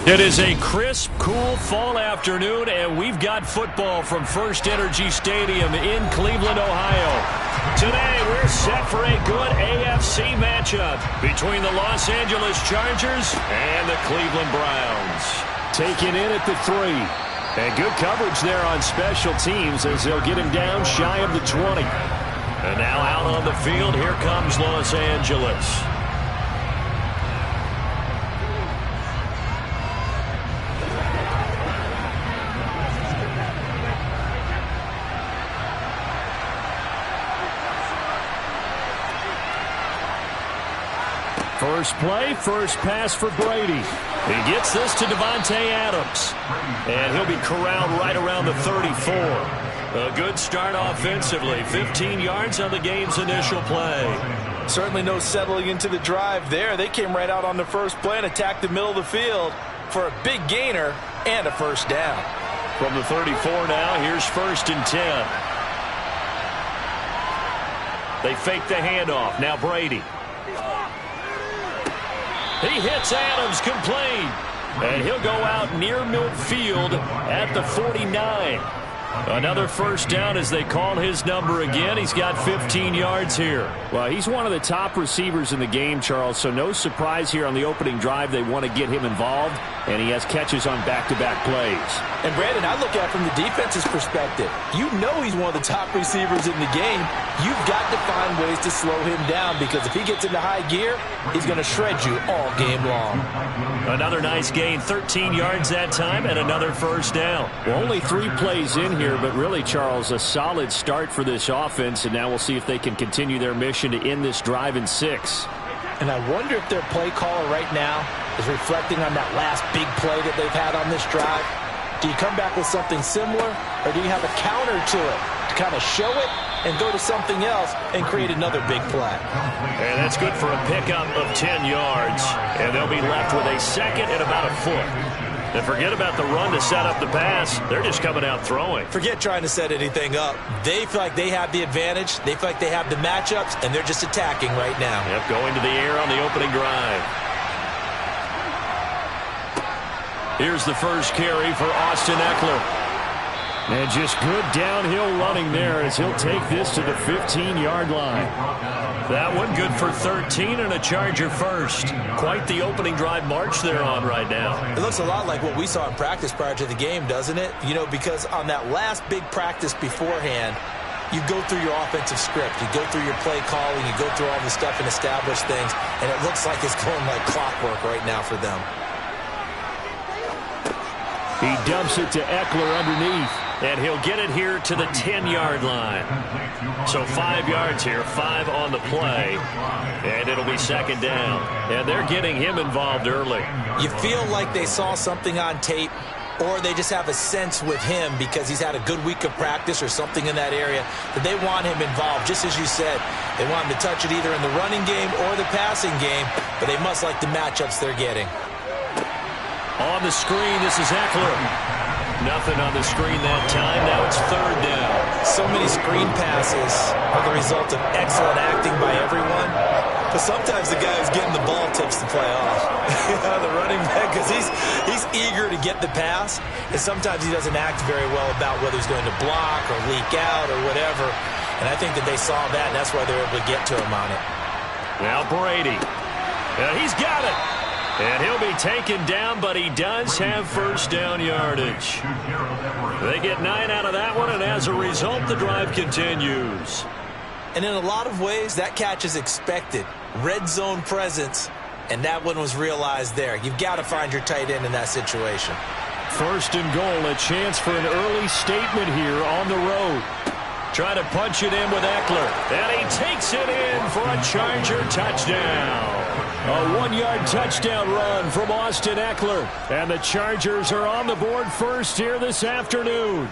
It is a crisp, cool fall afternoon, and we've got football from First Energy Stadium in Cleveland, Ohio. Today, we're set for a good AFC matchup between the Los Angeles Chargers and the Cleveland Browns. Taking in at the 3. And good coverage there on special teams as they'll get him down shy of the 20. And now out on the field, here comes Los Angeles. First play, first pass for Brady. He gets this to Davante Adams. And he'll be corralled right around the 34. A good start offensively. 15 yards on the game's initial play. Certainly no settling into the drive there. They came right out on the first play and attacked the middle of the field for a big gainer and a first down. From the 34 now, here's 1st and 10. They fake the handoff. Now Brady. He hits Adams complete. And he'll go out near midfield at the 49. Another first down as they call his number again. He's got 15 yards here. Well, he's one of the top receivers in the game, Charles, so no surprise here on the opening drive. They want to get him involved, and he has catches on back-to-back plays. And, Brandon, I look at it from the defense's perspective. You know he's one of the top receivers in the game. You've got to find ways to slow him down because if he gets into high gear, he's going to shred you all game long. Another nice gain, 13 yards that time, and another first down. Well, only 3 plays in here, but really, Charles, a solid start for this offense, and now we'll see if they can continue their mission to end this drive in 6. And I wonder if their play caller right now is reflecting on that last big play that they've had on this drive. Do you come back with something similar, or do you have a counter to it to kind of show it and go to something else and create another big play? And that's good for a pickup of 10 yards. And they'll be left with a second and about a foot. And forget about the run to set up the pass. They're just coming out throwing. Forget trying to set anything up. They feel like they have the advantage. They feel like they have the matchups, and they're just attacking right now. Yep, going to the air on the opening drive. Here's the first carry for Austin Eckler. And just good downhill running there as he'll take this to the 15-yard line. That one good for 13 and a Charger first. Quite the opening drive march they're on right now. It looks a lot like what we saw in practice prior to the game, doesn't it? You know, because on that last big practice beforehand, you go through your offensive script. You go through your play calling. You go through all the stuff and establish things. And it looks like it's going like clockwork right now for them. He dumps it to Eckler underneath. And he'll get it here to the 10-yard line. So 5 yards here, 5 on the play. And it'll be second down. And they're getting him involved early. You feel like they saw something on tape, or they just have a sense with him because he's had a good week of practice or something in that area that they want him involved. Just as you said, they want him to touch it either in the running game or the passing game, but they must like the matchups they're getting. On the screen, this is Eckler. Nothing on the screen that time. Now it's third down. So many screen passes are the result of excellent acting by everyone. But sometimes the guy who's getting the ball tips the play off. The running back, because he's eager to get the pass. And sometimes he doesn't act very well about whether he's going to block or leak out or whatever. And I think that they saw that, and that's why they were able to get to him on it. Now Brady. He's got it. And he'll be taken down, but he does have first down yardage. They get 9 out of that one, and as a result, the drive continues. And in a lot of ways, that catch is expected. Red zone presence, and that one was realized there. You've got to find your tight end in that situation. First and goal, a chance for an early statement here on the road. Try to punch it in with Eckler. And he takes it in for a Charger touchdown. A 1-yard touchdown run from Austin Eckler. And the Chargers are on the board first here this afternoon.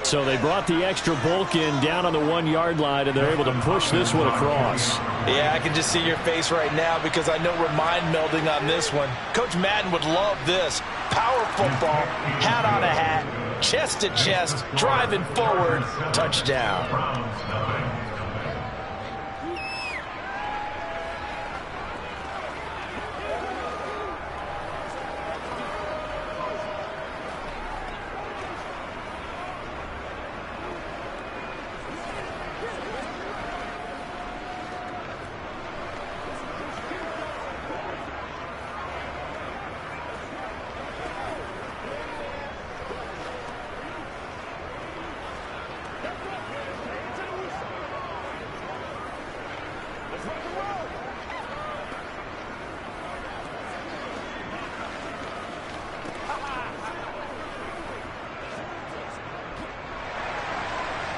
So they brought the extra bulk in down on the 1-yard line, and they're able to push this one across. Yeah, I can just see your face right now because I know we're mind melding on this one. Coach Madden would love this. Power football, hat on a hat, chest to chest, driving forward, touchdown.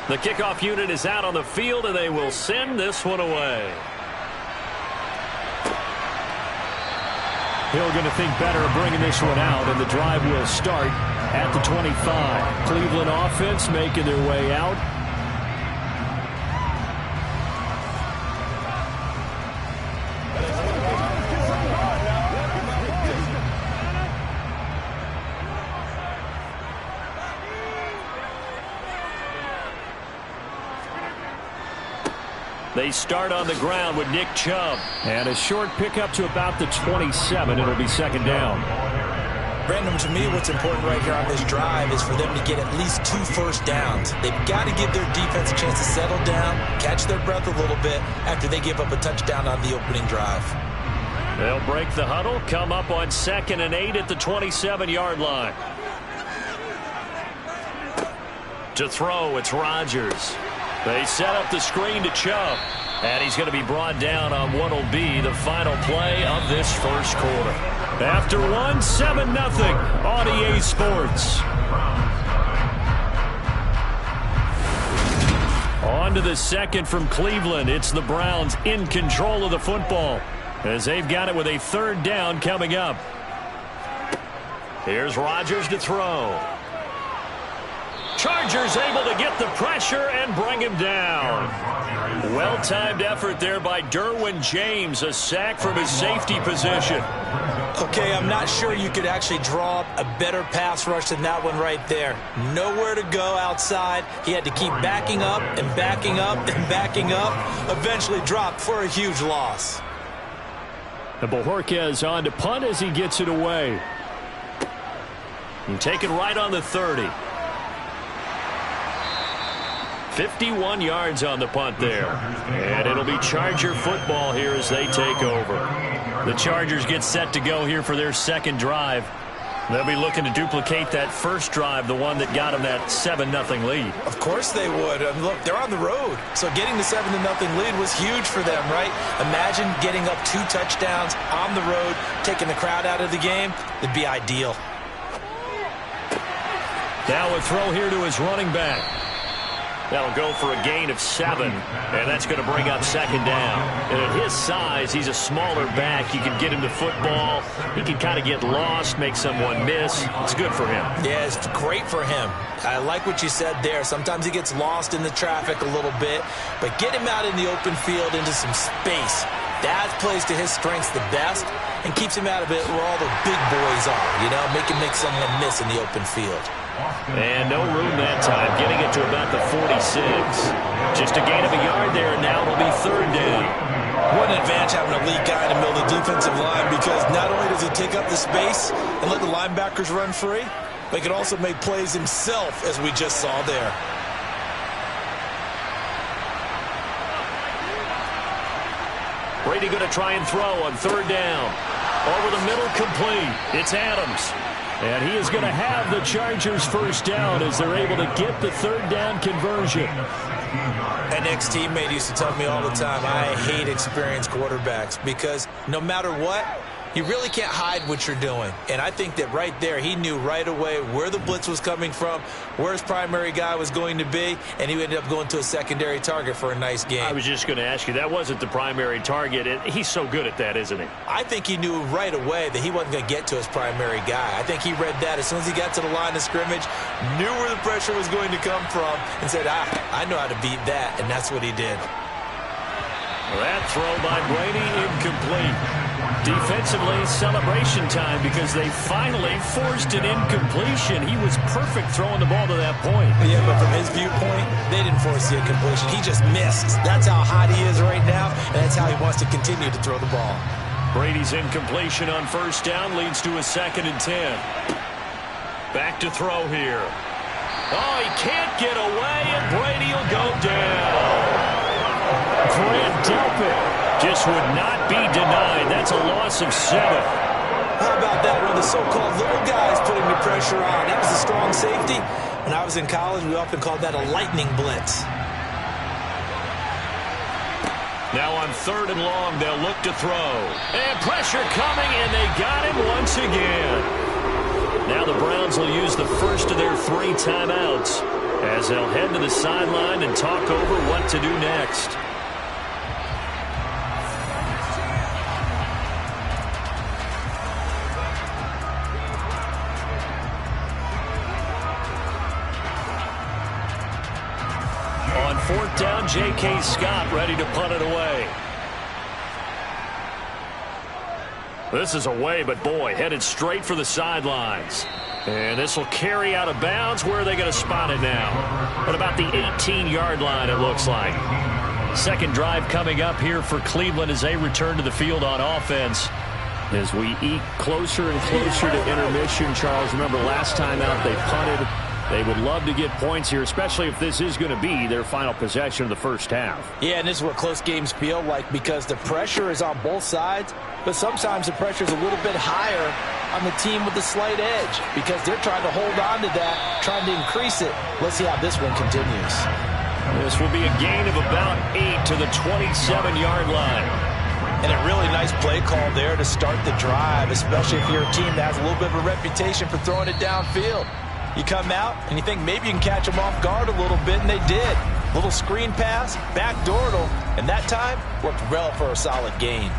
The kickoff unit is out on the field, and they will send this one away. Hill going to think better of bringing this one out, and the drive will start at the 25. Cleveland offense making their way out. They start on the ground with Nick Chubb. And a short pickup to about the 27. It'll be second down. Brandon, to me, what's important right here on this drive is for them to get at least 2 first downs. They've got to give their defense a chance to settle down, catch their breath a little bit after they give up a touchdown on the opening drive. They'll break the huddle, come up on 2nd and 8 at the 27-yard line. To throw, it's Rodgers. They set up the screen to Chubb, and he's going to be brought down on what will be the final play of this first quarter. After 7-0 on EA Sports. On to the second from Cleveland. It's the Browns in control of the football as they've got it with a third down coming up. Here's Rodgers to throw. Chargers able to get the pressure and bring him down. Well-timed effort there by Derwin James, a sack from his safety position. Okay, I'm not sure you could actually draw up a better pass rush than that one right there. Nowhere to go outside. He had to keep backing up and backing up and backing up. Eventually dropped for a huge loss. And Bojorquez on to punt as he gets it away. And taken right on the 30. 51 yards on the punt there. And it'll be Charger football here as they take over. The Chargers get set to go here for their second drive. They'll be looking to duplicate that first drive, the one that got them that 7-0 lead. Of course they would. Look, they're on the road. So getting the 7-0 lead was huge for them, right? Imagine getting up 2 touchdowns on the road, taking the crowd out of the game. It'd be ideal. Now a throw here to his running back. That'll go for a gain of 7, and that's going to bring up second down. And at his size, he's a smaller back. You can get him to football. He can kind of get lost, make someone miss. It's good for him. Yeah, it's great for him. I like what you said there. Sometimes he gets lost in the traffic a little bit, but get him out in the open field into some space. That plays to his strengths the best and keeps him out of it where all the big boys are, you know, make him make someone miss in the open field. And no room that time, getting it to about the 46. Just a gain of a yard there, and now it'll be third down. What an advantage having a lead guy in the middle of the defensive line, because not only does he take up the space and let the linebackers run free, but he can also make plays himself, as we just saw there. Brady going to try and throw on third down. Over the middle, complete. It's Adams. And he is going to have the Chargers first down as they're able to get the third down conversion. An ex-teammate used to tell me all the time, I hate experienced quarterbacks because no matter what, you really can't hide what you're doing. And I think that right there, he knew right away where the blitz was coming from, where his primary guy was going to be, and he ended up going to a secondary target for a nice game. I was just going to ask you, that wasn't the primary target. He's so good at that, isn't he? I think he knew right away that he wasn't going to get to his primary guy. I think he read that as soon as he got to the line of scrimmage, knew where the pressure was going to come from, and said, I know how to beat that, and that's what he did. That throw by Brady, incomplete. Defensively, celebration time because they finally forced an incompletion. He was perfect throwing the ball to that point. Yeah, but from his viewpoint, they didn't force the incompletion. He just missed. That's how hot he is right now, and that's how he wants to continue to throw the ball. Brady's incompletion on first down leads to a 2nd and 10. Back to throw here. Oh, he can't get away, and Brady will go down. Grant Delpit just would not be denied. That's a loss of 7. How about that? One of the so-called little guys putting the pressure on. That was a strong safety. When I was in college, we often called that a lightning blitz. Now on 3rd and long, they'll look to throw. And pressure coming, and they got him once again. Now the Browns will use the first of their 3 timeouts as they'll head to the sideline and talk over what to do next. On 4th down, J.K. Scott ready to punt it away. This is away, but boy, headed straight for the sidelines. And this will carry out of bounds. Where are they going to spot it now? At about the 18-yard line, it looks like. Second drive coming up here for Cleveland as they return to the field on offense. As we eke closer and closer to intermission, Charles, remember last time out they punted. They would love to get points here, especially if this is going to be their final possession of the first half. Yeah, and this is what close games feel like because the pressure is on both sides, but sometimes the pressure is a little bit higher on the team with the slight edge because they're trying to hold on to that, trying to increase it. Let's see how this one continues. This will be a gain of about 8 to the 27-yard line. And a really nice play call there to start the drive, especially if you're a team that has a little bit of a reputation for throwing it downfield. You come out and you think maybe you can catch them off guard a little bit, and they did. Little screen pass, backdoored them, and that time worked well for a solid gain.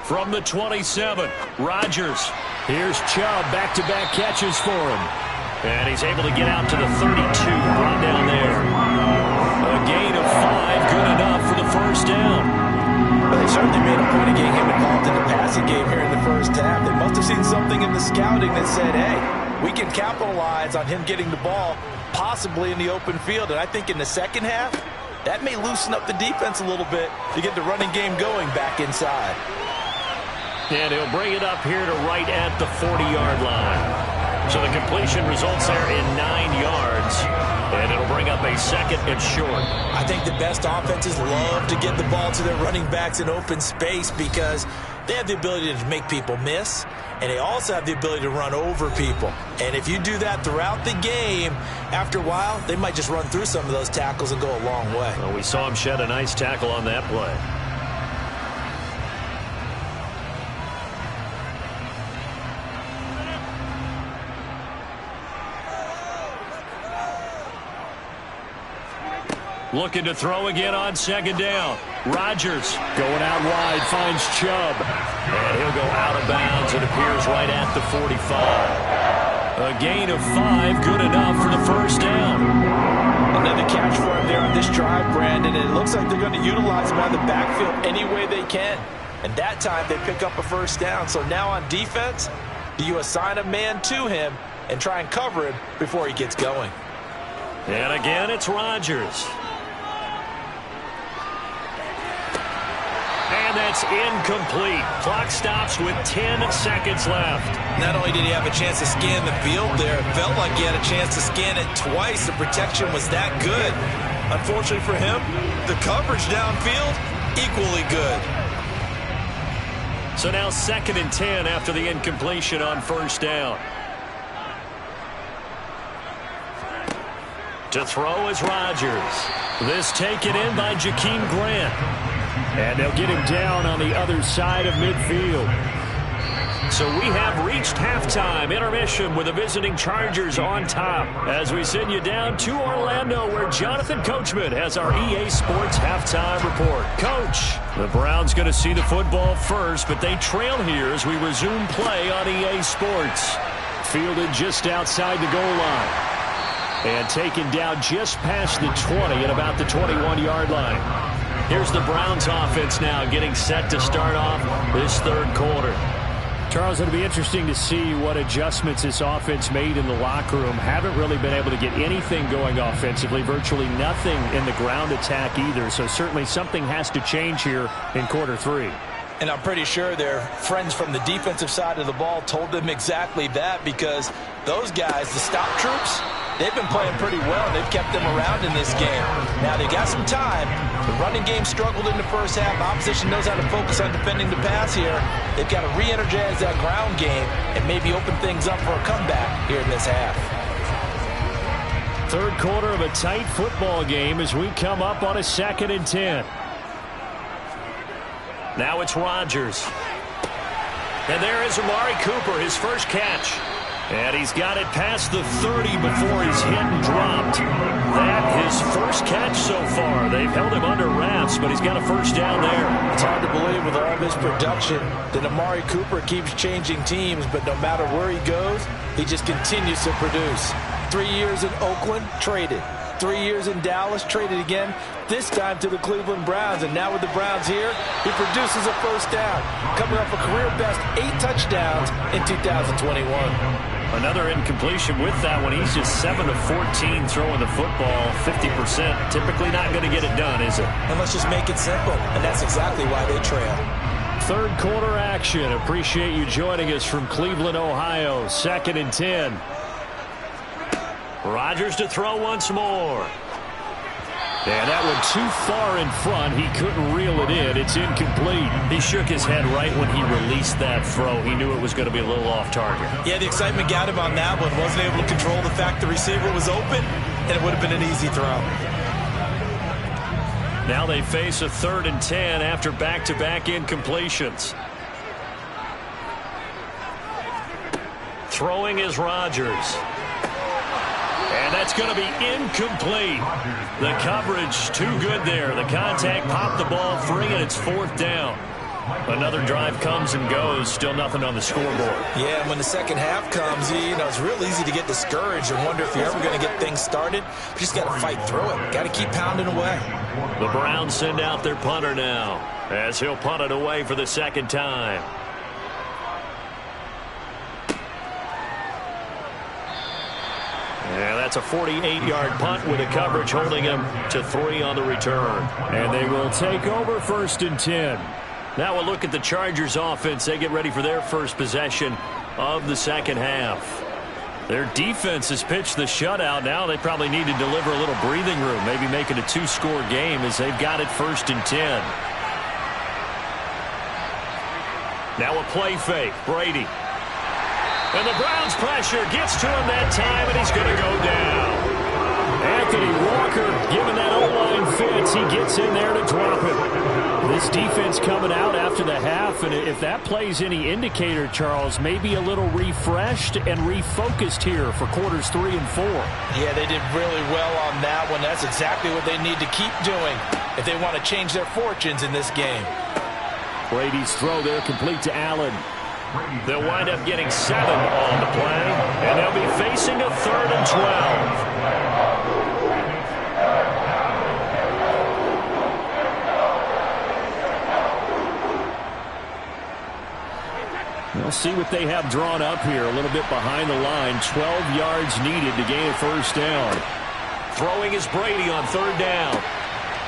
From the 27, Rodgers. Here's Chubb, back-to-back catches for him. And he's able to get out to the 32, brought down there. A gain of 5, good enough for the first down. Well, they certainly made a point of getting him involved in the passing game here in the first half. They must have seen something in the scouting that said, hey, we can capitalize on him getting the ball, possibly in the open field. And I think in the second half, that may loosen up the defense a little bit to get the running game going back inside. And he'll bring it up here to right at the 40-yard line. So the completion results there in 9 yards. And it'll bring up a second and short. I think the best offenses love to get the ball to their running backs in open space because they have the ability to make people miss, and they also have the ability to run over people. And if you do that throughout the game, after a while, they might just run through some of those tackles and go a long way. Well, we saw him shed a nice tackle on that play. Looking to throw again on second down. Rodgers going out wide, finds Chubb. And he'll go out of bounds. It appears right at the 45. A gain of 5, good enough for the first down. Another catch for him there on this drive, Brandon. And it looks like they're going to utilize him out of the backfield any way they can. And that time they pick up a first down. So now on defense, do you assign a man to him and try and cover him before he gets going? And again, it's Rodgers. And that's incomplete. Clock stops with 10 seconds left. Not only did he have a chance to scan the field there, it felt like he had a chance to scan it twice. The protection was that good. Unfortunately for him, the coverage downfield, equally good. So now 2nd and 10 after the incompletion on first down. To throw is Rodgers. This taken in by Jakeem Grant. And they'll get him down on the other side of midfield. So we have reached halftime intermission with the visiting Chargers on top as we send you down to Orlando where Jonathan Coachman has our EA Sports halftime report. Coach, the Browns going to see the football first, but they trail here as we resume play on EA Sports. Fielded just outside the goal line. And taken down just past the 20 at about the 21-yard line. Here's the Browns offense now getting set to start off this third quarter. Charles, it'll be interesting to see what adjustments this offense made in the locker room. Haven't really been able to get anything going offensively, virtually nothing in the ground attack either. So certainly something has to change here in quarter 3. And I'm pretty sure their friends from the defensive side of the ball told them exactly that, because those guys, the stop troops, they've been playing pretty well. They've kept them around in this game. Now, they got some time. The running game struggled in the first half. Opposition knows how to focus on defending the pass here. They've got to re-energize that ground game and maybe open things up for a comeback here in this half. Third quarter of a tight football game as we come up on a 2nd and 10. Now it's Rodgers. And there is Amari Cooper, his first catch. And he's got it past the 30 before he's hit and dropped. That his first catch so far. They've held him under wraps, but he's got a first down there. It's hard to believe with all of his production that Amari Cooper keeps changing teams, but no matter where he goes, he just continues to produce. 3 years in Oakland, traded. 3 years in Dallas, traded again, this time to the Cleveland Browns. And now with the Browns here, he produces a first down, coming off a career-best 8 touchdowns in 2021. Another incompletion with that one. He's just 7 of 14 throwing the football, 50%. Typically not going to get it done, is it? And let's just make it simple, and that's exactly why they trail. Third quarter action. Appreciate you joining us from Cleveland, Ohio. 2nd and 10. Rodgers to throw once more. And that one too far in front. He couldn't reel it in. It's incomplete. He shook his head right when he released that throw. He knew it was going to be a little off target. Yeah, the excitement got him on that one. Wasn't able to control the fact the receiver was open, and it would have been an easy throw. Now they face a 3rd and 10 after back-to-back incompletions. Throwing is Rodgers. And that's going to be incomplete. The coverage too good there. The contact popped the ball free, and it's 4th down. Another drive comes and goes. Still nothing on the scoreboard. Yeah, and when the second half comes, it's real easy to get discouraged and wonder if you're ever going to get things started. You just got to fight through it. Got to keep pounding away. The Browns send out their punter now, as he'll punt it away for the 2nd time. Yeah, that's a 48-yard punt with a coverage holding him to 3 on the return. And they will take over 1st and 10. Now we'll look at the Chargers offense. They get ready for their first possession of the second half. Their defense has pitched the shutout. Now they probably need to deliver a little breathing room, maybe make it a 2-score game as they've got it 1st and 10. Now a play fake. Brady. And the Browns pressure gets to him that time, and he's going to go down. Anthony Walker giving that O-line fits. He gets in there to drop it. This defense coming out after the half, and if that plays any indicator, Charles, maybe a little refreshed and refocused here for quarters 3 and 4. Yeah, they did really well on that one. That's exactly what they need to keep doing if they want to change their fortunes in this game. Brady's throw there complete to Allen. They'll wind up getting 7 on the play, and they'll be facing a 3rd and 12. We'll see what they have drawn up here. A little bit behind the line. 12 yards needed to gain a first down. Throwing is Brady on 3rd down.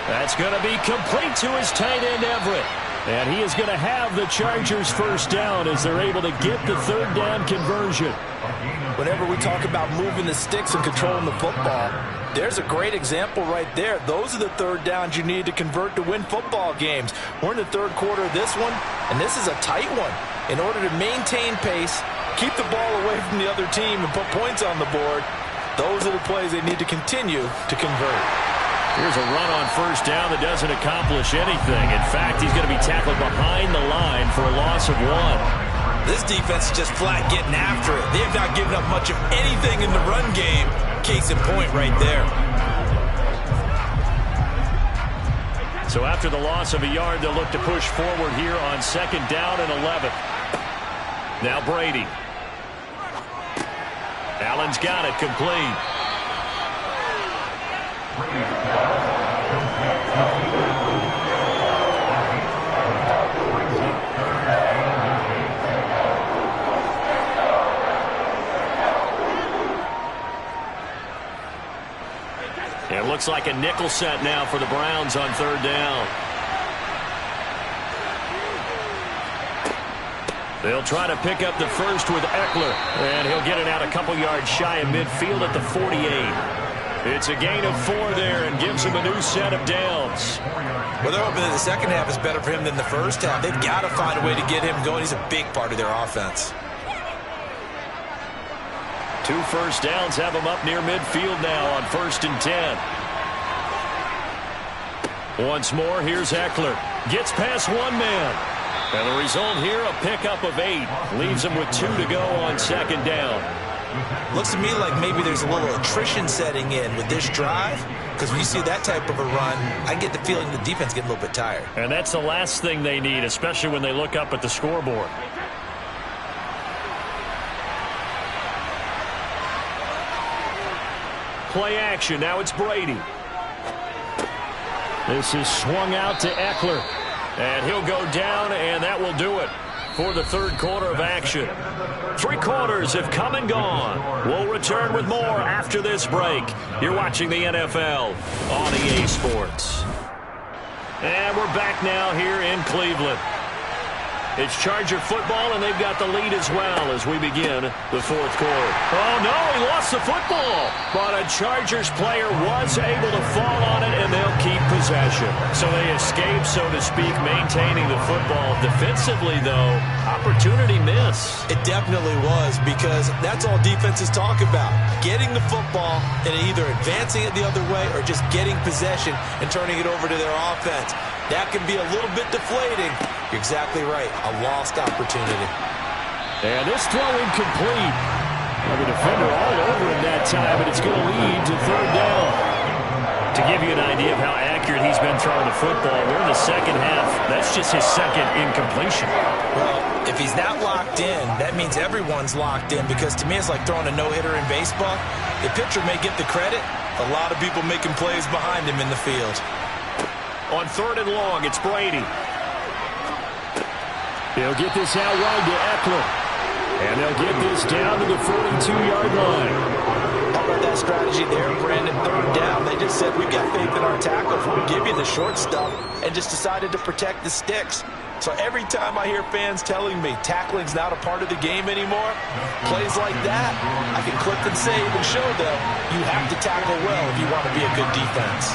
That's going to be complete to his tight end, Everett. And he is going to have the Chargers first down as they're able to get the 3rd down conversion. Whenever we talk about moving the sticks and controlling the football, there's a great example right there. Those are the 3rd downs you need to convert to win football games. We're in the 3rd quarter of this one, and this is a tight one. In order to maintain pace, keep the ball away from the other team, and put points on the board, those are the plays they need to continue to convert. Here's a run on first down that doesn't accomplish anything. In fact, he's going to be tackled behind the line for a loss of 1. This defense is just flat getting after it. They have not given up much of anything in the run game. Case in point right there. So after the loss of a yard, they'll look to push forward here on 2nd down and 11. Now Brady. Allen's got it complete. It looks like a nickel set now for the Browns on 3rd down. They'll try to pick up the first with Eckler, and he'll get it out a couple yards shy of midfield at the 48. It's a gain of 4 there and gives him a new set of downs. Well, they're hoping that the second half is better for him than the first half. They've got to find a way to get him going. He's a big part of their offense. 2 first downs have him up near midfield now on 1st and 10. Once more, here's Eckler. Gets past 1 man. And the result here, a pickup of 8. Leaves him with 2 to go on 2nd down. Looks to me like maybe there's a little attrition setting in with this drive, because when you see that type of a run, I get the feeling the defense getting a little bit tired. And that's the last thing they need, especially when they look up at the scoreboard. Play action. Now it's Brady. This is swung out to Eckler. And he'll go down, and that will do it for the 3rd quarter of action. 3 quarters have come and gone. We'll return with more after this break. You're watching the NFL on EA Sports. And we're back now here in Cleveland. It's Charger football, and they've got the lead as well as we begin the 4th quarter. Oh, no, he lost the football. But a Chargers player was able to fall on it, and they'll keep possession. So they escape, so to speak, maintaining the football. Defensively, though, opportunity miss. It definitely was, because that's all defenses talk about. Getting the football and either advancing it the other way or just getting possession and turning it over to their offense. That can be a little bit deflating. You're exactly right. A lost opportunity. And this throw incomplete. Well, the defender all over him that time, but it's going to lead to 3rd down. To give you an idea of how accurate he's been throwing the football, we're in the 2nd half. That's just his 2nd incompletion. Well, if he's not locked in, that means everyone's locked in, because to me it's like throwing a no-hitter in baseball. The pitcher may get the credit. A lot of people making plays behind him in the field. On 3rd and long, it's Brady. They'll get this out wide to Eckler. And they'll get this down to the 42-yard line. How about that strategy there, Brandon? 3rd down. They just said, we've got faith in our tackles. We'll give you the short stuff, and just decided to protect the sticks. So every time I hear fans telling me tackling's not a part of the game anymore, plays like that, I can clip and save and show them you have to tackle well if you want to be a good defense.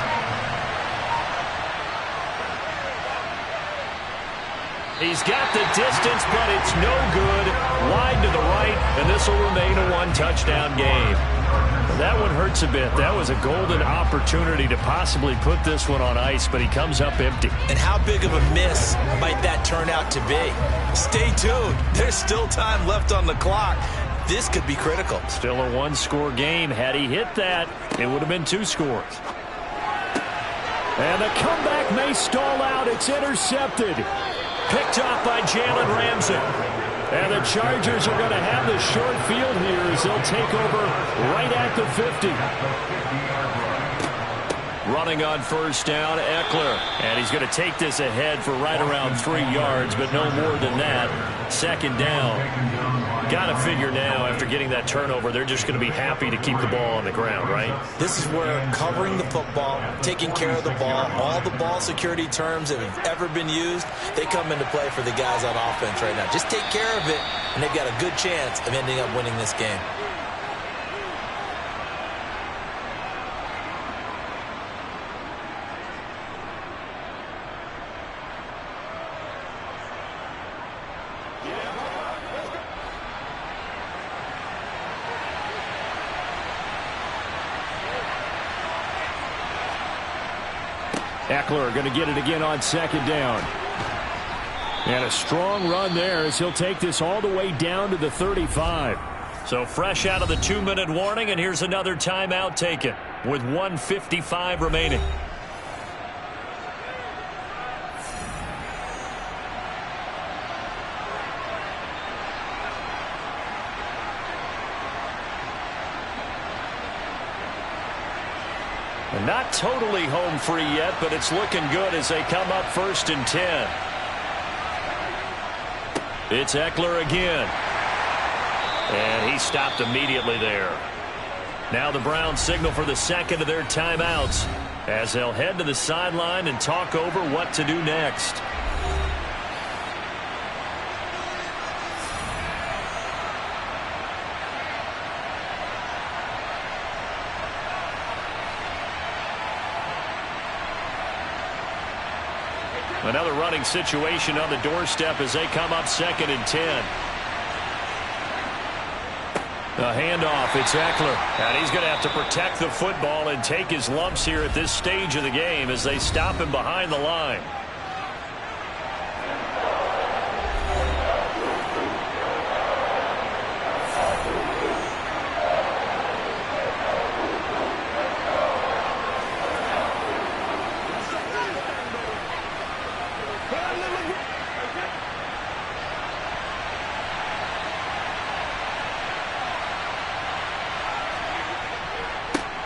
He's got the distance, but it's no good. Wide to the right, and this will remain a 1-touchdown game. That one hurts a bit. That was a golden opportunity to possibly put this one on ice, but he comes up empty. And how big of a miss might that turn out to be? Stay tuned. There's still time left on the clock. This could be critical. Still a 1-score game. Had he hit that, it would have been 2 scores. And the comeback may stall out. It's intercepted. Picked off by Jalen Ramsey. And the Chargers are going to have the short field here as they'll take over right at the 50. Running on 1st down, Eckler. And he's going to take this ahead for right around 3 yards, but no more than that. 2nd down. Got to figure now, after getting that turnover, they're just going to be happy to keep the ball on the ground, right? This is where covering the football, taking care of the ball, all the ball security terms that have ever been used, they come into play for the guys on offense right now. Just take care of it, and they've got a good chance of ending up winning this game. Eckler going to get it again on 2nd down. And a strong run there as he'll take this all the way down to the 35. So fresh out of the 2-minute warning, and here's another timeout taken with 1:55 remaining. Not totally home free yet, but it's looking good as they come up 1st and 10. It's Eckler again. And he stopped immediately there. Now the Browns signal for the 2nd of their timeouts as they'll head to the sideline and talk over what to do next. Another running situation on the doorstep as they come up 2nd and 10. A handoff, it's Eckler. And he's going to have to protect the football and take his lumps here at this stage of the game as they stop him behind the line.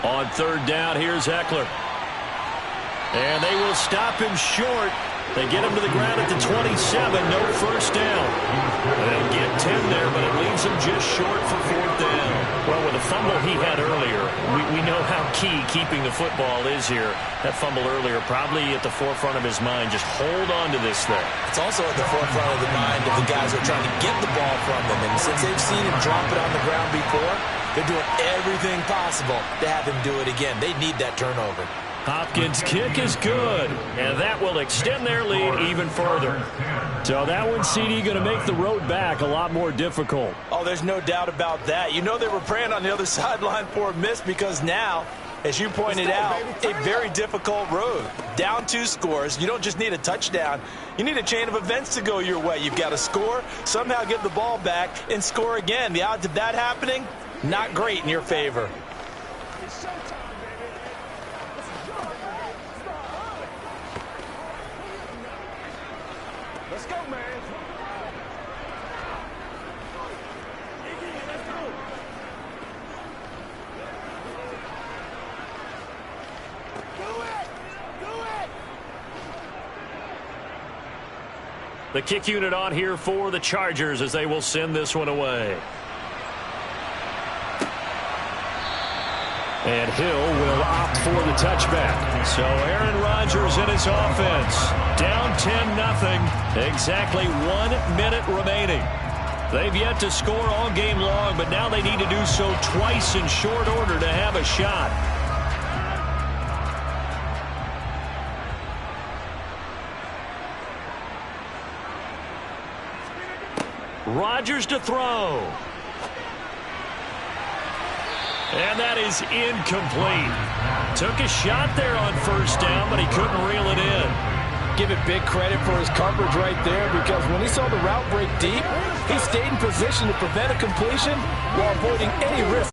On 3rd down, here's Eckler. And they will stop him short. They get him to the ground at the 27. No first down. They'll get 10 there, but it leaves him just short for 4th down. Well, with the fumble he had earlier, we know how key keeping the football is here. That fumble earlier probably at the forefront of his mind. Just hold on to this thing. It's also at the forefront of the mind of the guys who are trying to get the ball from them. And since they've seen him drop it on the ground before, they're doing everything possible to have him do it again. They need that turnover. Hopkins' kick is good, and that will extend their lead even further. So that one, CD, going to make the road back a lot more difficult. Oh, there's no doubt about that. You know they were praying on the other sideline for a miss because now, as you pointed out, a very difficult road. Down 2 scores. You don't just need a touchdown. You need a chain of events to go your way. You've got to score, somehow get the ball back, and score again. The odds of that happening, not great in your favor. Let's go, man. The kick unit on here for the Chargers as they will send this one away. And Hill will opt for the touchback. So Aaron Rodgers in his offense. Down 10-0. Exactly 1 minute remaining. They've yet to score all game long, but now they need to do so twice in short order to have a shot. Rodgers to throw. And that is incomplete. Took a shot there on 1st down, but he couldn't reel it in. Give it big credit for his coverage right there, because when he saw the route break deep, he stayed in position to prevent a completion while avoiding any risk.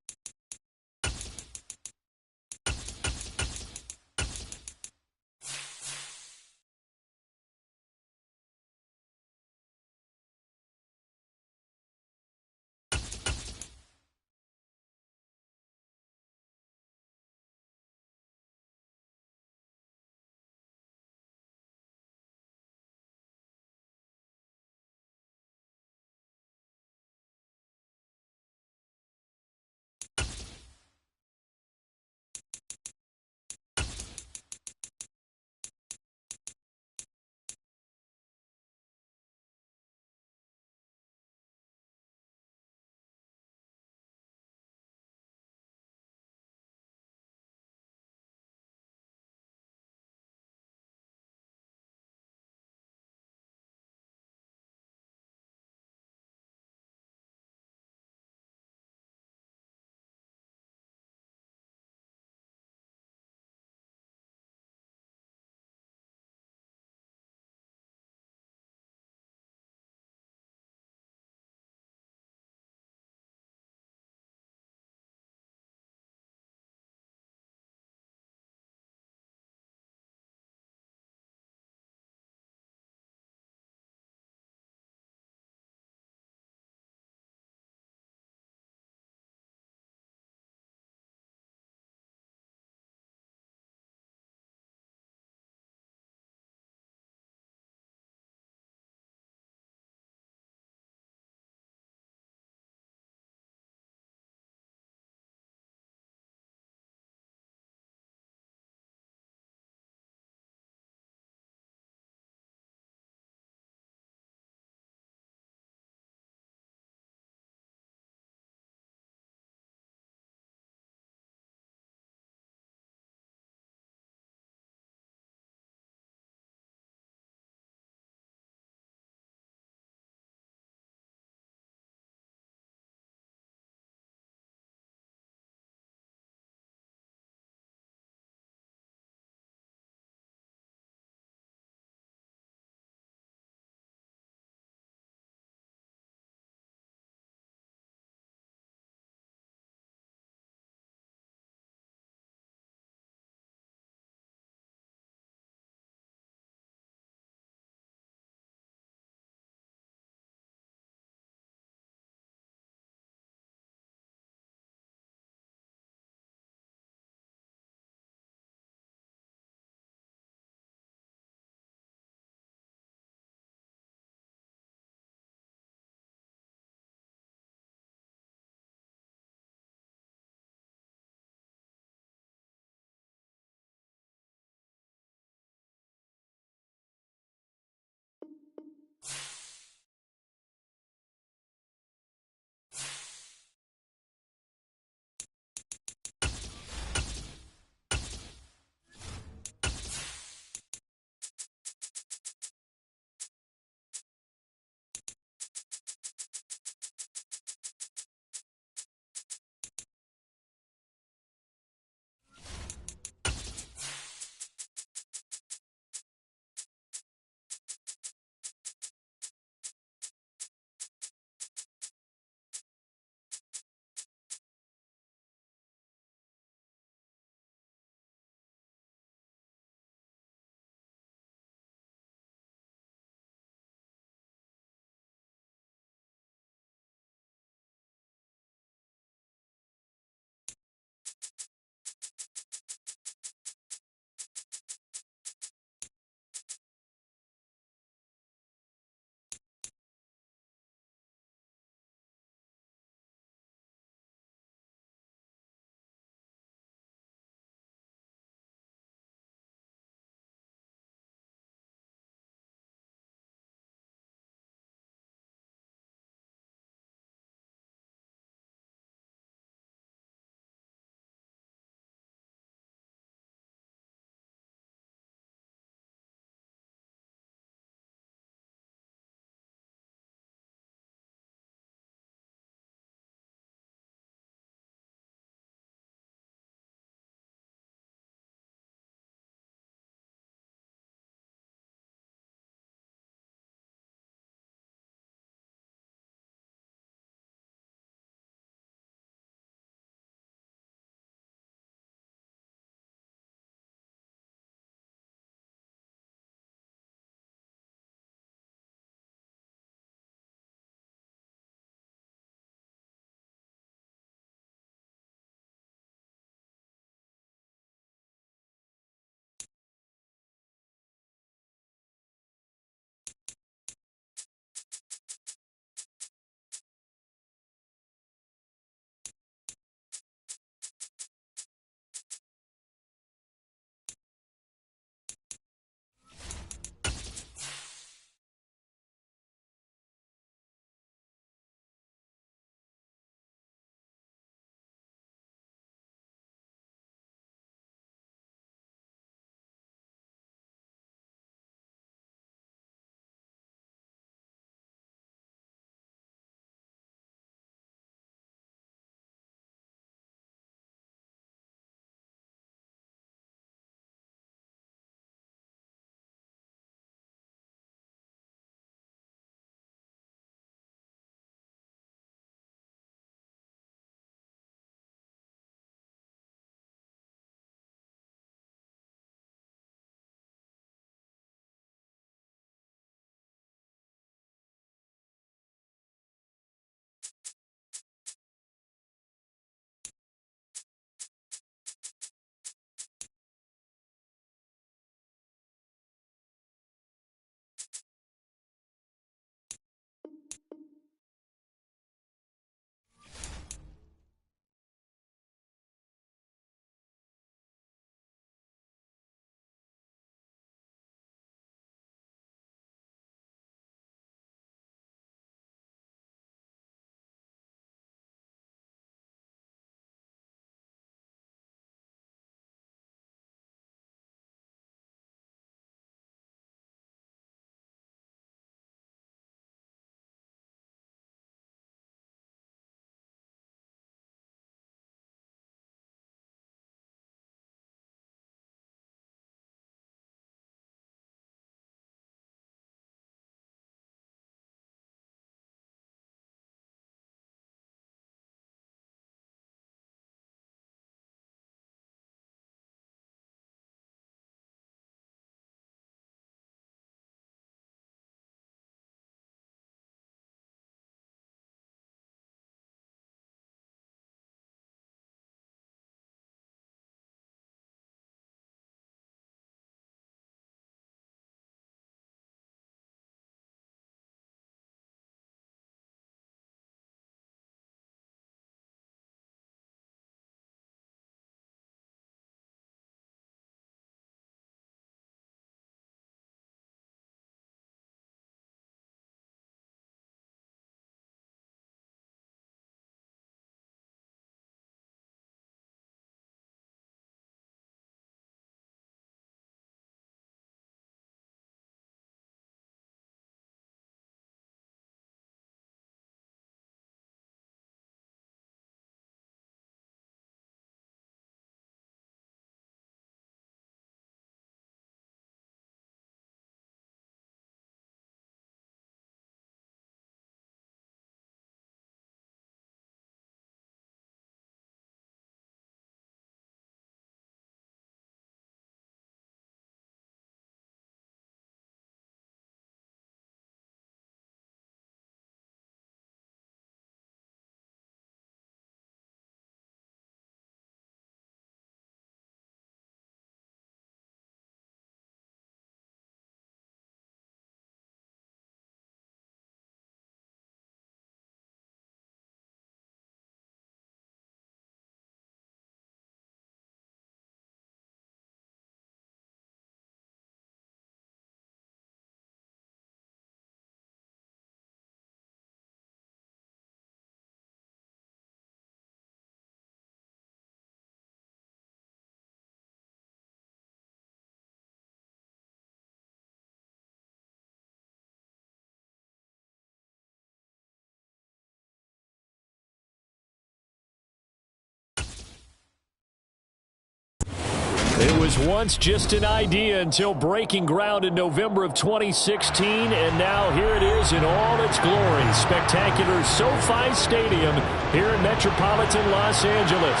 It was once just an idea until breaking ground in November of 2016, and now here it is in all its glory. Spectacular SoFi Stadium here in metropolitan Los Angeles.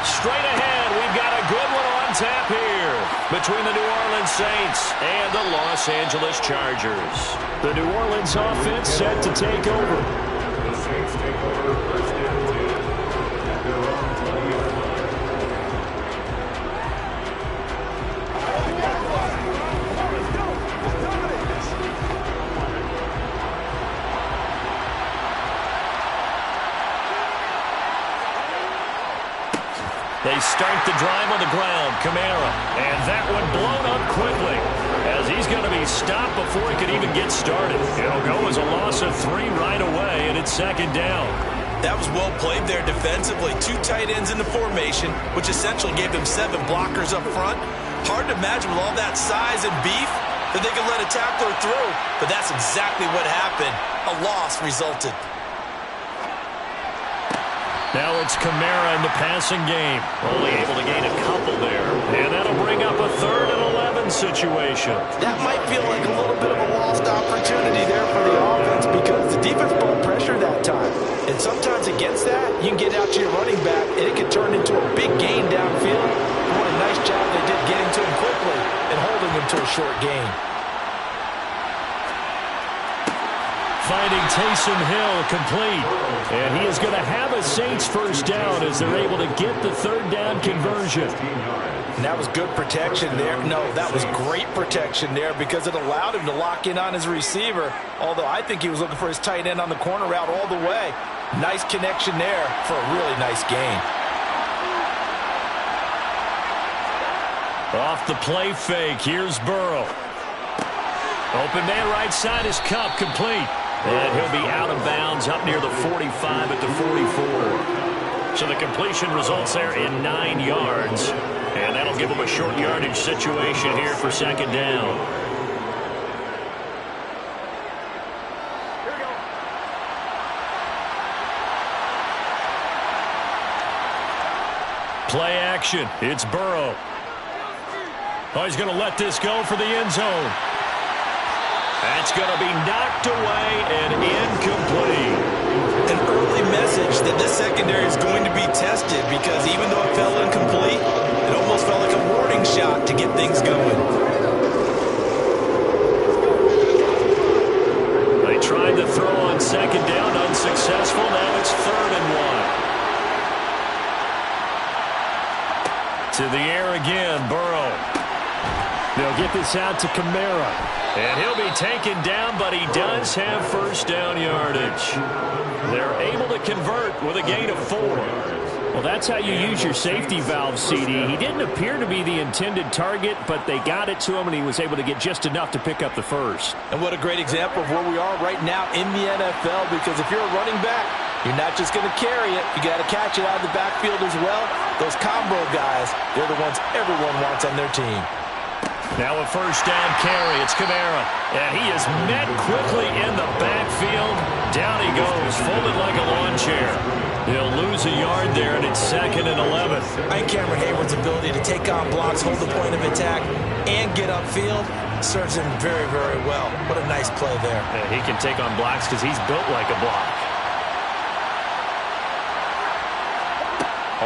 Straight ahead, we've got a good one on tap here between the New Orleans Saints and the Los Angeles Chargers. The New Orleans offense set to take over. The Saints take over first and 10 at their own 20-yard line. They start the drive on the ground. Kamara. And that one blown up quickly as he's going to be stopped before he could even get started. It'll go as a loss of 3 right away, and it's second down. That was well played there defensively. 2 tight ends in the formation, which essentially gave them 7 blockers up front. Hard to imagine with all that size and beef that they could let a tackler through, but that's exactly what happened. A loss resulted. Now it's Kamara in the passing game. Only able to gain a couple there. And that'll bring up a 3rd and 11 situation. That might feel like a little bit of a lost opportunity there for the offense because the defense brought pressure that time. And sometimes against that, you can get out to your running back, and it can turn into a big gain downfield. What a nice job they did getting to him quickly and holding him to a short gain. Finding Taysom Hill complete. And he is going to have a Saints first down as they're able to get the 3rd down conversion. And that was good protection there. No, that was great protection there because it allowed him to lock in on his receiver, although I think he was looking for his tight end on the corner route all the way. Nice connection there for a really nice gain. Off the play fake, here's Burrow. Open man right side is Kupp, complete. And he'll be out of bounds up near the 45 at the 44. So the completion results there in 9 yards. And that'll give them a short yardage situation here for second down. Play action. It's Burrow. Oh, he's going to let this go for the end zone. That's going to be knocked away and incomplete. An early message that this secondary is going to be tested because even though it fell incomplete, it almost felt like a warning shot to get things going. They tried to throw on second down, unsuccessful. Now it's 3rd and 1. To the air again, Burrow. They'll get this out to Kamara. And he'll be taken down, but he does have first down yardage. They're able to convert with a gain of 4. Well, that's how you use your safety valve, CD. He didn't appear to be the intended target, but they got it to him, and he was able to get just enough to pick up the first. And what a great example of where we are right now in the NFL, because if you're a running back, you're not just going to carry it. You got to catch it out of the backfield as well. Those combo guys, they're the ones everyone wants on their team. Now a first down carry. It's Kamara. And he is met quickly in the backfield. Down he goes, folded like a lawn chair. He'll lose a yard there, and it's 2nd and 11. I think Cameron Hayward's ability to take on blocks, hold the point of attack, and get upfield serves him very, very well. What a nice play there. And he can take on blocks because he's built like a block.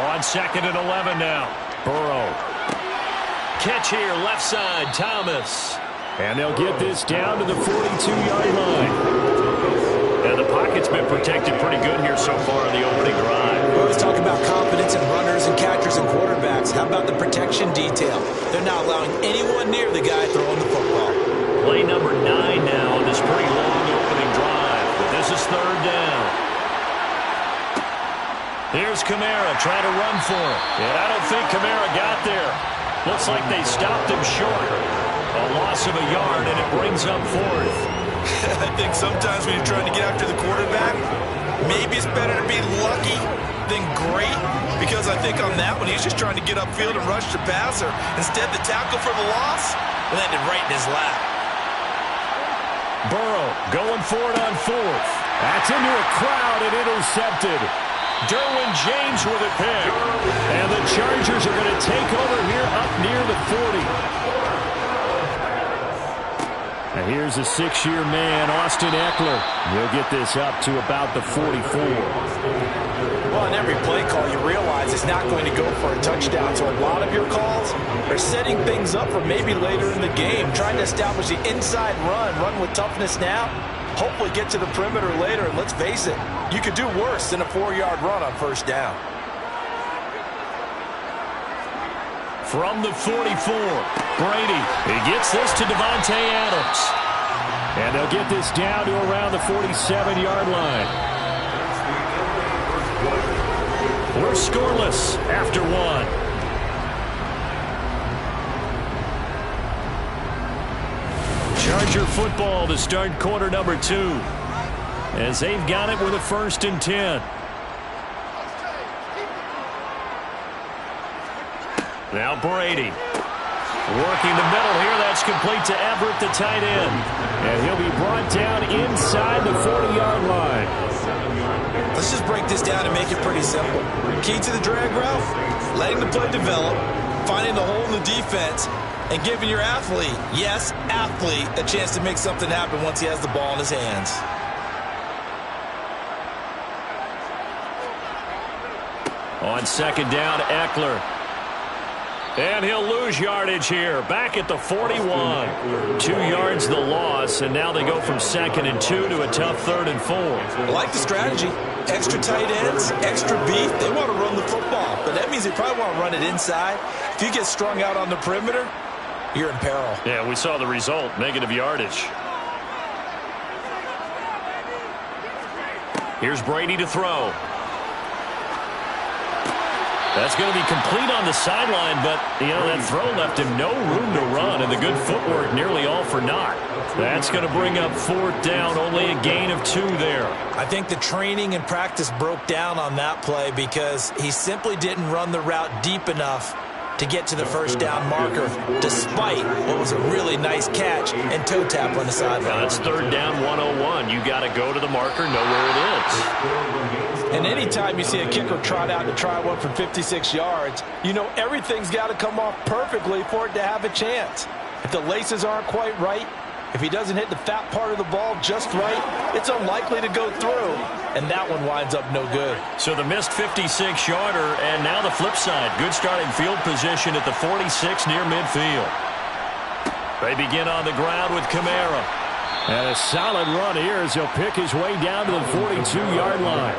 On 2nd and 11 now. Burrow. Catch here, left side, Thomas. And they'll get this down to the 42-yard line. And the pocket's been protected pretty good here so far in the opening drive. We always talk about confidence in runners and catchers and quarterbacks. How about the protection detail? They're not allowing anyone near the guy throwing the football. Play number 9 now on this pretty long opening drive. But this is 3rd down. Here's Kamara trying to run for him. And I don't think Kamara got there. Looks like they stopped him short. A loss of a yard, and it brings up 4th. I think sometimes when you're trying to get after the quarterback, maybe it's better to be lucky than great, because I think on that one, he's just trying to get upfield and rush the passer. Instead, the tackle for the loss landed right in his lap. Burrow going for it on 4th. That's into a crowd and intercepted. Derwin James with a pick. And the Chargers are going to take over here up near the 40. And here's a 6-year man, Austin Eckler. He'll get this up to about the 44. Well, in every play call, you realize it's not going to go for a touchdown. So a lot of your calls are setting things up for maybe later in the game, trying to establish the inside run with toughness now, hopefully get to the perimeter later. And let's face it, you could do worse than a 4-yard run on first down. From the 44, Brady. He gets this to Devontae Adams. And they'll get this down to around the 47-yard line. We're scoreless after one. Charger football to start quarter number 2. As they've got it with a 1st and 10. Now Brady. Working the middle here. That's complete to Everett, the tight end. And he'll be brought down inside the 40-yard line. Let's just break this down and make it pretty simple. Key to the drag route, letting the play develop, finding the hole in the defense, and giving your athlete, yes, athlete, a chance to make something happen once he has the ball in his hands. On 2nd down, Eckler. And he'll lose yardage here. Back at the 41. 2 yards the loss, and now they go from 2nd and 2 to a tough 3rd and 4. I like the strategy. Extra tight ends, extra beef. They want to run the football, but that means they probably want to run it inside. If you get strung out on the perimeter, you're in peril. Yeah, we saw the result. Negative yardage. Here's Brady to throw. That's going to be complete on the sideline, but, that throw left him no room to run, and the good footwork nearly all for naught. That's going to bring up 4th down, only a gain of 2 there. I think the training and practice broke down on that play because he simply didn't run the route deep enough to get to the 1st down marker, despite what was a really nice catch and toe tap on the sideline. That's 3rd down 101. You got to go to the marker, know where it is. And anytime you see a kicker trot out to try one from 56 yards, everything's got to come off perfectly for it to have a chance. If the laces aren't quite right, if he doesn't hit the fat part of the ball just right, it's unlikely to go through, and that one winds up no good. So the missed 56-yarder, and now the flip side. Good starting field position at the 46 near midfield. They begin on the ground with Kamara. And a solid run here as he'll pick his way down to the 42-yard line.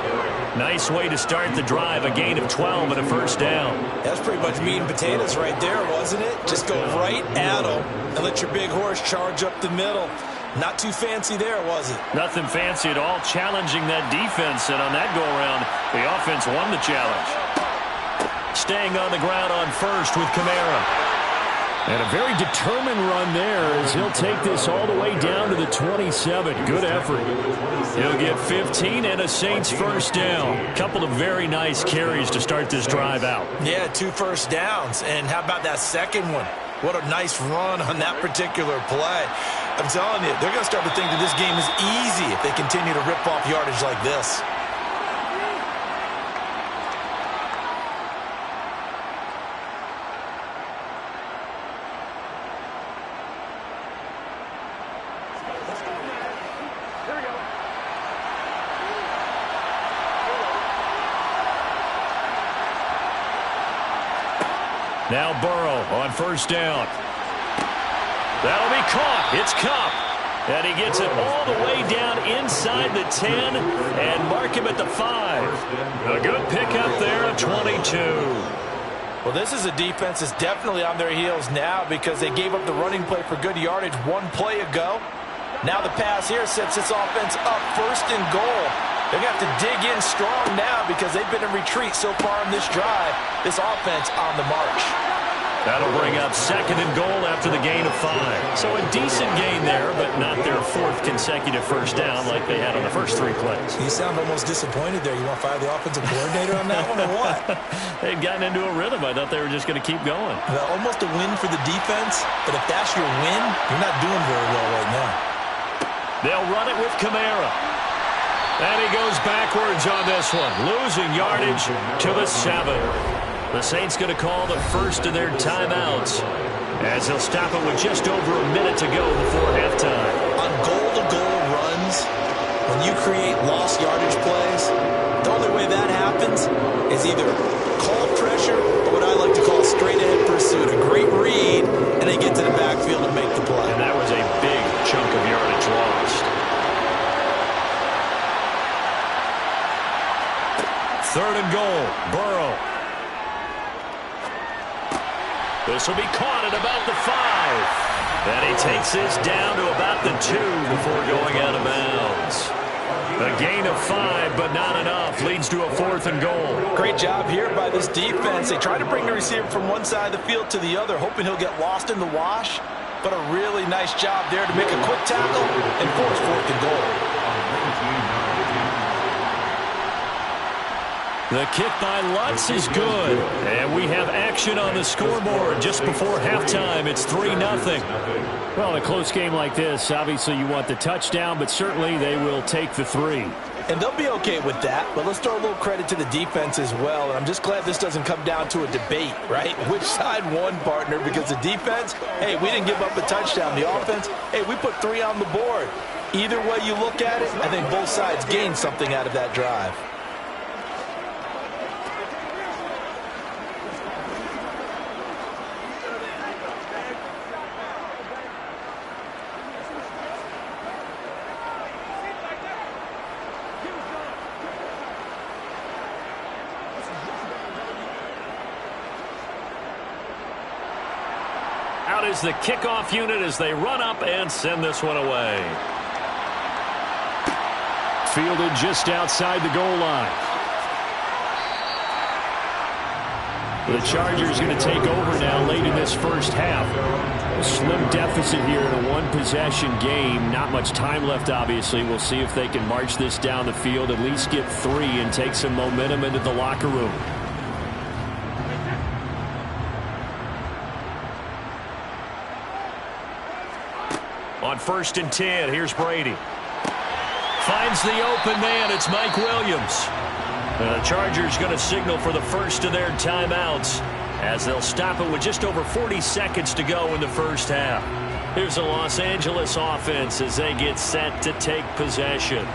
Nice way to start the drive, a gain of 12 and a 1st down. That's pretty much meat and potatoes right there, wasn't it? Just go right at him and let your big horse charge up the middle. Not too fancy there, was it? Nothing fancy at all, challenging that defense, and on that go-around, the offense won the challenge. Staying on the ground on 1st with Kamara. And a very determined run there as he'll take this all the way down to the 27. Good effort. He'll get 15 and a Saints 1st down. Couple of very nice carries to start this drive out. Yeah, 2 1st downs. And how about that second one? What a nice run on that particular play. I'm telling you, they're going to start to think that this game is easy if they continue to rip off yardage like this. Now Burrow on 1st down. That'll be caught. It's Kupp. And he gets it all the way down inside the 10 and mark him at the 5. A good pickup there at 22. Well, this is a defense that's definitely on their heels now because they gave up the running play for good yardage 1 play ago. Now the pass here sets this offense up 1st and goal. They're going to have to dig in strong now because they've been in retreat so far on this drive. This offense on the march. That'll bring up 2nd and goal after the gain of 5. So a decent gain there, but not their 4th consecutive 1st down like they had on the first 3 plays. You sound almost disappointed there. You want to fire the offensive coordinator on that one or what? They'd gotten into a rhythm. I thought they were just going to keep going. Well, almost a win for the defense, but if that's your win, you're not doing very well right now. They'll run it with Kamara. And he goes backwards on this one, losing yardage to the 7. The Saints going to call the first of their timeouts as they'll stop it with just over a minute to go before halftime. On goal-to-goal runs, when you create lost yardage plays, the only way that happens is either call pressure or what I like to call straight-ahead pursuit. A great read, and they get to the backfield and make the play. And that was a big chunk of yardage lost. 3rd and goal, Burrow. This will be caught at about the 5. And he takes this down to about the 2 before going out of bounds. A gain of 5, but not enough. Leads to a 4th and goal. Great job here by this defense. They try to bring the receiver from one side of the field to the other, hoping he'll get lost in the wash. But a really nice job there to make a quick tackle and force 4th and goal. The kick by Lutz is good. And we have action on the scoreboard just before halftime. It's 3-0. Well, in a close game like this, obviously you want the touchdown, but certainly they will take the 3. And they'll be okay with that, but let's throw a little credit to the defense as well. And I'm just glad this doesn't come down to a debate, right? Which side won, partner? Because the defense, hey, we didn't give up a touchdown. The offense, hey, we put 3 on the board. Either way you look at it, I think both sides gained something out of that drive. Out is the kickoff unit as they run up and send this one away. Fielded just outside the goal line. The Chargers going to take over now late in this first half. A slim deficit here in a one-possession game. Not much time left, obviously. We'll see if they can march this down the field, at least get 3 and take some momentum into the locker room. On 1st and 10, here's Brady. Finds the open man. It's Mike Williams. The Chargers going to signal for the first of their timeouts as they'll stop it with just over 40 seconds to go in the first half. Here's the Los Angeles offense as they get set to take possession.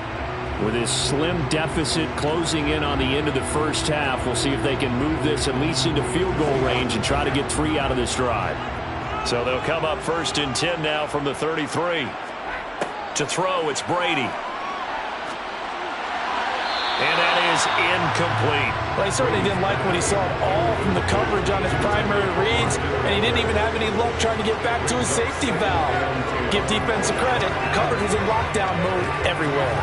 With this slim deficit closing in on the end of the first half, we'll see if they can move this at least into field goal range and try to get 3 out of this drive. So they'll come up 1st and 10 now from the 33. To throw, it's Brady. And that is incomplete. Well, he certainly didn't like what he saw all from the coverage on his primary reads, and he didn't even have any luck trying to get back to his safety valve. Give defense credit. Coverage was in lockdown mode everywhere.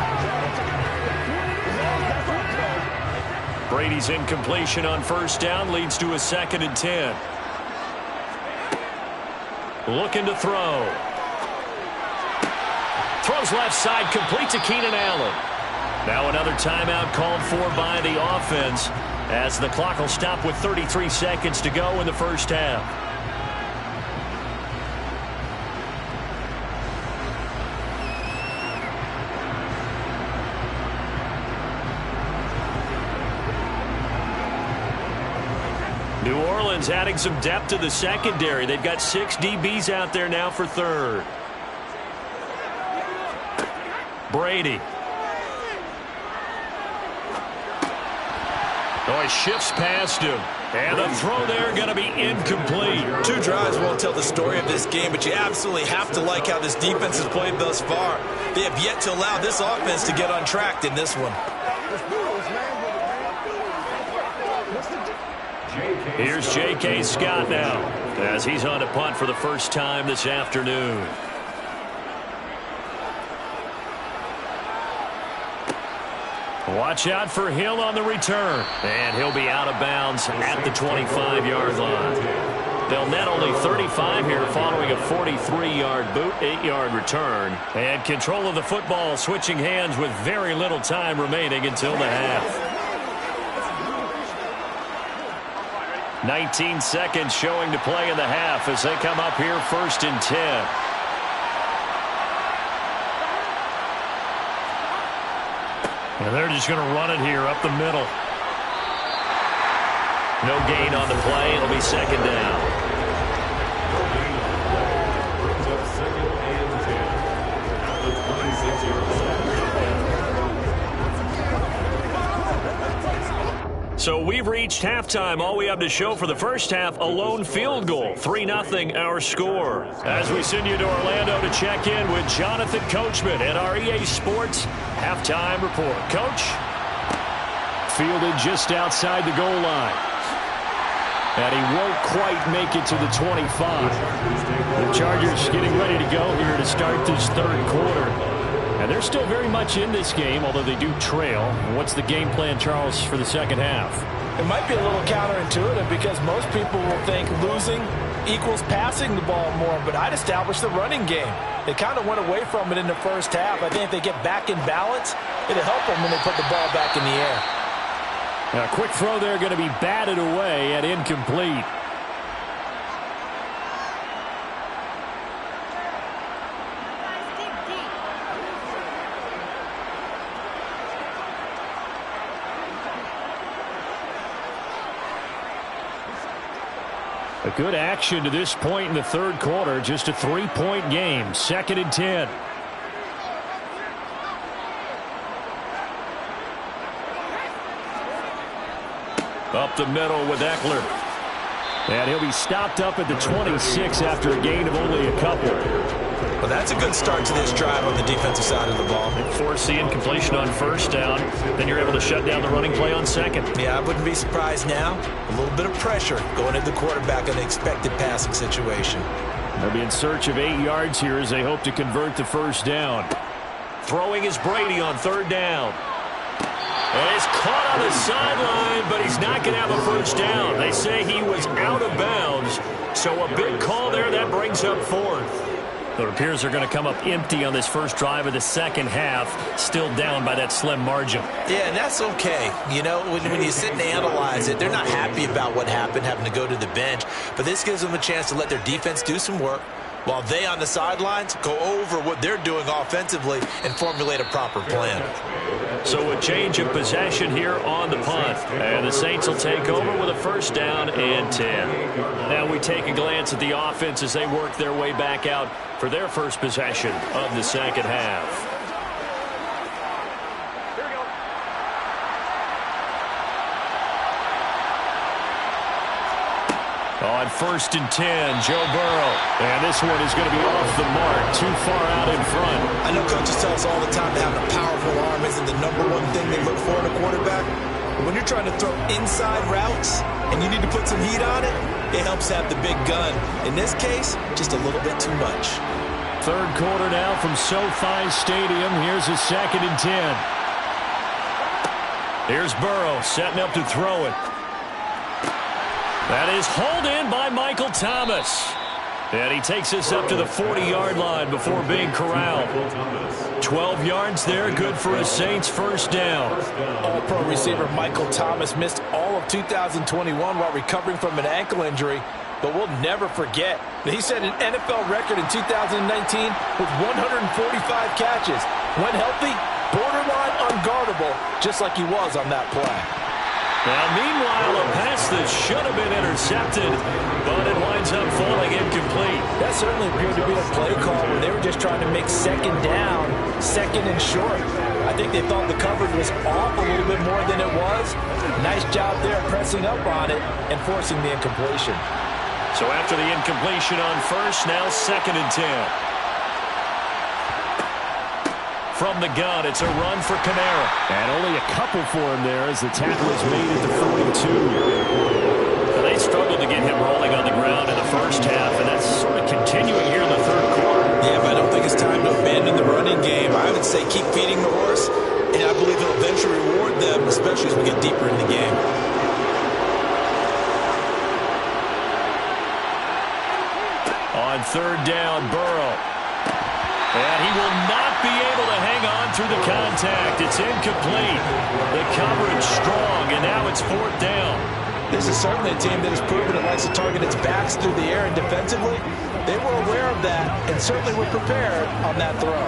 Brady's incompletion on 1st down leads to a 2nd and 10. Looking to throw. Throws left side, complete to Keenan Allen. Now another timeout called for by the offense as the clock will stop with 33 seconds to go in the first half. New Orleans adding some depth to the secondary. They've got 6 DBs out there now for 3rd. Brady. Oh, he shifts past him. And the throw there going to be incomplete. 2 drives won't tell the story of this game, but you absolutely have to like how this defense has played thus far. They have yet to allow this offense to get untracked in this one. Here's J.K. Scott now as he's on to punt for the first time this afternoon. Watch out for Hill on the return. And he'll be out of bounds at the 25-yard line. They'll net only 35 here following a 43-yard boot, 8-yard return. And control of the football switching hands with very little time remaining until the half. 19 seconds showing to play in the half as they come up here 1st and 10. And they're just going to run it here up the middle. No gain on the play. It'll be second down. Brings up 2nd and 10 at the 26-yard line. So we've reached halftime. All we have to show for the first half, a lone field goal. 3-0 our score. As we send you to Orlando to check in with Jonathan Coachman at our EA Sports Halftime Report. Coach? Fielded just outside the goal line. And he won't quite make it to the 25. The Chargers getting ready to go here to start this third quarter. And they're still very much in this game, although they do trail. What's the game plan, Charles, for the second half? It might be a little counterintuitive because most people will think losing equals passing the ball more, but I'd establish the running game. They kind of went away from it in the first half. I think if they get back in balance, it'll help them when they put the ball back in the air. A quick throw there going to be batted away and incomplete. A good action to this point in the third quarter. Just a 3-point game. 2nd and 10. Up the middle with Eckler. And he'll be stopped up at the 26 after a gain of only a couple. Well, that's a good start to this drive on the defensive side of the ball. Force the incompletion on first down. Then you're able to shut down the running play on second. Yeah, I wouldn't be surprised now. A little bit of pressure going at the quarterback in the expected passing situation. They'll be in search of 8 yards here as they hope to convert the first down. Throwing is Brady on third down. And he's caught on the sideline, but he's not going to have a first down. They say he was out of bounds. So a big call there. That brings up fourth. It appears they're going to come up empty on this first drive of the second half, still down by that slim margin. Yeah, and that's okay. You know, when you sit and analyze it, they're not happy about what happened, having to go to the bench. But this gives them a chance to let their defense do some work while they on the sidelines go over what they're doing offensively and formulate a proper plan. So a change of possession here on the punt. And the Saints will take over with a first down and 10. Now we take a glance at the offense as they work their way back out for their first possession of the second half. On 1st and 10, Joe Burrow. And this one is going to be off the mark, too far out in front. I know coaches tell us all the time that having a powerful arm isn't the #1 thing they look for in a quarterback. But when you're trying to throw inside routes and you need to put some heat on it, it helps have the big gun. In this case, just a little bit too much. Third quarter now from SoFi Stadium. Here's a 2nd and 10. Here's Burrow setting up to throw it. That is hauled in by Michael Thomas. And he takes us up to the 40-yard line before being corralled. 12 yards there, good for a Saints first down. All-pro receiver Michael Thomas missed all of 2021 while recovering from an ankle injury. But we'll never forget that he set an NFL record in 2019 with 145 catches. When healthy, borderline unguardable, just like he was on that play. Now, meanwhile, a pass that should have been intercepted, but it winds up falling incomplete. That certainly appeared to be a play call where they were just trying to make second down, second and short. I think they thought the coverage was off a little bit more than it was. Nice job there pressing up on it and forcing the incompletion. So after the incompletion on first, now 2nd and 10. From the gun, it's a run for Kamara. And only a couple for him there as the tackle is made at the 42. They struggled to get him rolling on the ground in the first half, and that's sort of continuing here in the third quarter. Yeah, but I don't think it's time to abandon the running game. I would say keep feeding the horse, and I believe it'll eventually reward them, especially as we get deeper in the game. On third down, Burrow. And he will not be able to hang on through the contact. It's incomplete. The coverage strong, and now it's 4th down. This is certainly a team that has proven it likes to target its backs through the air and defensively. They were aware of that and certainly were prepared on that throw.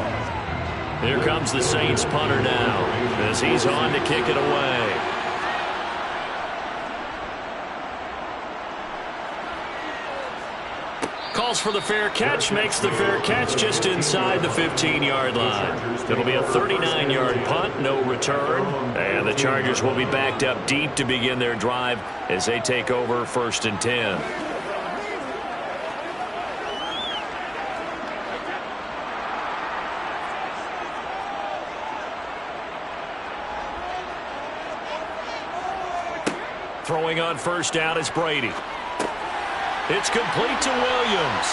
Here comes the Saints punter now as he's on to kick it away. Calls for the fair catch, makes the fair catch just inside the 15-yard line. It'll be a 39-yard punt, no return, and the Chargers will be backed up deep to begin their drive as they take over 1st and 10. Throwing on 1st down is Brady. It's complete to Williams.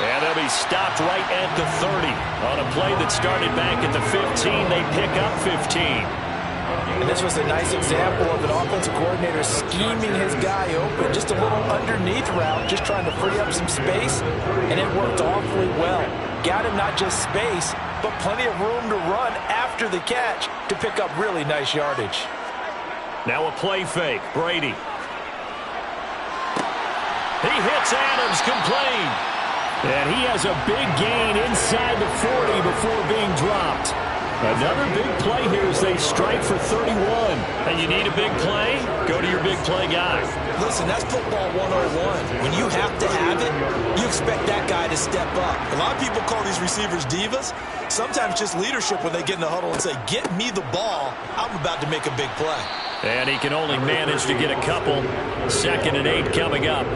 And they'll be stopped right at the 30. On a play that started back at the 15, they pick up 15. And this was a nice example of an offensive coordinator scheming his guy open. Just a little underneath route, just trying to free up some space, and it worked awfully well. Got him not just space, but plenty of room to run after the catch to pick up really nice yardage. Now a play fake. Brady. He hits Adams, complete. And he has a big gain inside the 40 before being dropped. Another big play here as they strike for 31. And you need a big play? Go to your big play guy. Listen, that's football 101. When you have to have it, you expect that guy to step up. A lot of people call these receivers divas. Sometimes just leadership when they get in the huddle and say, get me the ball. I'm about to make a big play. And he can only manage to get a couple. 2nd and 8 coming up.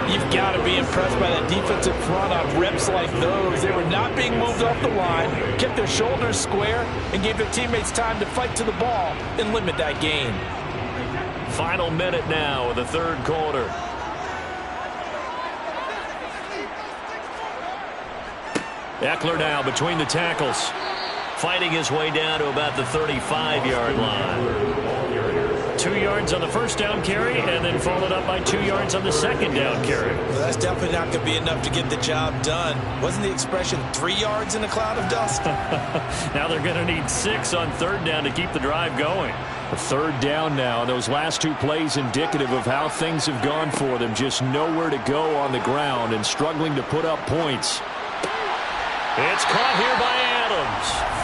You've got to be impressed by that defensive front on reps like those. They were not being moved off the line, kept their shoulders square, and gave their teammates time to fight to the ball and limit that gain. Final minute now of the 3rd quarter. Eckler now between the tackles. Fighting his way down to about the 35-yard line. 2 yards on the 1st down carry, and then followed up by 2 yards on the 2nd down carry. Well, that's definitely not going to be enough to get the job done. Wasn't the expression 3 yards in a cloud of dust? Now they're going to need 6 on 3rd down to keep the drive going. A 3rd down now. Those last 2 plays indicative of how things have gone for them. Just nowhere to go on the ground and struggling to put up points. It's caught here by Adams.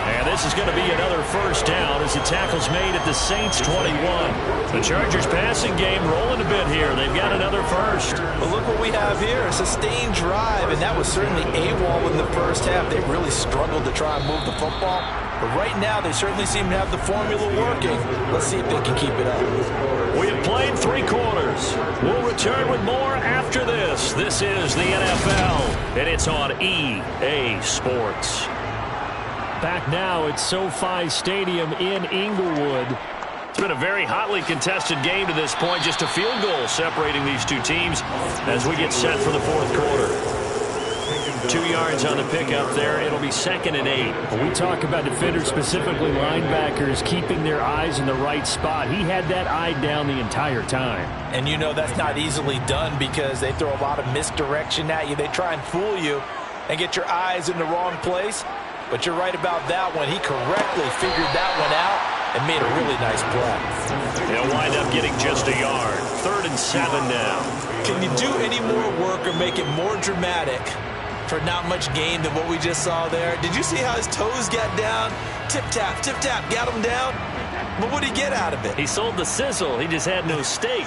And this is going to be another 1st down as the tackle's made at the Saints 21. The Chargers passing game rolling a bit here. They've got another 1st. But look what we have here, a sustained drive, and that was certainly AWOL in the 1st half. They really struggled to try and move the football. But right now, they certainly seem to have the formula working. Let's see if they can keep it up. We have played 3 quarters. We'll return with more after this. This is the NFL, and it's on EA Sports. Back now at SoFi Stadium in Inglewood. It's been a very hotly contested game to this point. Just a field goal separating these two teams as we get set for the 4th quarter. 2 yards on the pickup there. It'll be 2nd and 8. When we talk about defenders, specifically linebackers, keeping their eyes in the right spot. He had that eye down the entire time. And you know that's not easily done because they throw a lot of misdirection at you. They try and fool you and get your eyes in the wrong place. But you're right about that one. He correctly figured that one out and made a really nice play. They'll wind up getting just a yard. 3rd and 7 now. Can you do any more work or make it more dramatic for not much gain than what we just saw there? Did you see how his toes got down? Tip-tap, got him down. But what did he get out of it? He sold the sizzle. He just had no steak.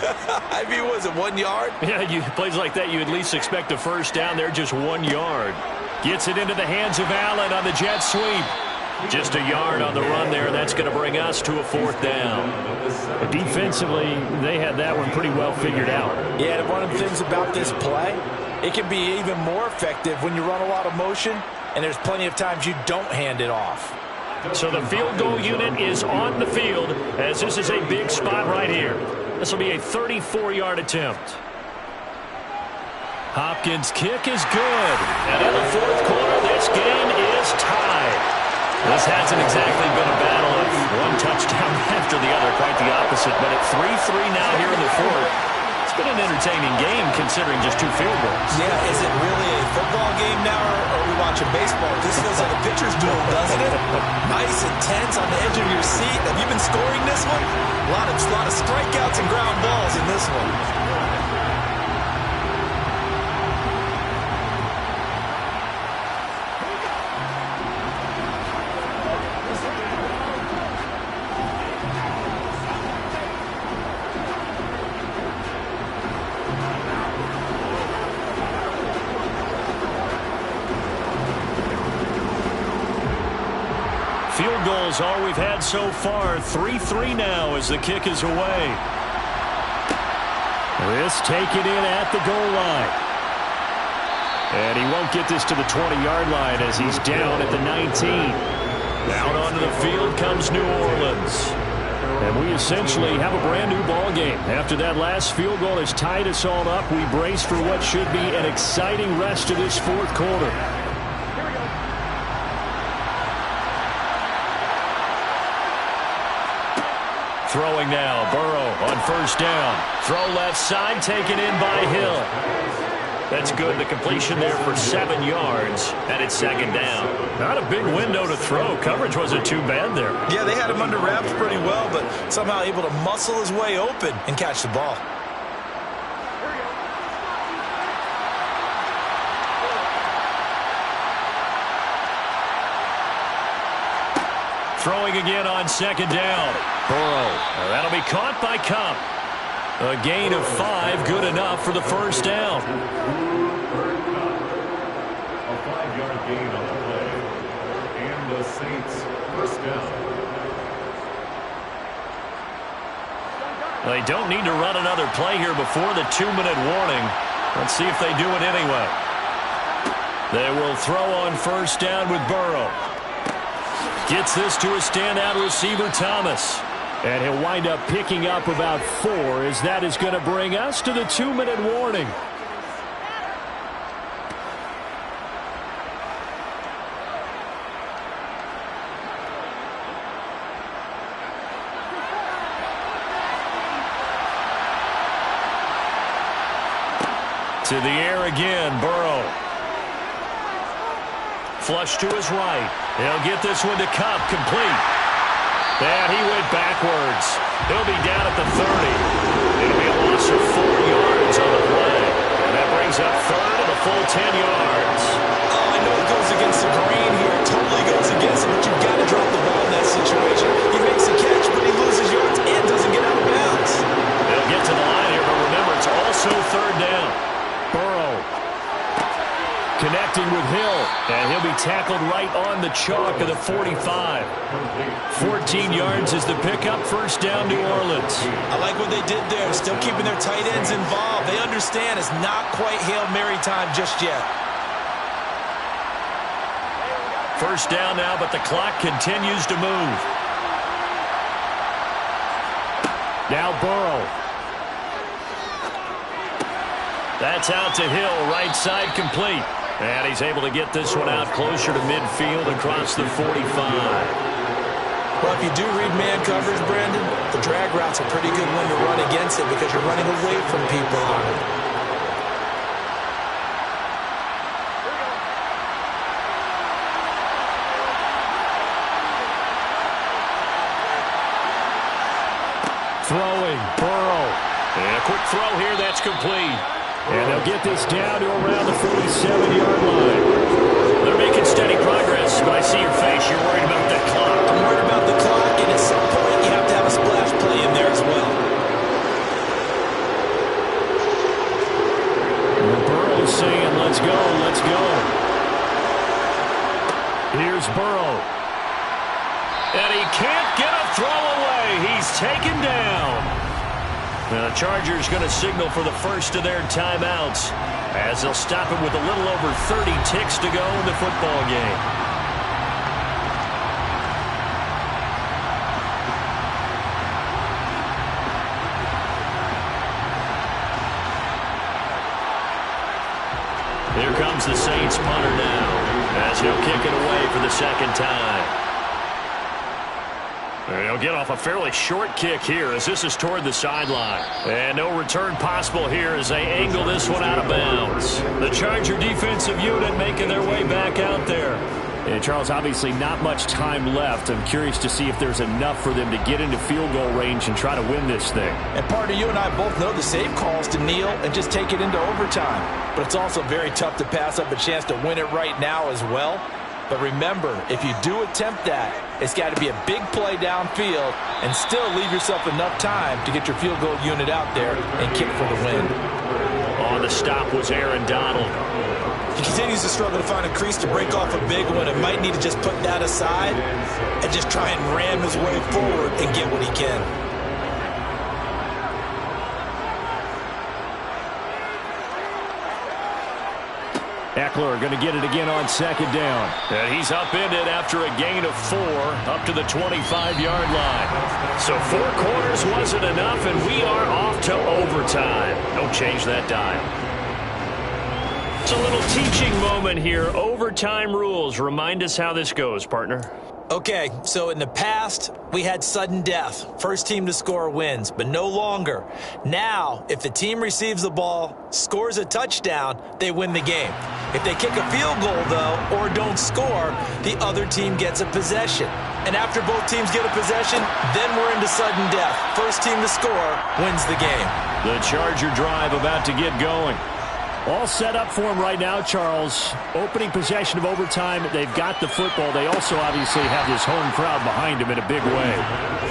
I mean, was it 1 yard? Yeah, plays like that, you at least expect a 1st down. They're just 1 yard. Gets it into the hands of Allen on the jet sweep. Just a yard on the run there. That's going to bring us to a 4th down. Defensively, they had that one pretty well figured out. Yeah, and one of the things about this play, it can be even more effective when you run a lot of motion, and there's plenty of times you don't hand it off. So the field goal unit is on the field as this is a big spot right here. This will be a 34-yard attempt. Hopkins' kick is good. And in the 4th quarter, this game is tied. This hasn't exactly been a battle of one touchdown after the other, quite the opposite. But at 3-3 now here in the 4th, it's been an entertaining game considering just 2 field goals. Yeah, is it really a football game now or are we watching baseball? This feels like a pitcher's duel, doesn't it? Nice, intense, on the edge of your seat. Have you been scoring this one? A lot of strikeouts and ground balls in this one. Field goal's all we've had so far. 3-3 now as the kick is away. This taken in at the goal line. And he won't get this to the 20-yard line as he's down at the 19. Out onto the field comes New Orleans. And we essentially have a brand new ball game. After that last field goal has tied us all up, we brace for what should be an exciting rest of this fourth quarter. Throwing now, Burrow on first down. Throw left side, taken in by Hill. That's good. The completion there for 7 yards, and it's second down. Not a big window to throw. Coverage wasn't too bad there. Yeah, they had him under wraps pretty well, but somehow able to muscle his way open and catch the ball. Throwing again on second down. Burrow. That'll be caught by Cup. A gain of 5, good enough for the first down. A 5-yard gain on the play. And the Saints first down. They don't need to run another play here before the 2-minute warning. Let's see if they do it anyway. They will throw on first down with Burrow. Gets this to a standout receiver, Thomas. And he'll wind up picking up about 4 as that is going to bring us to the 2-minute warning. To the air again, Burrow. Flush to his right. He'll get this one to Cup, complete. And he went backwards. He'll be down at the 30. It'll be a loss of 4 yards on the play. And that brings up third and a full 10 yards. Oh, I know it goes against the grain here. It totally goes against it, but you've got to drop the ball in that situation. He makes the catch, but he loses yards and doesn't get out of bounds. They'll get to the line here, but remember, it's also third down. Burrow connecting with Hill, and he'll be tackled right on the chalk of the 45. 14 yards is the pickup. First down, New Orleans. I like what they did there, still keeping their tight ends involved. They understand it's not quite Hail Mary time just yet. First down now, but the clock continues to move. Now Burrow. That's out to Hill, right side complete. And he's able to get this one out closer to midfield across the 45. Well, if you do read man coverage, Brandon, the drag route's a pretty good one to run against it because you're running away from people on it. Throwing, Burrow. And a quick throw here, that's complete. And they'll get this down to around the 47-yard line. They're making steady progress, but I see your face. You're worried about that clock. I'm worried about the clock, and at some point you have to have a splash play in there as well. And Burrow's saying, let's go, let's go. Here's Burrow. And he can't get a throw away. He's taken down. The Chargers going to signal for the first of their timeouts as they'll stop him with a little over 30 ticks to go in the football game. Here comes the Saints punter now as he'll kick it away for the second time. He'll get off a fairly short kick here as this is toward the sideline. And no return possible here as they angle this one out of bounds. The Charger defensive unit making their way back out there. And Charles, obviously not much time left. I'm curious to see if there's enough for them to get into field goal range and try to win this thing. And partner, you and I both know the safe calls to kneel and just take it into overtime. But it's also very tough to pass up a chance to win it right now as well. But remember, if you do attempt that, it's got to be a big play downfield and still leave yourself enough time to get your field goal unit out there and kick for the win. On the stop was Aaron Donald. He continues to struggle to find a crease to break off a big one and might need to just put that aside and just try and ram his way forward and get what he can. Eckler going to get it again on second down. And he's upended after a gain of 4 up to the 25-yard line. So 4 quarters wasn't enough, and we are off to overtime. Don't change that dial. It's a little teaching moment here. Overtime rules. Remind us how this goes, partner. Okay, so in the past, we had sudden death. First team to score wins, but no longer. Now, if the team receives the ball, scores a touchdown, they win the game. If they kick a field goal, though, or don't score, the other team gets a possession. And after both teams get a possession, then we're into sudden death. First team to score wins the game. The Charger drive about to get going. All set up for him right now, Charles. Opening possession of overtime. They've got the football. They also obviously have this home crowd behind them in a big way.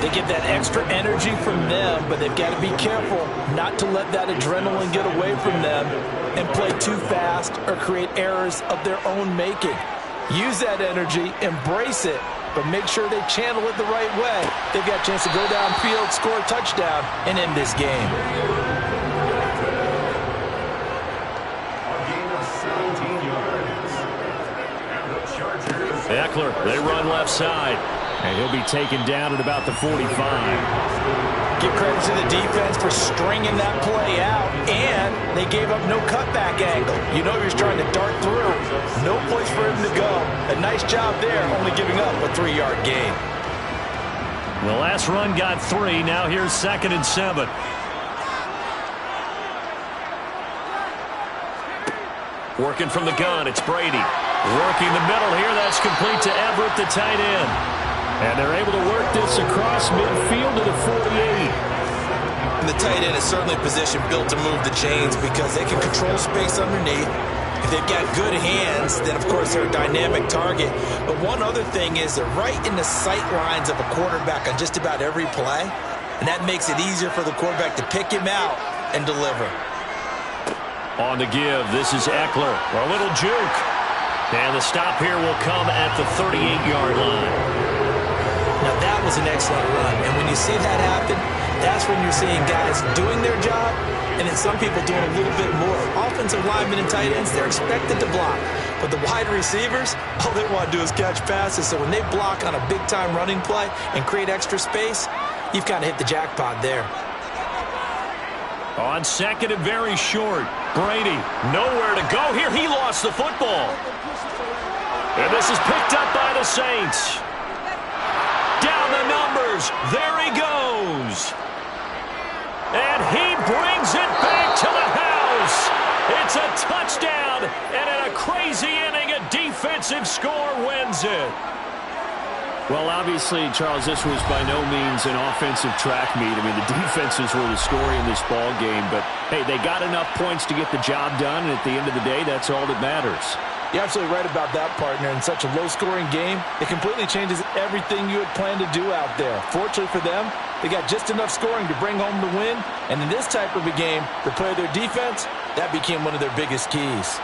They get that extra energy from them, but they've got to be careful not to let that adrenaline get away from them and play too fast or create errors of their own making. Use that energy, embrace it, but make sure they channel it the right way. They've got a chance to go downfield, score a touchdown, and end this game. Eckler, they run left side. And he'll be taken down at about the 45. Give credit to the defense for stringing that play out, and they gave up no cutback angle. You know he was trying to dart through. No place for him to go. A nice job there, only giving up a 3-yard gain. The last run got 3. Now here's 2nd and 7. Working from the gun, it's Brady. Working the middle here, that's complete to Everett, the tight end. And they're able to work this across midfield to the 48. And the tight end is certainly a position built to move the chains because they can control space underneath. If they've got good hands, then, of course, they're a dynamic target. But one other thing is they're right in the sight lines of a quarterback on just about every play, and that makes it easier for the quarterback to pick him out and deliver. On the give, this is Eckler. A little juke. And the stop here will come at the 38-yard line. Now, that was an excellent run. And when you see that happen, that's when you're seeing guys doing their job and then some people doing a little bit more. Offensive linemen and tight ends, they're expected to block. But the wide receivers, all they want to do is catch passes. So when they block on a big-time running play and create extra space, you've kind of hit the jackpot there. On 2nd and very short. Brady, nowhere to go here. He lost the football. And this is picked up by the Saints. Down the numbers. There he goes. And he brings it back to the house. It's a touchdown. And in a crazy inning, a defensive score wins it. Well, obviously, Charles, this was by no means an offensive track meet. I mean, the defenses were the story in this ball game. But, hey, they got enough points to get the job done. And at the end of the day, that's all that matters. You're absolutely right about that, partner. In such a low-scoring game, it completely changes everything you had planned to do out there. Fortunately for them, they got just enough scoring to bring home the win. And in this type of a game, to play their defense, that became one of their biggest keys.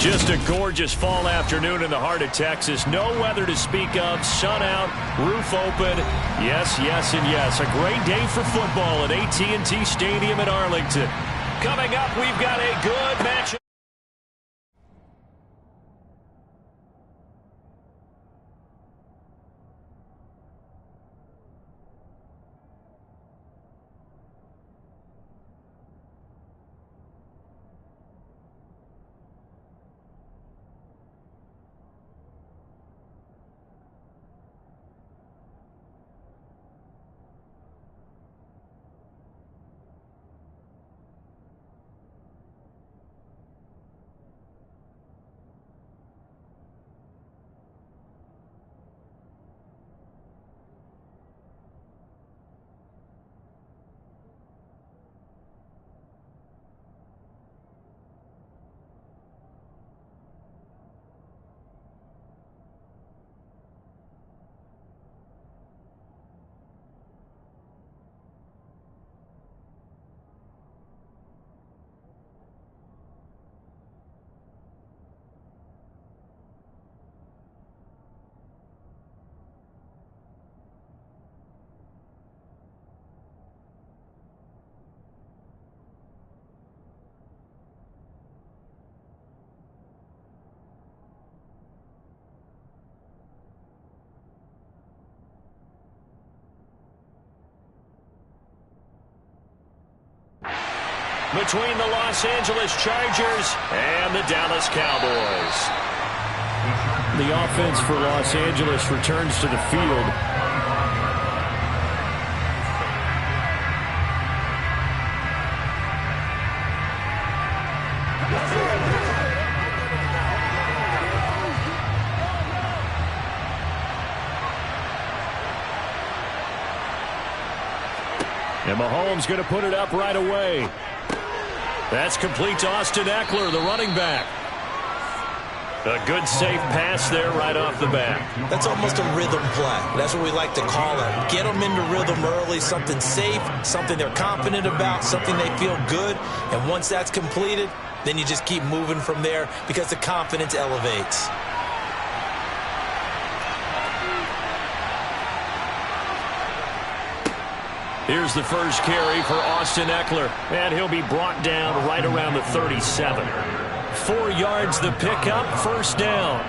Just a gorgeous fall afternoon in the heart of Texas. No weather to speak of. Sun out, roof open. Yes, yes, and yes. A great day for football at AT&T Stadium in Arlington. Coming up, we've got a good matchup. Between the Los Angeles Chargers and the Dallas Cowboys. The offense for Los Angeles returns to the field. And Mahomes going to put it up right away. That's complete to Austin Eckler, the running back. A good, safe pass there right off the bat. That's almost a rhythm play. That's what we like to call it. Get them into rhythm early, something safe, something they're confident about, something they feel good. And once that's completed, then you just keep moving from there because the confidence elevates. Here's the first carry for Austin Eckler, and he'll be brought down right around the 37. 4 yards the pickup, first down.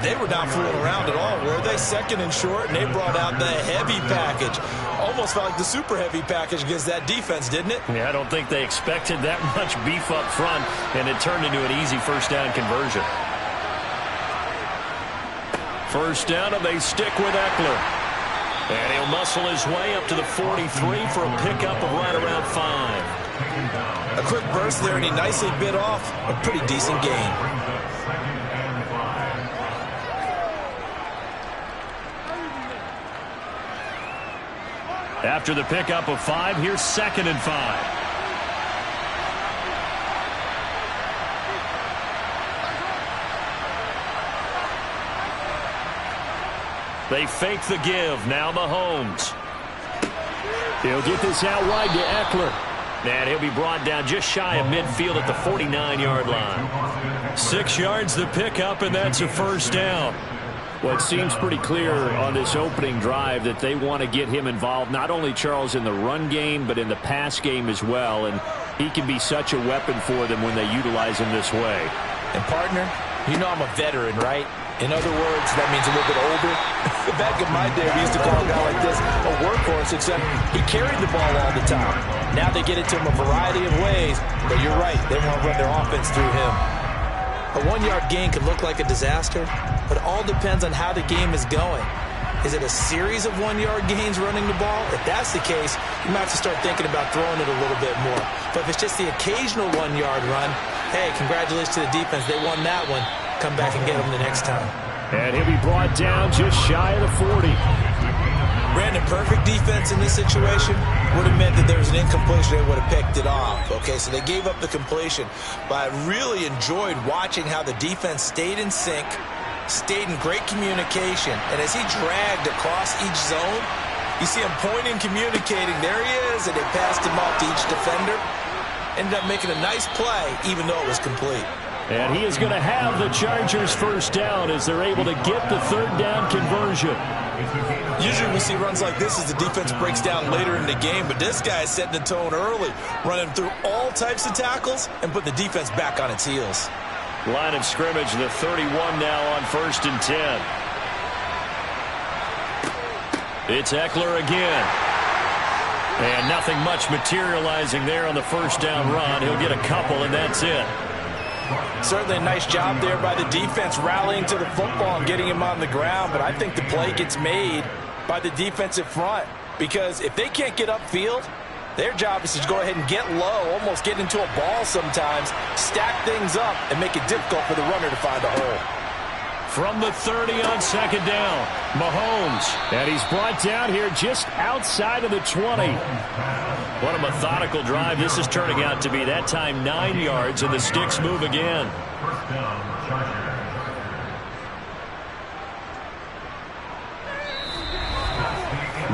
They were not fooling around at all, were they? Second and short, and they brought out the heavy package. Almost felt like the super heavy package against that defense, didn't it? Yeah, I don't think they expected that much beef up front, and it turned into an easy first down conversion. First down, and they stick with Eckler. And he'll muscle his way up to the 43 for a pickup of right around 5. A quick burst there, and he nicely bit off a pretty decent gain. After the pickup of 5, here's 2nd and 5. They fake the give. Now Mahomes. He'll get this out wide to Eckler. And he'll be brought down just shy of midfield at the 49-yard line. 6 yards the pickup, and that's a first down. Well, it seems pretty clear on this opening drive that they want to get him involved, not only, Charles, in the run game, but in the pass game as well. And he can be such a weapon for them when they utilize him this way. And, partner, you know I'm a veteran, right? In other words, that means a little bit older. Back in my day, we used to call a guy like this a workhorse, except he carried the ball all the time. Now they get it to him a variety of ways, but you're right, they want to run their offense through him. A 1-yard gain can look like a disaster, but it all depends on how the game is going. Is it a series of 1-yard gains running the ball? If that's the case, you might have to start thinking about throwing it a little bit more. But if it's just the occasional 1-yard run, hey, congratulations to the defense. They won that one. Come back and get them the next time. And he'll be brought down just shy of the 40. Brandon, perfect defense in this situation would have meant that there was an incompletion. They would have picked it off. Okay, so they gave up the completion. But I really enjoyed watching how the defense stayed in sync, stayed in great communication. And as he dragged across each zone, you see him pointing, communicating. There he is, and they passed him off to each defender. Ended up making a nice play, even though it was complete. And he is going to have the Chargers first down as they're able to get the third down conversion. Usually we see runs like this as the defense breaks down later in the game, but this guy is setting the tone early, running through all types of tackles and put the defense back on its heels. Line of scrimmage, the 31 now on 1st and 10. It's Eckler again. And nothing much materializing there on the first down run. He'll get a couple, and that's it. Certainly a nice job there by the defense rallying to the football and getting him on the ground, but I think the play gets made by the defensive front because if they can't get upfield, their job is to go ahead and get low, almost get into a ball sometimes, stack things up, and make it difficult for the runner to find a hole. From the 30 on 2nd down, Mahomes. And he's brought down here just outside of the 20. What a methodical drive this is turning out to be. That time 9 yards, and the sticks move again. First down, Chargers.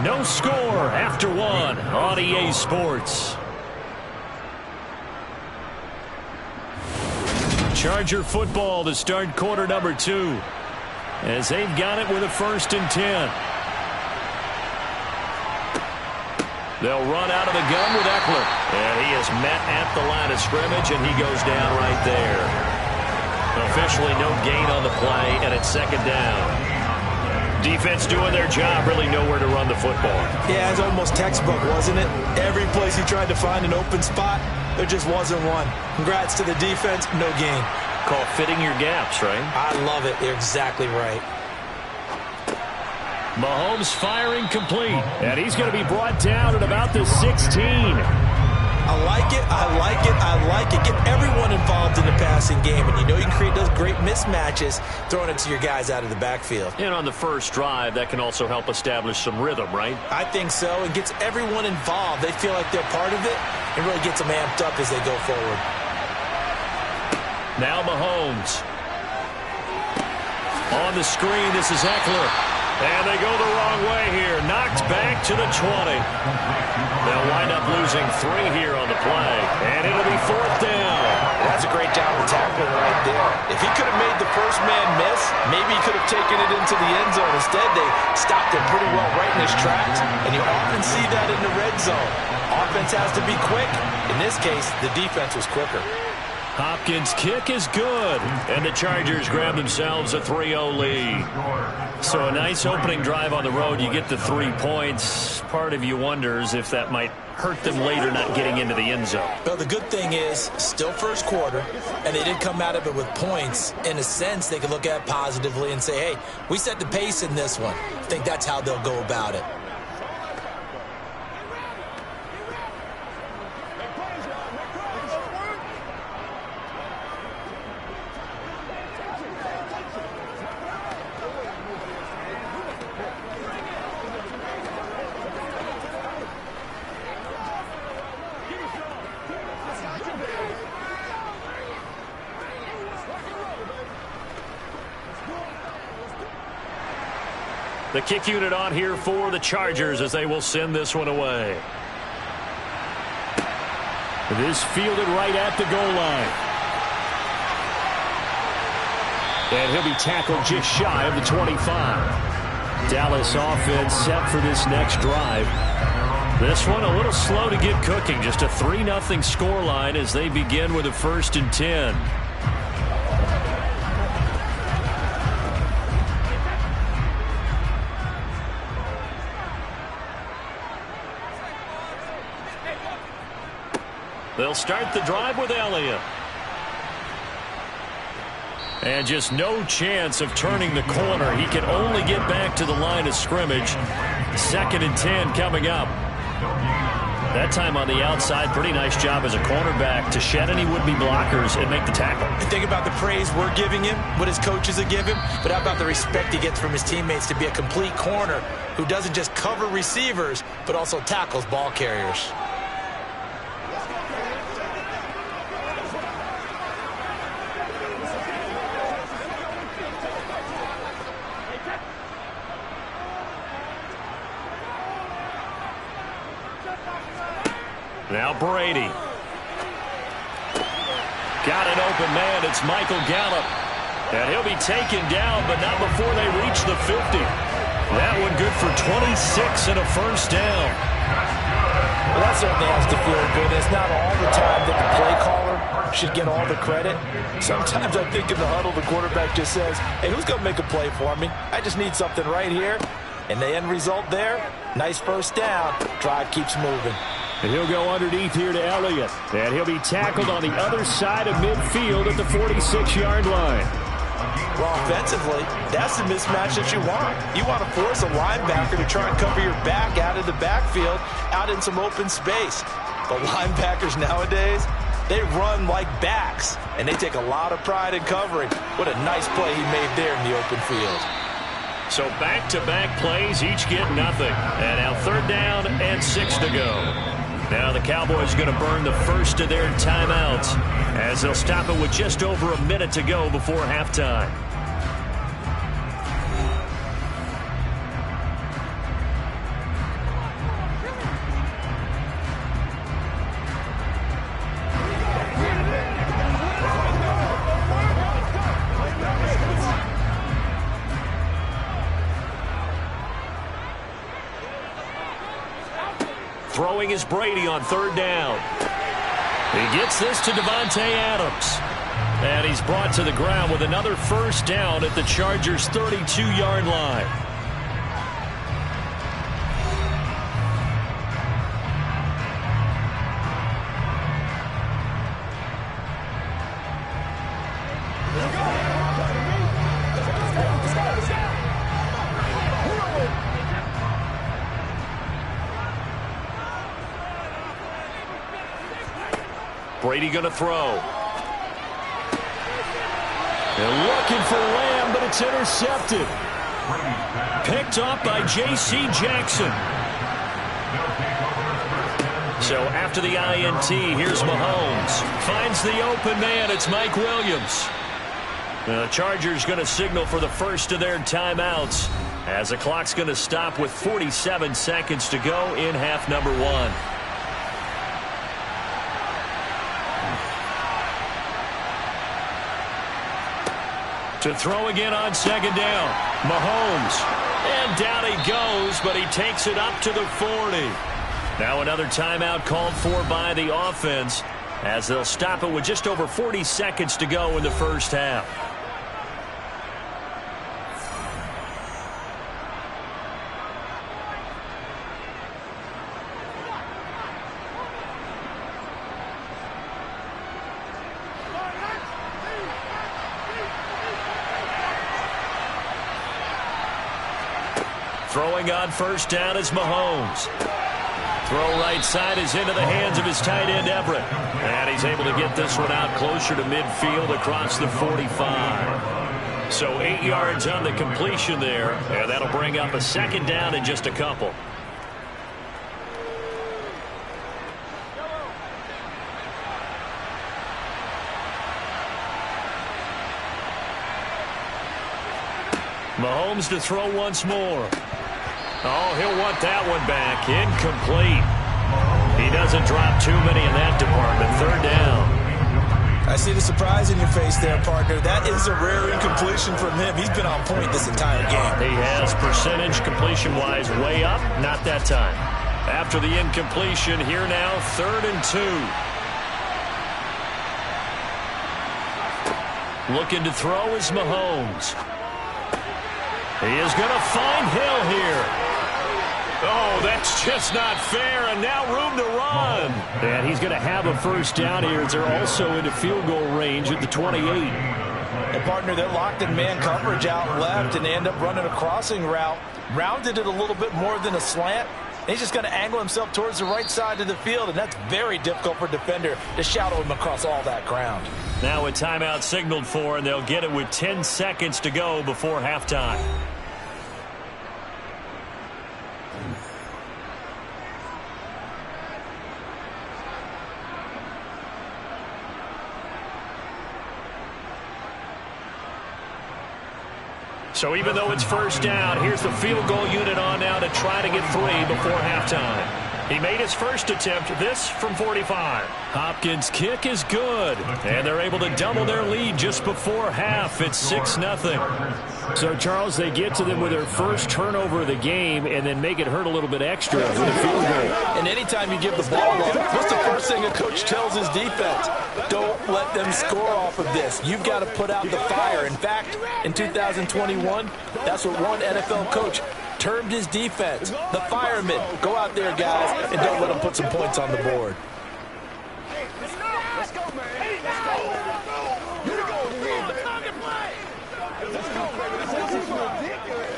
No score after 1 on EA Sports. Charger football to start quarter number 2 as they've got it with a 1st and 10. They'll run out of the gun with Eckler. And he is met at the line of scrimmage, and he goes down right there. Officially no gain on the play, and it's 2nd down. Defense doing their job, really nowhere to run the football. Yeah, it's almost textbook, wasn't it? Every place he tried to find an open spot, there just wasn't one. Congrats to the defense, no gain. Call fitting your gaps, right? I love it. You're exactly right. Mahomes firing complete, and he's going to be brought down at about the 16. I like it, I like it, I like it. Get everyone involved in the passing game, and you know you can create those great mismatches throwing it to your guys out of the backfield. And on the first drive, that can also help establish some rhythm, right? I think so. It gets everyone involved. They feel like they're part of it, and really gets them amped up as they go forward. Now Mahomes. On the screen, this is Eckler. And they go the wrong way here. Knocked back to the 20. They'll wind up losing 3 here on the play. And it'll be 4th down. That's a great job of tackling right there. If he could have made the first man miss, maybe he could have taken it into the end zone. Instead, they stopped him pretty well right in his tracks. And you often see that in the red zone. Offense has to be quick. In this case, the defense was quicker. Hopkins' kick is good. And the Chargers grab themselves a 3-0 lead. So a nice opening drive on the road. You get the 3 points. Part of you wonders if that might hurt them later not getting into the end zone. Well, the good thing is, still first quarter, and they did come out of it with points. In a sense, they can look at it positively and say, hey, we set the pace in this one. I think that's how they'll go about it. The kick unit on here for the Chargers as they will send this one away. This fielded right at the goal line. And he'll be tackled just shy of the 25. Dallas offense set for this next drive. This one a little slow to get cooking. Just a 3-0 scoreline as they begin with a 1st and 10. They'll start the drive with Elliott. And just no chance of turning the corner. He can only get back to the line of scrimmage. 2nd and 10 coming up. That time on the outside, pretty nice job as a cornerback to shed any would-be blockers and make the tackle. And think about the praise we're giving him, what his coaches have given him, but how about the respect he gets from his teammates to be a complete corner who doesn't just cover receivers, but also tackles ball carriers. Now Brady. Got an open man. It's Michael Gallup. And he'll be taken down, but not before they reach the 50. That one good for 26 and a first down. Well, that certainly has to feel good. It's not all the time that the play caller should get all the credit. Sometimes I think in the huddle, the quarterback just says, hey, who's going to make a play for me? I just need something right here. And the end result there, nice first down. Drive keeps moving. And he'll go underneath here to Elliott. And he'll be tackled on the other side of midfield at the 46-yard line. Well, offensively, that's the mismatch that you want. You want to force a linebacker to try and cover your back out of the backfield, out in some open space. But linebackers nowadays, they run like backs, and they take a lot of pride in covering. What a nice play he made there in the open field. So back-to-back plays, each get nothing. And now 3rd down and 6 to go. Now the Cowboys going to burn the first of their timeouts as they'll stop it with just over a minute to go before halftime. Throwing is Brady on 3rd down. He gets this to Devontae Adams. And he's brought to the ground with another first down at the Chargers' 32-yard line. Brady going to throw. They're looking for Lamb, but it's intercepted. Picked off by J.C. Jackson. So after the INT, here's Mahomes. Finds the open man. It's Mike Williams. The Chargers going to signal for the first of their timeouts as the clock's going to stop with 47 seconds to go in half number 1. To throw again on 2nd down. Mahomes. And down he goes, but he takes it up to the 40. Now another timeout called for by the offense as they'll stop it with just over 40 seconds to go in the first half. Throwing on 1st down is Mahomes. Throw right side is into the hands of his tight end, Everett. And he's able to get this one out closer to midfield across the 45. So 8 yards on the completion there. And that'll bring up a 2nd down in just a couple. Mahomes to throw once more. Oh, he'll want that one back. Incomplete. He doesn't drop too many in that department. 3rd down. I see the surprise in your face there, partner. That is a rare incompletion from him. He's been on point this entire game. He has percentage completion-wise way up. Not that time. After the incompletion, here now, 3rd and 2. Looking to throw is Mahomes. He is going to find Hill here. Oh, that's just not fair, and now room to run. And he's going to have a first down here as they're also into field goal range at the 28. And, partner, they're locked in man coverage out left, and they end up running a crossing route. Rounded it a little bit more than a slant. And he's just going to angle himself towards the right side of the field, and that's very difficult for a defender to shadow him across all that ground. Now a timeout signaled for, and they'll get it with 10 seconds to go before halftime. So even though it's 1st down, here's the field goal unit on now to try to get 3 before halftime. He made his first attempt, this from 45. Hopkins' kick is good, and they're able to double their lead just before half. It's 6-0. So, Charles, they get to them with their first turnover of the game and then make it hurt a little bit extra with a field goal. And anytime you give the ball up, what's the first thing a coach tells his defense? Don't let them score off of this. You've got to put out the fire. In fact, in 2021, that's what one NFL coach termed his defense, the firemen. Go out there, guys, and don't let them put some points on the board. Let's go, man. Let's go. You go, man. Let's go, baby. This is ridiculous.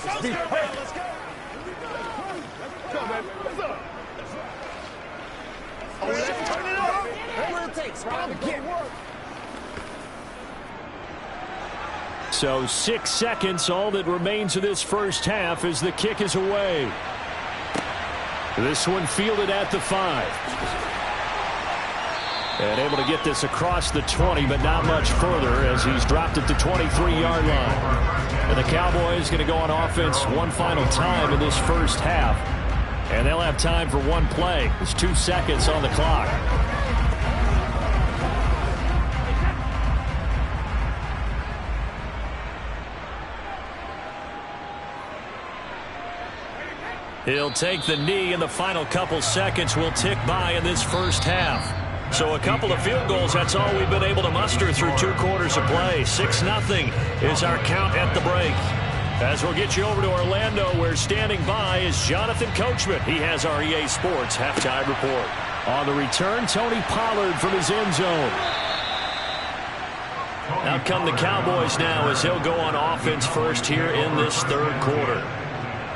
Let's go. Come on, man. What's up? Oh, let's turn it up. That's what it takes. Right? Get work. So 6 seconds, all that remains of this first half as the kick is away. This one fielded at the 5. And able to get this across the 20, but not much further as he's dropped at the 23-yard line. And the Cowboys going to go on offense one final time in this first half. And they'll have time for one play. There's 2 seconds on the clock. He'll take the knee, and the final couple seconds will tick by in this first half. So a couple of field goals, that's all we've been able to muster through 2 quarters of play. 6-0 is our count at the break. As we'll get you over to Orlando, where standing by is Jonathan Coachman. He has our EA Sports halftime report. On the return, Tony Pollard from his end zone. Out come the Cowboys now as he'll go on offense first here in this third quarter.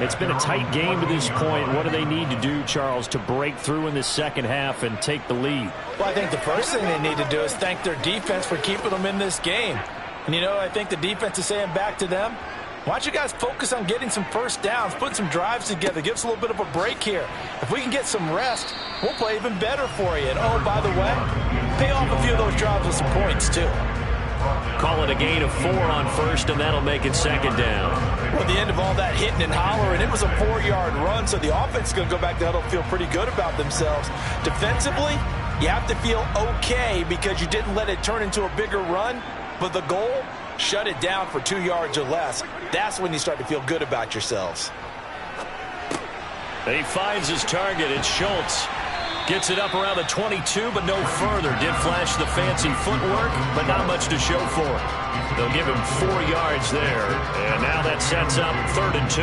It's been a tight game to this point. What do they need to do, Charles, to break through in the second half and take the lead? Well, I think the first thing they need to do is thank their defense for keeping them in this game. And, you know, I think the defense is saying back to them, why don't you guys focus on getting some first downs, putting some drives together, give us a little bit of a break here. If we can get some rest, we'll play even better for you. And, oh, by the way, pay off a few of those drives with some points, too. Call it a gain of 4 on first, and that'll make it second down. Well, at the end of all that hitting and hollering, it was a 4-yard run, so the offense is going to go back to huddle, feel pretty good about themselves. Defensively, you have to feel okay because you didn't let it turn into a bigger run, but the goal, shut it down for 2 yards or less. That's when you start to feel good about yourselves. He finds his target. It's Schultz. Gets it up around the 22, but no further. Did flash the fancy footwork, but not much to show for it. They'll give him 4 yards there. And now that sets up 3rd and 2.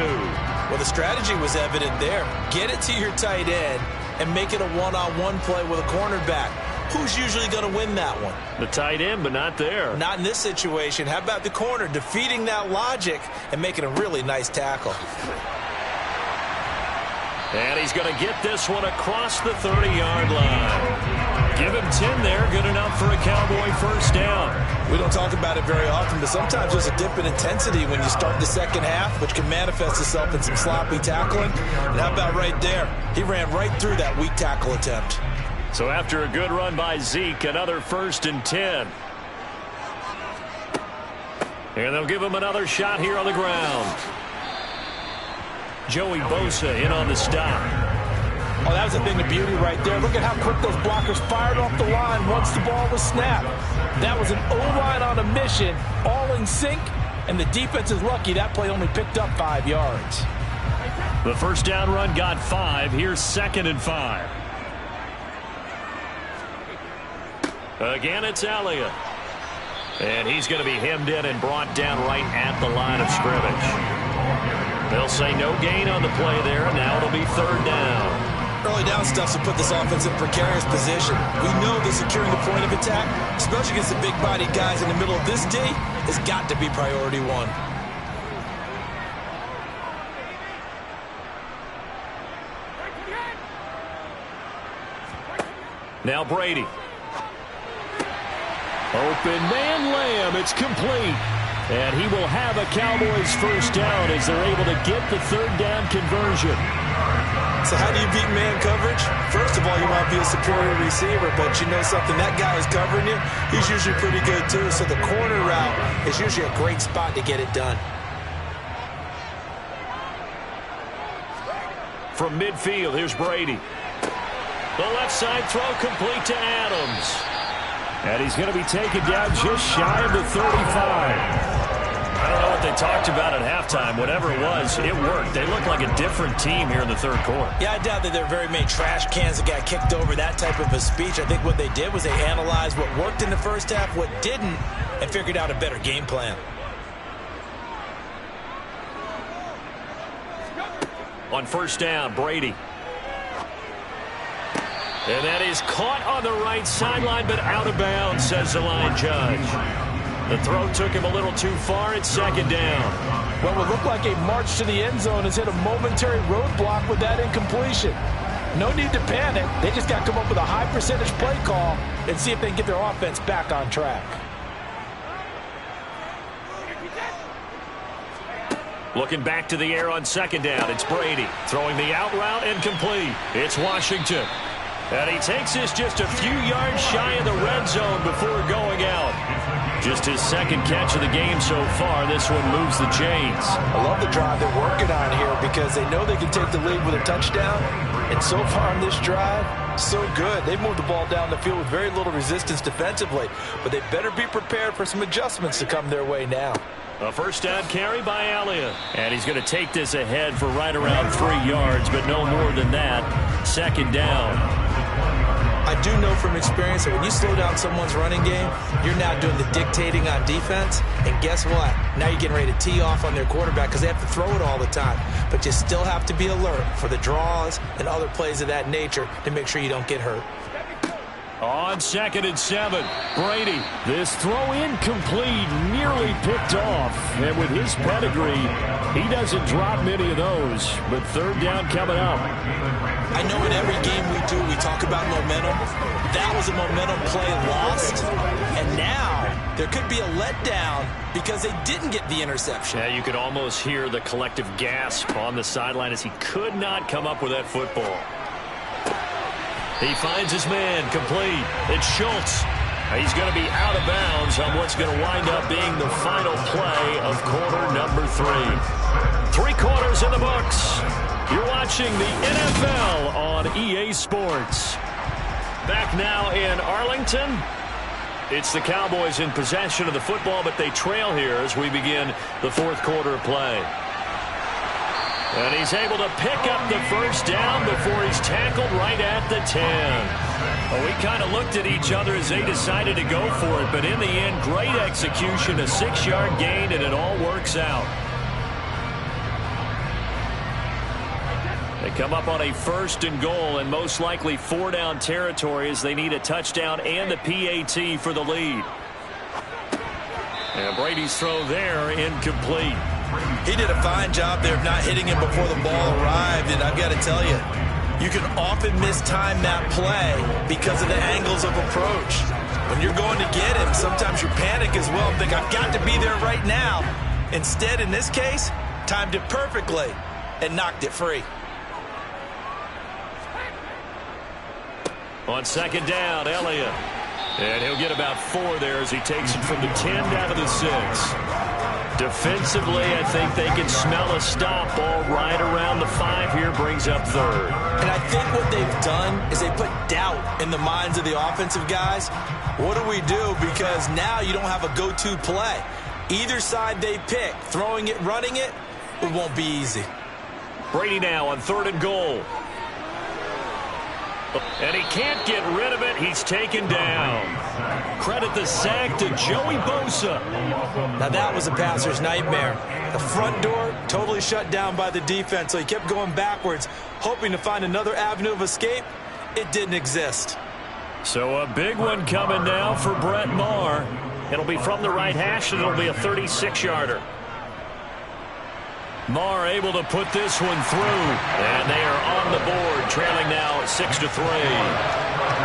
Well, the strategy was evident there. Get it to your tight end and make it a one-on-one play with a cornerback. Who's usually going to win that one? The tight end, but not there. Not in this situation. How about the corner defeating that logic and making a really nice tackle? And he's going to get this one across the 30-yard line. Give him 10 there. Good enough for a Cowboy first down. We don't talk about it very often, but sometimes there's a dip in intensity when you start the second half, which can manifest itself in some sloppy tackling. And how about right there? He ran right through that weak tackle attempt. So after a good run by Zeke, another 1st and 10. And they'll give him another shot here on the ground. Joey Bosa in on the stop. Oh, that was a thing of beauty right there. Look at how quick those blockers fired off the line once the ball was snapped. That was an O-line on a mission, all in sync, and the defense is lucky that play only picked up 5 yards. The first down run got 5. Here's 2nd and 5. Again, it's Elliott. And he's going to be hemmed in and brought down right at the line of scrimmage. They'll say no gain on the play there, and now it'll be 3rd down. Early down stuff to put this offense in precarious position. We know that securing the point of attack, especially against the big-bodied guys in the middle of this D, has got to be priority 1. Now Brady. Open man Lamb. It's complete. And he will have a Cowboys first down as they're able to get the 3rd down conversion. So how do you beat man coverage? First of all, you might be a superior receiver, but you know something, that guy is covering you. He's usually pretty good too. So the corner route is usually a great spot to get it done. From midfield, here's Brady. The left side throw complete to Adams. And he's going to be taken down just shy of the 35. I don't know what they talked about at halftime. Whatever it was, it worked. They looked like a different team here in the third quarter. Yeah, I doubt that there were very many trash cans that got kicked over, that type of a speech. I think what they did was they analyzed what worked in the first half, what didn't, and figured out a better game plan. On first down, Brady. And that is caught on the right sideline, but out of bounds, says the line judge. The throw took him a little too far. It's second down. What would look like a march to the end zone has hit a momentary roadblock with that incompletion. No need to panic. They just got to come up with a high percentage play call and see if they can get their offense back on track. Looking back to the air on second down, it's Brady. Throwing the out route incomplete. It's Washington. And he takes this just a few yards shy of the red zone before going out. Just his second catch of the game so far. This one moves the chains. I love the drive they're working on here because they know they can take the lead with a touchdown. And so far on this drive, so good. They moved the ball down the field with very little resistance defensively. But they better be prepared for some adjustments to come their way now. A first down carry by Elliott. And he's going to take this ahead for right around 3 yards, but no more than that. Second down. I do know from experience that when you slow down someone's running game, you're now doing the dictating on defense. And guess what? Now you're getting ready to tee off on their quarterback because they have to throw it all the time. But you still have to be alert for the draws and other plays of that nature to make sure you don't get hurt. On 2nd and 7, Brady. This throw incomplete, nearly picked off. And with his pedigree, he doesn't drop many of those. But third down coming up. I know in every game we do, we talk about momentum. That was a momentum play lost. And now there could be a letdown because they didn't get the interception. Yeah, you could almost hear the collective gasp on the sideline as he could not come up with that football. He finds his man complete. It's Schultz. He's going to be out of bounds on what's going to wind up being the final play of quarter number 3. 3 quarters in the books. You're watching the NFL on EA Sports. Back now in Arlington. It's the Cowboys in possession of the football, but they trail here as we begin the fourth quarter of play. And he's able to pick up the first down before he's tackled right at the 10. Well, we kind of looked at each other as they decided to go for it, but in the end, great execution, a 6-yard gain, and it all works out. They come up on a 1st and goal and most likely 4-down territory as they need a touchdown and the PAT for the lead. And Brady's throw there incomplete. He did a fine job there of not hitting him before the ball arrived, and I've got to tell you, you can often mistime that play because of the angles of approach. When you're going to get him, sometimes you panic as well and think, I've got to be there right now. Instead, in this case, timed it perfectly and knocked it free. On 2nd down, Elliott. And he'll get about 4 there as he takes it from the 10 down to the 6. Defensively, I think they can smell a stop. Ball right around the 5 here, brings up 3rd. And I think what they've done is they put doubt in the minds of the offensive guys. What do we do? Because now you don't have a go-to play. Either side they pick, throwing it, running it, it won't be easy. Brady now on 3rd and goal. And he can't get rid of it. He's taken down. Credit the sack to Joey Bosa. Now that was a passer's nightmare. The front door totally shut down by the defense, so he kept going backwards, hoping to find another avenue of escape. It didn't exist. So a big one coming now for Brett Maher. It'll be from the right hash, and it'll be a 36-yarder. Maher able to put this one through, and they are on the board, trailing now 6-3.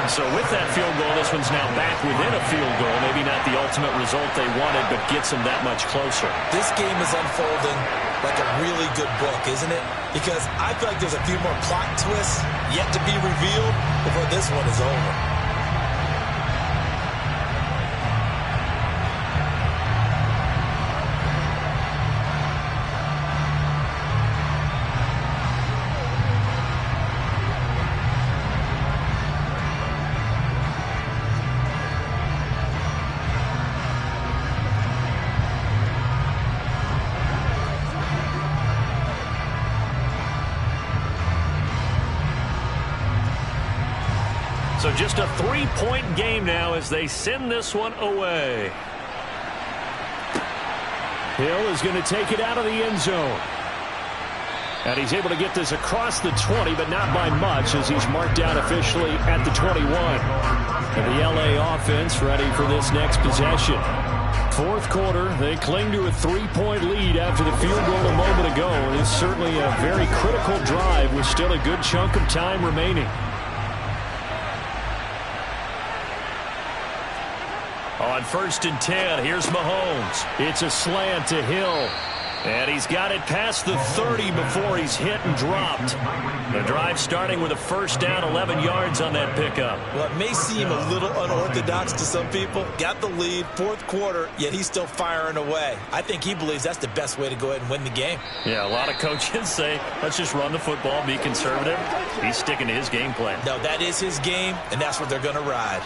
So with that field goal, this one's now back within a field goal. Maybe not the ultimate result they wanted, but gets them that much closer. This game is unfolding like a really good book, isn't it? Because I feel like there's a few more plot twists yet to be revealed before this one is over. So just a 3-point game now as they send this one away. Hill is going to take it out of the end zone. And he's able to get this across the 20, but not by much as he's marked down officially at the 21. And the LA offense ready for this next possession. Fourth quarter, they cling to a 3-point lead after the field goal a moment ago. It's certainly a very critical drive with still a good chunk of time remaining. On 1st and 10, here's Mahomes. It's a slant to Hill. And he's got it past the 30 before he's hit and dropped. The drive starting with a first down, 11 yards on that pickup. Well, it may seem a little unorthodox to some people. Got the lead, fourth quarter, yet he's still firing away. I think he believes that's the best way to go ahead and win the game. Yeah, a lot of coaches say, let's just run the football, be conservative. He's sticking to his game plan. No, that is his game, and that's what they're going to ride.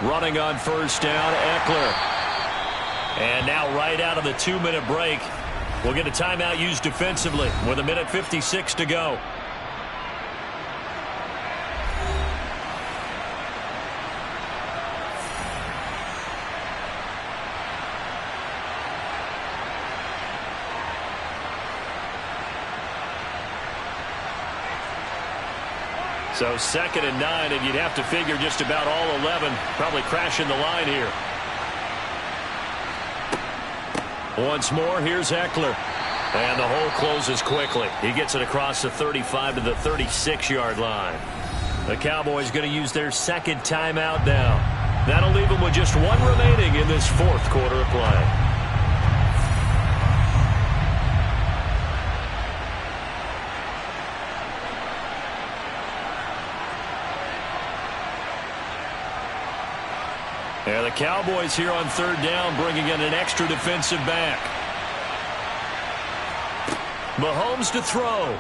Running on first down, Eckler. And now right out of the 2-minute break, we'll get a timeout used defensively with 1:56 to go. So 2nd and 9, and you'd have to figure just about all 11 probably crashing the line here. Once more, here's Eckler. And the hole closes quickly. He gets it across the 35 to the 36-yard line. The Cowboys going to use their second timeout now. That'll leave them with just one remaining in this fourth quarter of play. Yeah, the Cowboys here on third down bringing in an extra defensive back. Mahomes to throw.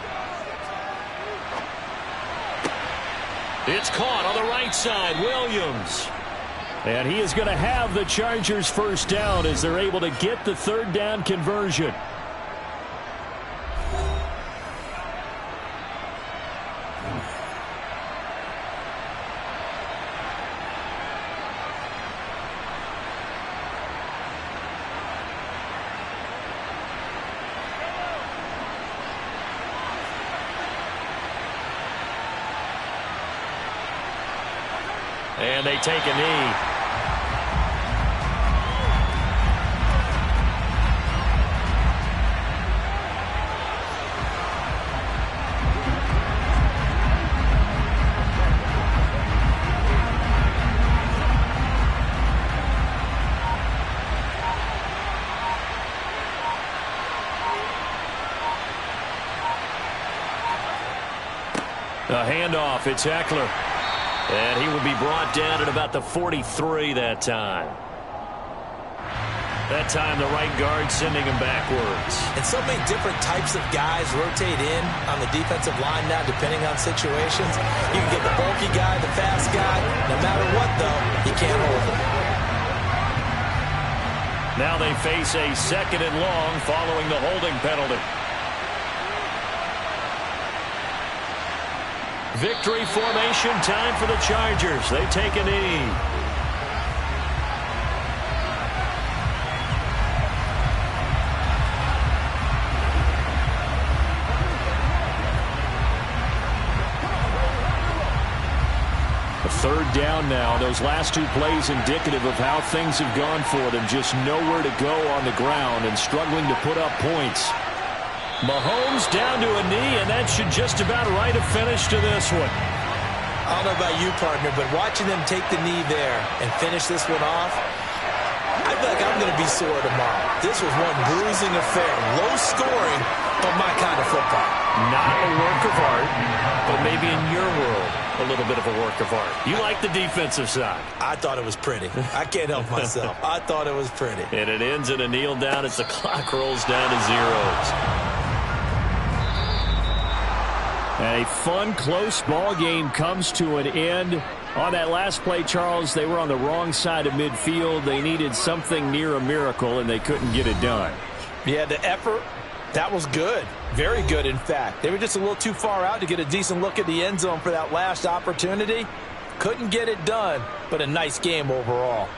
It's caught on the right side. Williams. And he is going to have the Chargers first down as they're able to get the third down conversion. And they take a knee. A handoff, it's Eckler. And he will be brought down at about the 43 that time. That time the right guard sending him backwards. And so many different types of guys rotate in on the defensive line now depending on situations. You can get the bulky guy, the fast guy. No matter what, though, he can't hold him. Now they face a 2nd and long following the holding penalty. Victory formation time for the Chargers. They take a knee. A third down now. Those last two plays indicative of how things have gone for them. Just nowhere to go on the ground and struggling to put up points. Mahomes down to a knee, and that should just about write a finish to this one. I don't know about you, partner, but watching them take the knee there and finish this one off, I feel like I'm going to be sore tomorrow. This was one bruising affair. Low scoring, but my kind of football. Not a work of art, but maybe in your world, a little bit of a work of art. You like the defensive side. I thought it was pretty. I can't help myself. I thought it was pretty. And it ends in a kneel down as the clock rolls down to zeros. And a fun, close ball game comes to an end On that last play, Charles, they were on the wrong side of midfield. They needed something near a miracle, and they couldn't get it done. Yeah, the effort, that was good. Very good, in fact. They were just a little too far out to get a decent look at the end zone for that last opportunity. Couldn't get it done, but a nice game overall.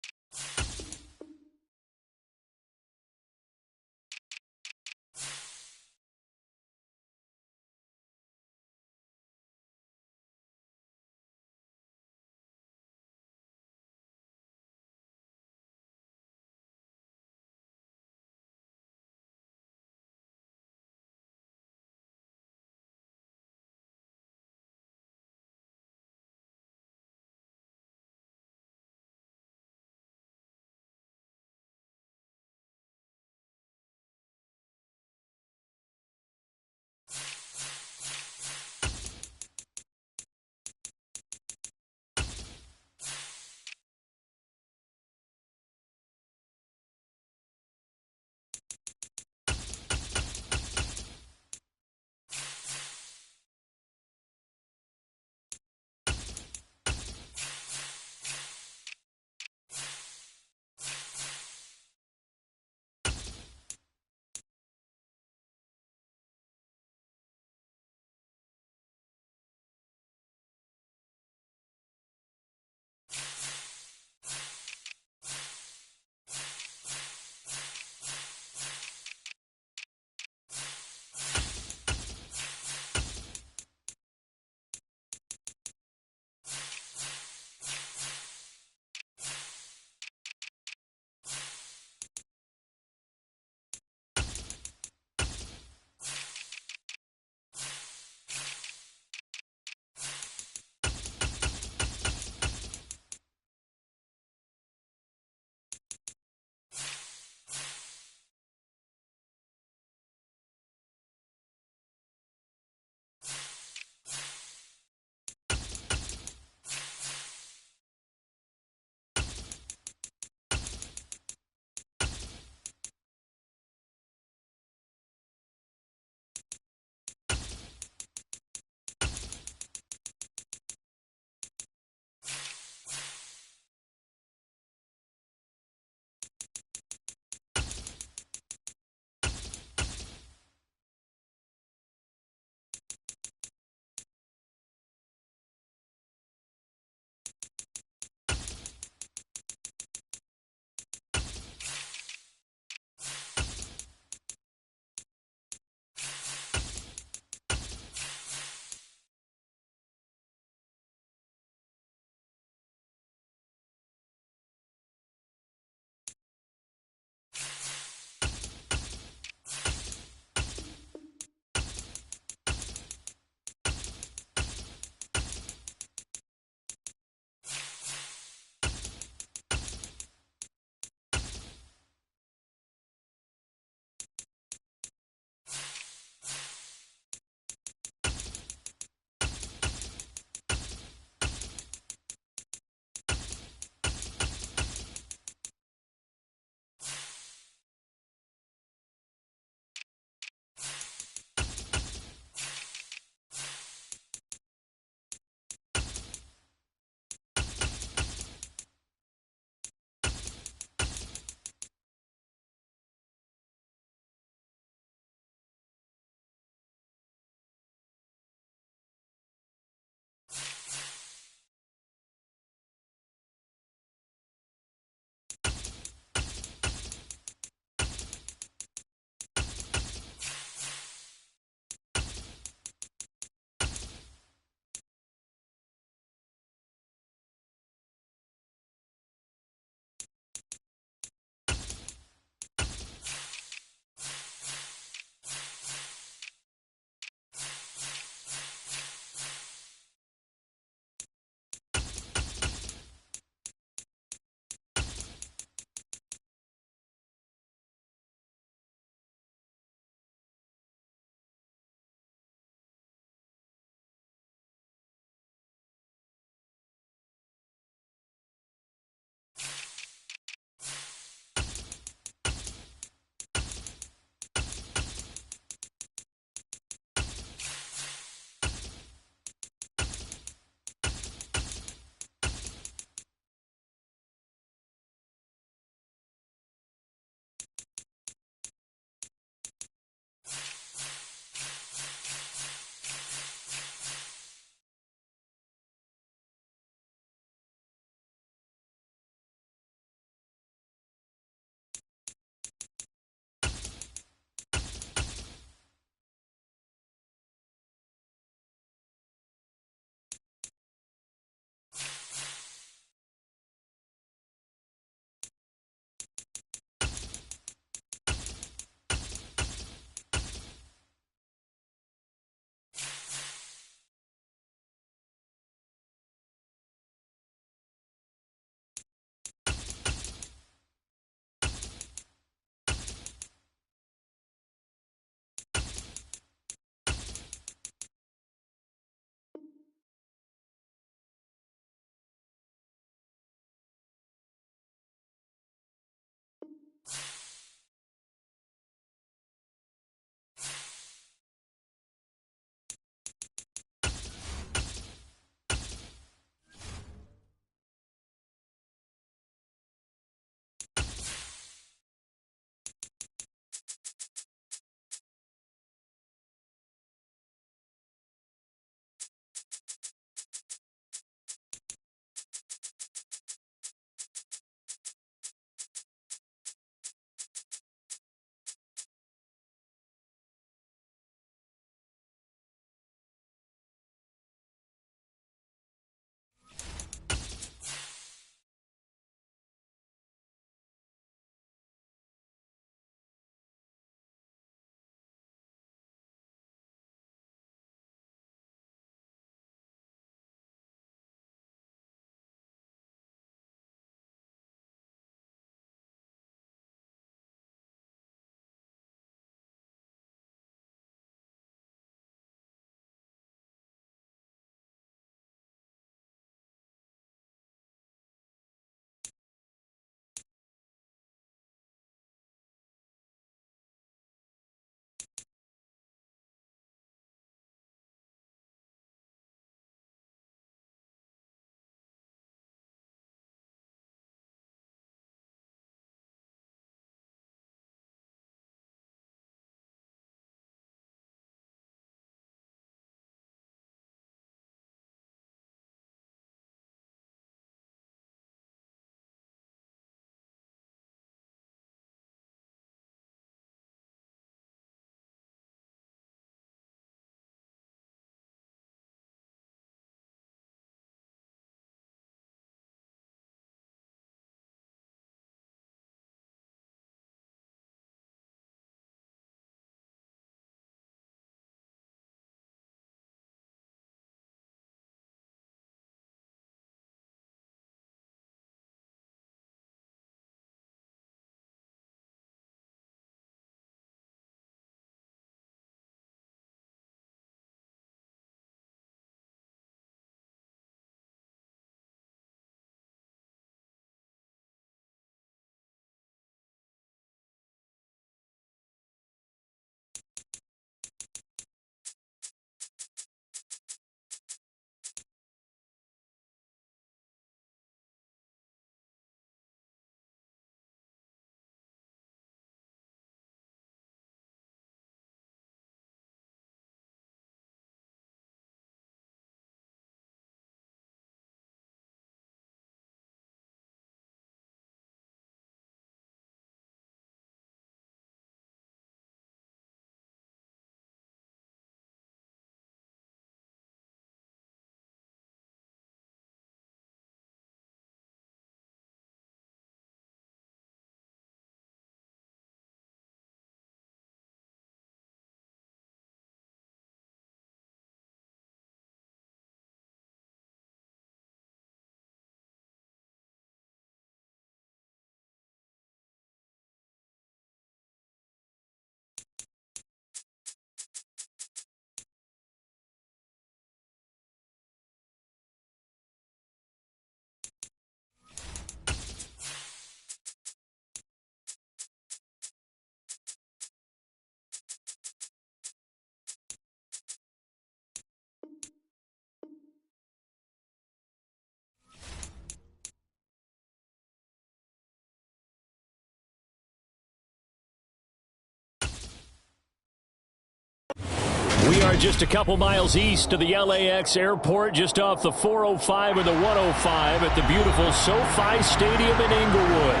just a couple miles east of the LAX airport, just off the 405 and the 105 at the beautiful SoFi Stadium in Inglewood.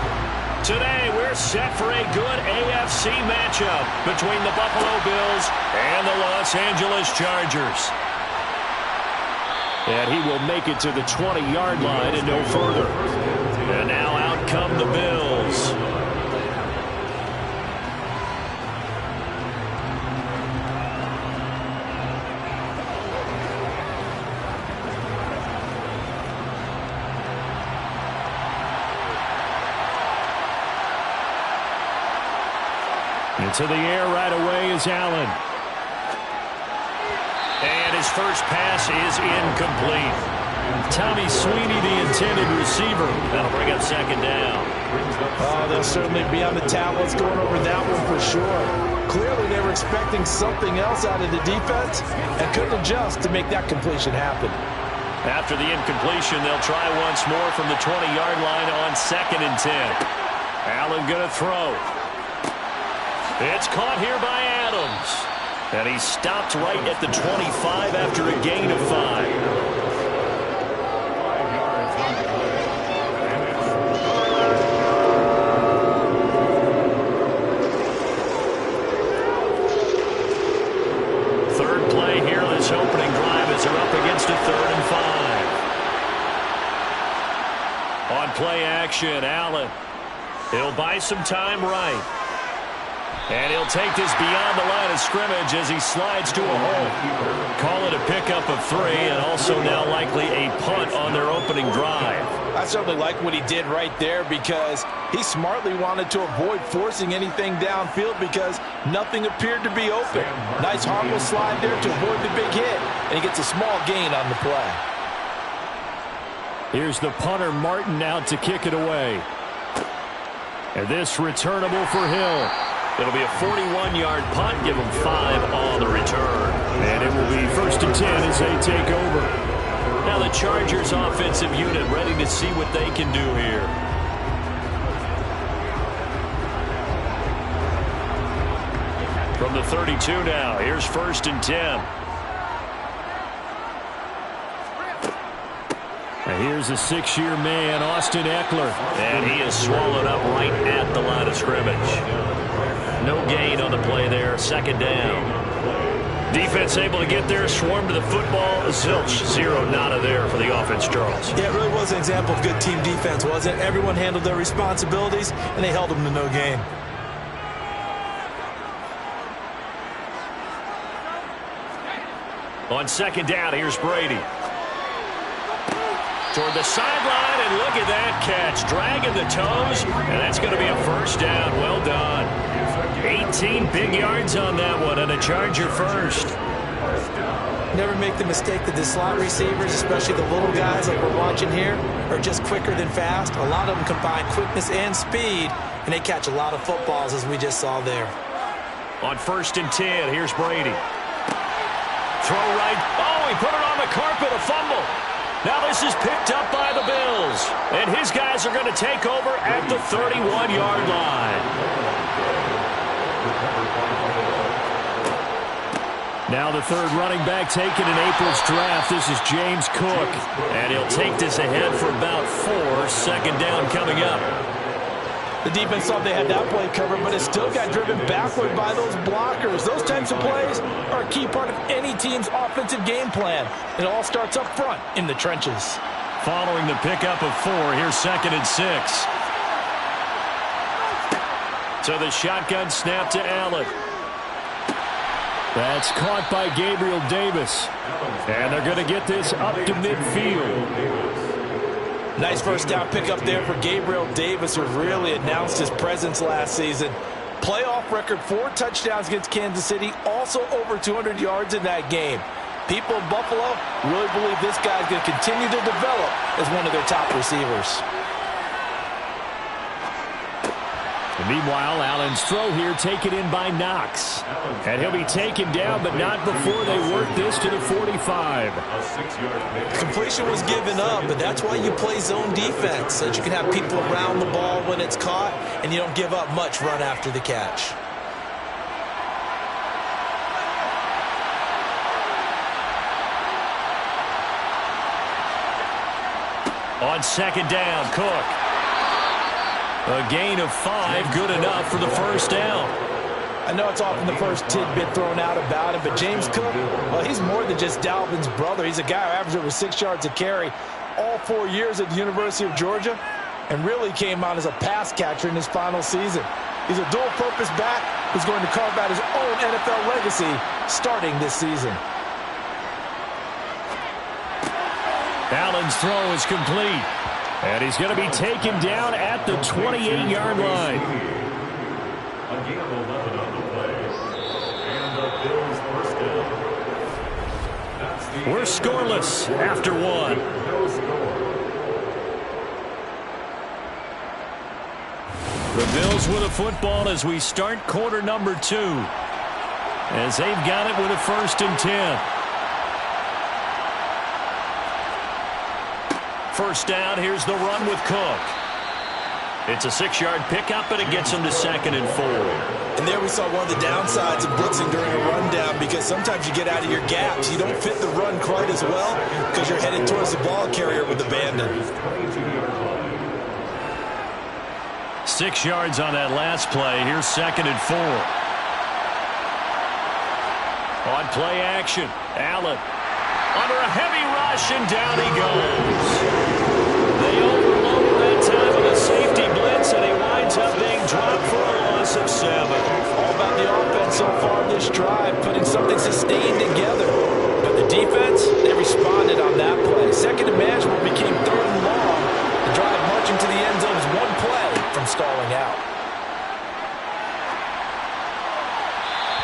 Today, we're set for a good AFC matchup between the Buffalo Bills and the Los Angeles Chargers. And he will make it to the 20-yard line and no further. And now out come the Bills. Into the air right away is Allen. And his first pass is incomplete. Tommy Sweeney, the intended receiver. That'll bring up second down. Oh, they'll certainly be on the tablets going over that one for sure. Clearly, they were expecting something else out of the defense and couldn't adjust to make that completion happen. After the incompletion, they'll try once more from the 20-yard line on 2nd and 10. Allen going to throw. It's caught here by Adams. And he stopped right at the 25 after a gain of 5. Third play here, this opening drive as they're up against a 3rd and 5. On play action, Allen. He'll buy some time right. And he'll take this beyond the line of scrimmage as he slides to a hole. Call it a pickup of 3 and also now likely a punt on their opening drive. I certainly like what he did right there because he smartly wanted to avoid forcing anything downfield because nothing appeared to be open. Nice harmless slide there to avoid the big hit, and he gets a small gain on the play. Here's the punter Martin out to kick it away. And this returnable for Hill. It'll be a 41-yard punt. Give them 5 on the return. And it will be 1st and 10 as they take over. Now the Chargers offensive unit ready to see what they can do here. From the 32 now, here's 1st and 10. And here's a 6-year man, Austin Eckler. And he is swallowed up right at the line of scrimmage. No gain on the play there, 2nd down. Defense able to get there, swarm to the football. Zilch, 0 nada there for the offense, Charles. Yeah, it really was an example of good team defense, wasn't it? Everyone handled their responsibilities, and they held them to no gain. On 2nd down, here's Brady. Toward the sideline, and look at that catch. Dragging the toes, and that's going to be a 1st down. Well done. 18 big yards on that one, and a Charger first. Never make the mistake that the slot receivers, especially the little guys like we're watching here, are just quicker than fast. A lot of them combine quickness and speed, and they catch a lot of footballs, as we just saw there. On 1st and 10, here's Brady. Throw right. Oh, he put it on the carpet, a fumble. Now this is picked up by the Bills. And his guys are going to take over at the 31-yard line. Now the 3rd running back taken in April's draft. This is James Cook. And he'll take this ahead for about 4. 2nd down coming up. The defense thought they had that play covered, but it still got driven backward by those blockers. Those types of plays are a key part of any team's offensive game plan. It all starts up front in the trenches. Following the pickup of 4, here's 2nd and 6. So the shotgun snap to Allen. That's caught by Gabriel Davis. And they're going to get this up to midfield. Nice 1st down pickup there for Gabriel Davis, who really announced his presence last season. Playoff record, 4 touchdowns against Kansas City, also over 200 yards in that game. People in Buffalo really believe this guy's going to continue to develop as one of their top receivers. And meanwhile, Allen's throw here taken in by Knox. And he'll be taken down, but not before they work this to the 45. Completion was given up, but that's why you play zone defense, so that you can have people around the ball when it's caught, and you don't give up much run after the catch. On second down, Cook. A gain of 5, good enough for the first down. I know it's often the first tidbit thrown out about him, but James Cook, well, he's more than just Dalvin's brother. He's a guy who averaged over 6 yards a carry all 4 years at the University of Georgia and really came out as a pass catcher in his final season. He's a dual-purpose back who's going to carve out his own NFL legacy starting this season. Allen's throw is complete. And he's going to be taken down at the 28-yard line. A gain of 11 on the play. And the Bills first down. We're scoreless after 1. No score. The Bills with a football as we start quarter number 2. As they've got it with a 1st and 10. First down, here's the run with Cook. It's a 6-yard pickup, and it gets him to 2nd and 4. And there we saw one of the downsides of blitzing during a rundown, because sometimes you get out of your gaps. You don't fit the run quite as well because you're headed towards the ball carrier with abandon. 6 yards on that last play. Here's 2nd and 4. On play action, Allen under a heavy rush, and down he goes. They overload him that time with a safety blitz, and he winds up being dropped for a loss of 7. All about the offense so far this drive, putting something sustained together. But the defense, they responded on that play. Second and manageable became 3rd and long. The drive marching to the end zone is one play from stalling out.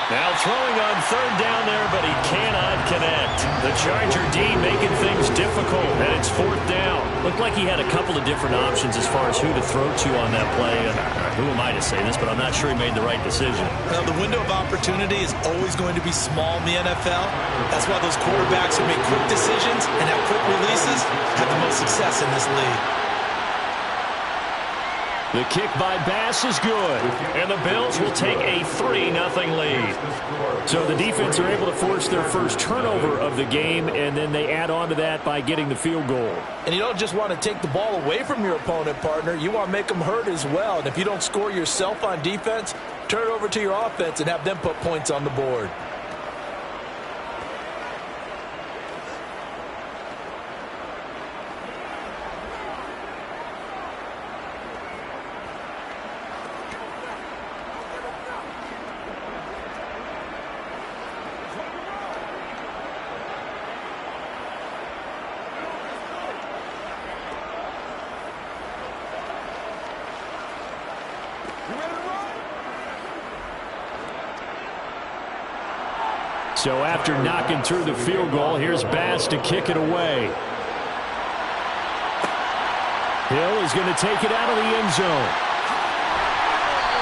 Now throwing on 3rd down there, but he cannot connect. The Charger D making things difficult, and it's 4th down. Looked like he had a couple of different options as far as who to throw to on that play. Who am I to say this, but I'm not sure he made the right decision. Now, the window of opportunity is always going to be small in the NFL. That's why those quarterbacks who make quick decisions and have quick releases have the most success in this league. The kick by Bass is good, and the Bills will take a 3-0 lead. So the defense are able to force their first turnover of the game, and then they add on to that by getting the field goal. And you don't just want to take the ball away from your opponent, partner. You want to make them hurt as well. And if you don't score yourself on defense, turn it over to your offense and have them put points on the board. So after knocking through the field goal, here's Bass to kick it away. Hill is going to take it out of the end zone.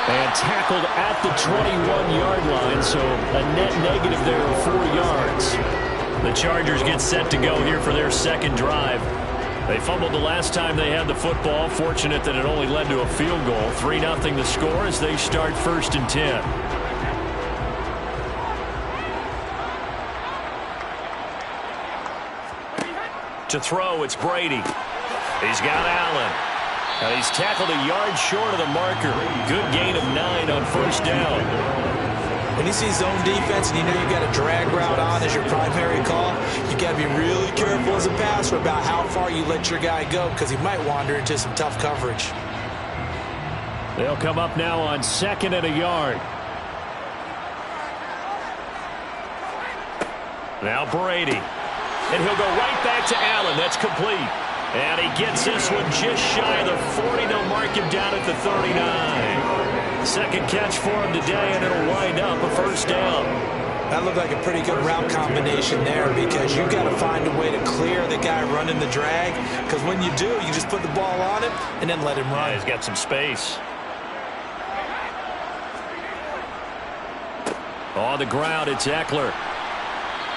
And tackled at the 21-yard line, so a net negative there of 4 yards. The Chargers get set to go here for their second drive. They fumbled the last time they had the football. Fortunate that it only led to a field goal. 3-0 the score as they start 1st and 10. To throw, it's Brady. He's got Allen. And he's tackled a yard short of the marker. Good gain of 9 on 1st down. When you see zone defense and you know you've got a drag route on as your primary call, you got to be really careful as a passer about how far you let your guy go, because he might wander into some tough coverage. They'll come up now on 2nd and a yard. Now Brady. And he'll go right back to Allen. That's complete. And he gets this one just shy of the 40. They'll mark him down at the 39. Second catch for him today, and it'll wind up a 1st down. That looked like a pretty good route combination there, because you've got to find a way to clear the guy running the drag, because when you do, you just put the ball on him and then let him run. Yeah, he's got some space. On the ground, it's Eckler.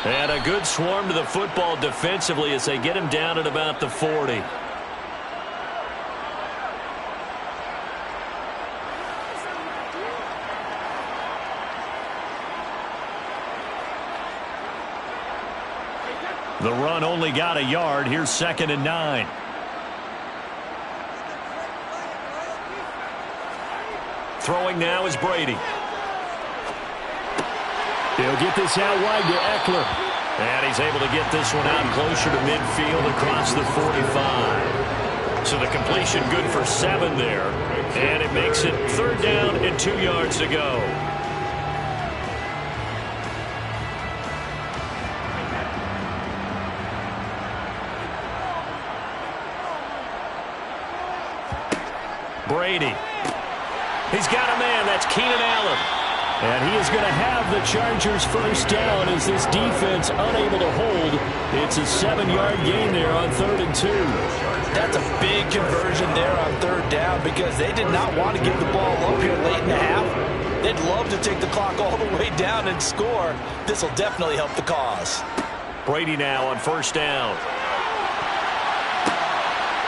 And a good swarm to the football defensively as they get him down at about the 40. The run only got a yard. Here's 2nd and 9. Throwing now is Brady. He'll get this out wide to Eckler. And he's able to get this one out closer to midfield across the 45. So the completion good for 7 there. And it makes it 3rd down and 2 yards to go. Brady. He's got a man. That's Keenan Allen. And he is going to have the Chargers first down as this defense unable to hold. It's a 7-yard gain there on 3rd and 2. That's a big conversion there on 3rd down because they did not want to give the ball up here late in the half. They'd love to take the clock all the way down and score. This will definitely help the cause. Brady now on 1st down.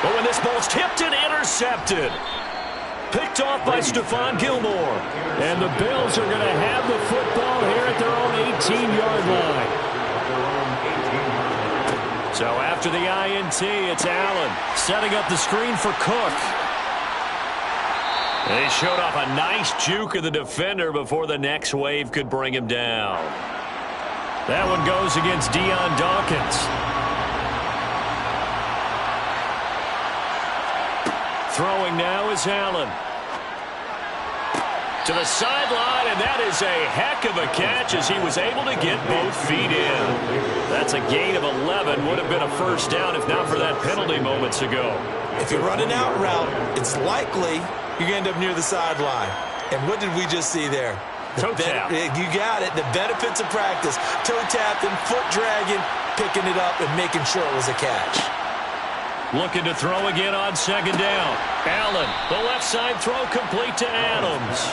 But when this ball's tipped and intercepted. Picked off by Stephon Gilmore. And the Bills are going to have the football here at their own 18-yard line. So after the INT, it's Allen setting up the screen for Cook. They showed off a nice juke of the defender before the next wave could bring him down. That one goes against Deion Dawkins. Throwing now is Allen. To the sideline, and that is a heck of a catch as he was able to get both feet in. That's a gain of 11. Would have been a first down if not for that penalty moments ago. If you're running out route, it's likely you're going to end up near the sideline. And what did we just see there? Toe tap. You got it. The benefits of practice. Toe tapping, foot dragging, picking it up, and making sure it was a catch. Looking to throw again on 2nd down. Allen, the left side throw complete to Adams.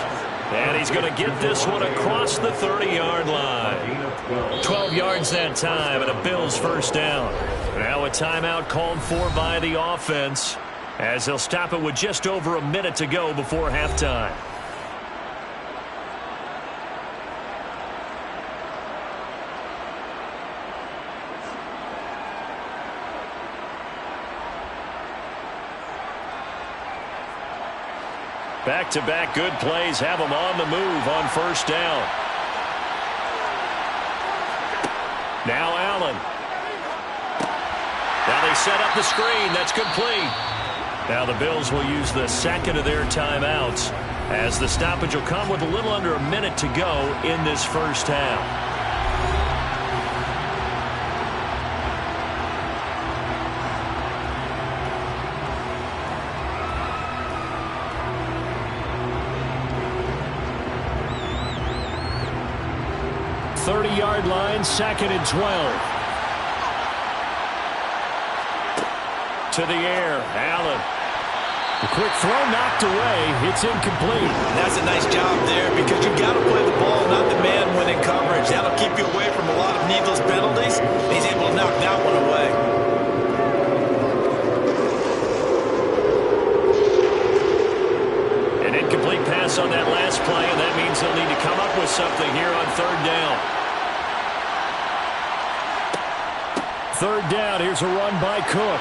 And he's going to get this one across the 30-yard line. 12 yards that time and a Bills first down. Now a timeout called for by the offense as they'll stop it with just over a minute to go before halftime. Back-to-back good plays have them on the move on 1st down. Now Allen. Now they set up the screen. That's complete. Now the Bills will use the 2nd of their timeouts as the stoppage will come with a little under a minute to go in this first half. Yard line, 2nd and 12. To the air, Allen. The quick throw knocked away. It's incomplete. That's a nice job there because you've got to play the ball, not the man when in coverage. That'll keep you away from a lot of needless penalties. He's able to knock that one away. An incomplete pass on that last play, and that means they'll need to come up with something here on 3rd down. 3rd down, here's a run by Cook.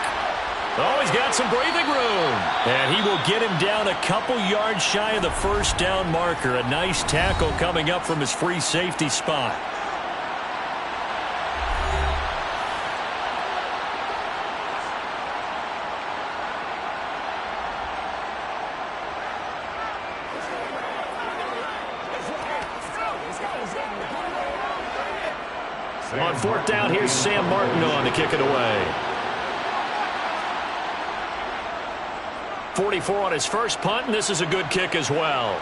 Oh, he's got some breathing room. And he will get him down a couple yards shy of the first down marker. A nice tackle coming up from his free safety spot. On 4th down, here's Sam Martin on to kick it away. 44 on his first punt, and this is a good kick as well.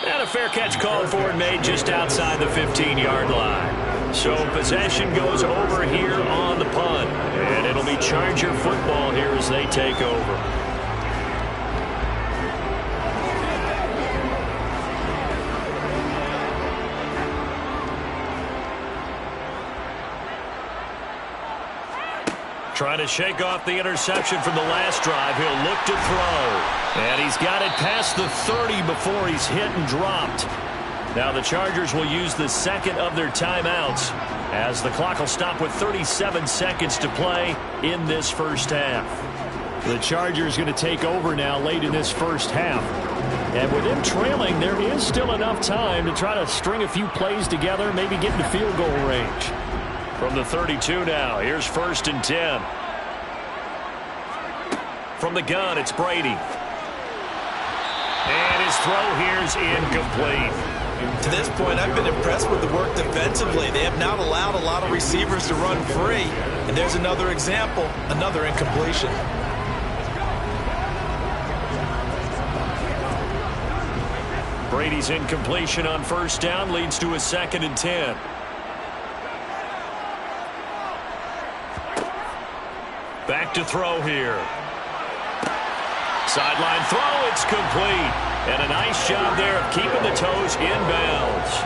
And a fair catch called for and made just outside the 15-yard line. So possession goes over here on the punt, and it'll be Charger football here as they take over. Trying to shake off the interception from the last drive. He'll look to throw. And he's got it past the 30 before he's hit and dropped. Now the Chargers will use the 2nd of their timeouts as the clock will stop with 37 seconds to play in this first half. The Chargers going to take over now late in this first half. And with him trailing, there is still enough time to try to string a few plays together, maybe get into field goal range. From the 32 now, here's 1st and 10. From the gun, it's Brady. And his throw here's incomplete. To this point, I've been impressed with the work defensively. They have not allowed a lot of receivers to run free. And there's another example, another incompletion. Brady's incompletion on 1st down leads to a 2nd and 10. Back to throw here. Sideline throw, it's complete. And a nice job there of keeping the toes inbounds.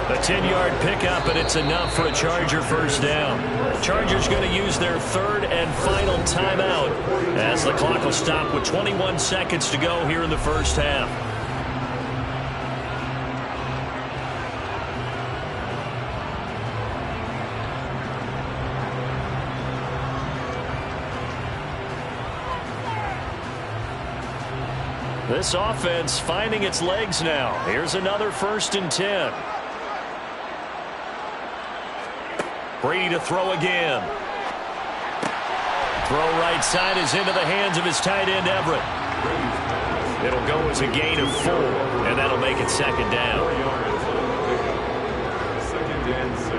A 10-yard pickup, and it's enough for a Charger 1st down. Chargers going to use their 3rd and final timeout as the clock will stop with 21 seconds to go here in the 1st half. This offense finding its legs now. Here's another 1st and 10. Brady to throw again. Throw right side is into the hands of his tight end, Everett. It'll go as a gain of 4, and that'll make it 2nd down. 2nd and 6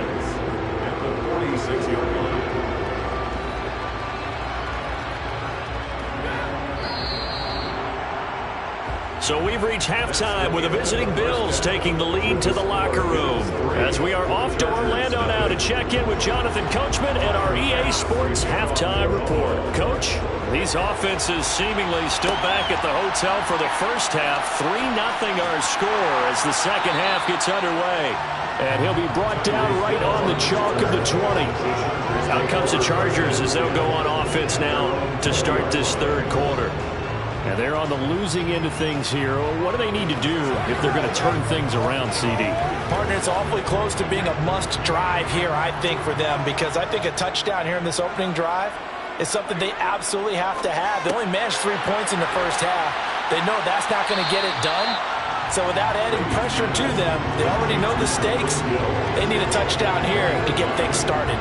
at the 46-yard line. So we've reached halftime with the visiting Bills taking the lead to the locker room. As we are off to Orlando now to check in with Jonathan Coachman and our EA Sports Halftime Report. Coach, these offenses seemingly still back at the hotel for the 1st half. 3-0 our score as the 2nd half gets underway. And he'll be brought down right on the chalk of the 20. Out comes the Chargers as they'll go on offense now to start this 3rd quarter. And they're on the losing end of things here. What do they need to do if they're going to turn things around, CD? Partner, it's awfully close to being a must drive here, I think, for them, because I think a touchdown here in this opening drive is something they absolutely have to have. They only managed 3 points in the 1st half. They know that's not going to get it done. So without adding pressure to them, they already know the stakes. They need a touchdown here to get things started.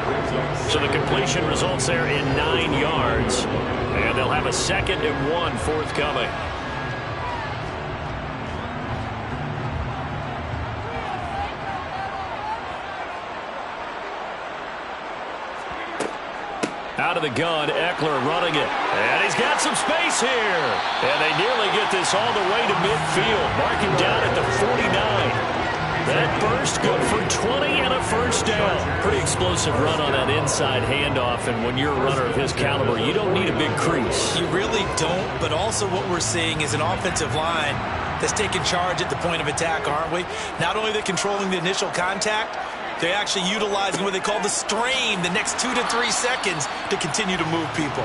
So the completion results there in 9 yards. And they'll have a 2nd and 1 forthcoming. Out of the gun, Eckler running it. And he's got some space here. And they nearly get this all the way to midfield. Marking down at the 49. That burst good for 20 and a 1st down. Pretty explosive run on that inside handoff. And when you're a runner of his caliber, you don't need a big crease. You really don't, but also what we're seeing is an offensive line that's taking charge at the point of attack, aren't we? Not only are they controlling the initial contact, they're actually utilizing what they call the strain, the next 2 to 3 seconds, to continue to move people.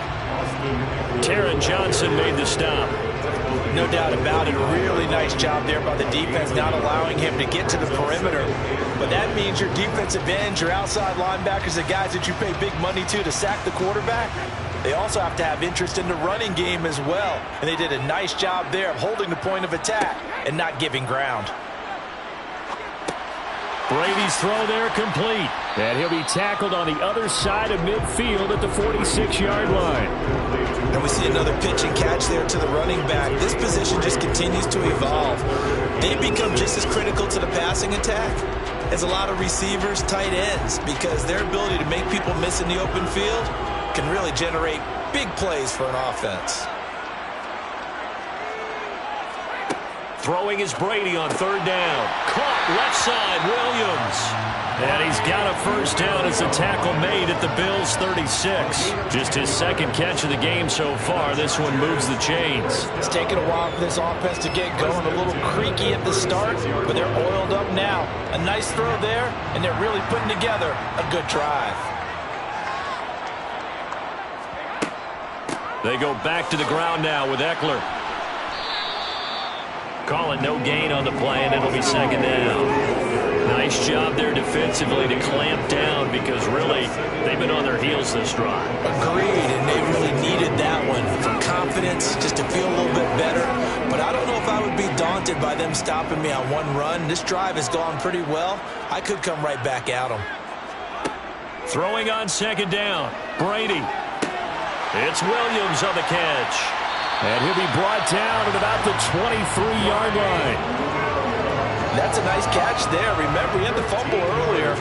Taron Johnson made the stop. No doubt about it. A really nice job there by the defense, not allowing him to get to the perimeter. But that means your defensive ends, your outside linebackers, the guys that you pay big money to sack the quarterback, they also have to have interest in the running game as well. And they did a nice job there of holding the point of attack and not giving ground. Brady's throw there complete. And he'll be tackled on the other side of midfield at the 46-yard line. And we see another pitch and catch there to the running back. This position just continues to evolve. They become just as critical to the passing attack as a lot of receivers, tight ends, because their ability to make people miss in the open field can really generate big plays for an offense. Throwing is Brady on 3rd down. Caught left side, Williams. And he's got a 1st down as a tackle made at the Bills' 36. Just his 2nd catch of the game so far. This one moves the chains. It's taken a while for this offense to get going. A little creaky at the start, but they're oiled up now. A nice throw there, and they're really putting together a good drive. They go back to the ground now with Eckler. Call it no gain on the play, and it'll be 2nd down. Nice job there defensively to clamp down because really they've been on their heels this drive. Agreed, and they really needed that one for confidence, just to feel a little bit better. But I don't know if I would be daunted frustrated by them stopping me on one run. This drive has gone pretty well. I could come right back at them. Throwing on second down, Brady. It's Williams on the catch. And he'll be brought down at about the 23-yard line. That's a nice catch there. Remember, he had the fumble earlier.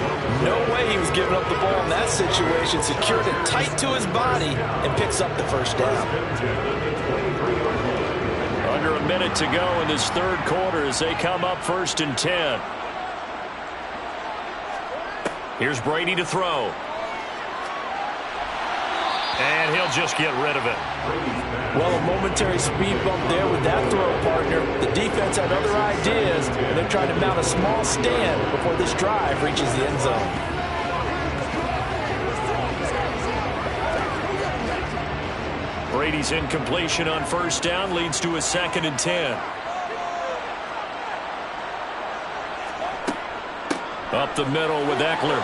No way he was giving up the ball in that situation. Secured it tight to his body and picks up the first down. Under a minute to go in this third quarter as they come up 1st and 10. Here's Brady to throw. And he'll just get rid of it. Well, a momentary speed bump there with that throw, partner. The defense had other ideas, and they're trying to mount a small stand before this drive reaches the end zone. Brady's incompletion on 1st down leads to a 2nd and 10. Up the middle with Eckler.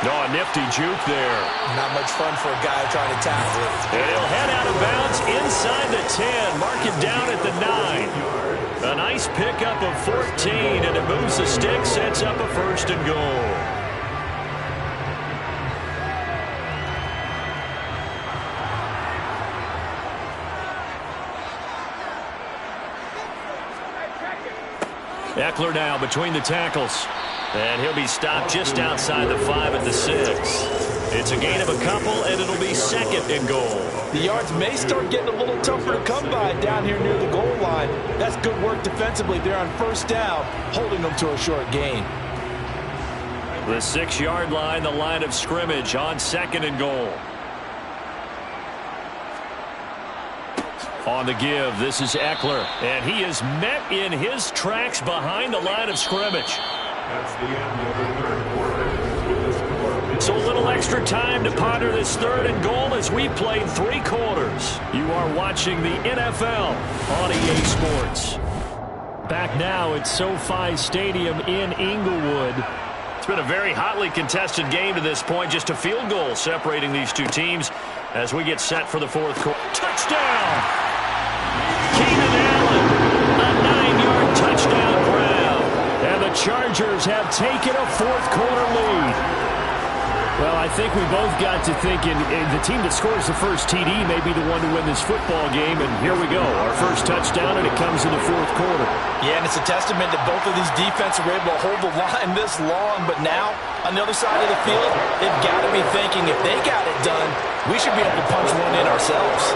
No, a nifty juke there. Not much fun for a guy trying to tackle it. And he'll head out of bounds inside the 10. Mark it down at the 9. A nice pickup of 14, and it moves the stick, sets up a 1st and goal. Eckler now between the tackles. And he'll be stopped just outside the 5 at the 6. It's a gain of a couple, and it'll be 2nd and goal. The yards may start getting a little tougher to come by down here near the goal line. That's good work defensively there on 1st down, holding them to a short gain. The 6-yard line, the line of scrimmage on 2nd and goal. On the give, this is Eckler, and he is met in his tracks behind the line of scrimmage. That's the end of the third quarter. So a little extra time to ponder this 3rd and goal as we played 3 quarters. You are watching the NFL on EA Sports. Back now at SoFi Stadium in Inglewood. It's been a very hotly contested game to this point. Just a field goal separating these two teams as we get set for the 4th quarter. Touchdown! Keenan Allen, a 9-yard touchdown grab. And the Chargers have taken a 4th quarter lead. Well, I think we both got to thinking the team that scores the first TD may be the one to win this football game. And here we go, our first touchdown, and it comes in the 4th quarter. Yeah, and it's a testament that both of these defenses were able to hold the line this long. But now, on the other side of the field, they've got to be thinking if they got it done, we should be able to punch one in ourselves.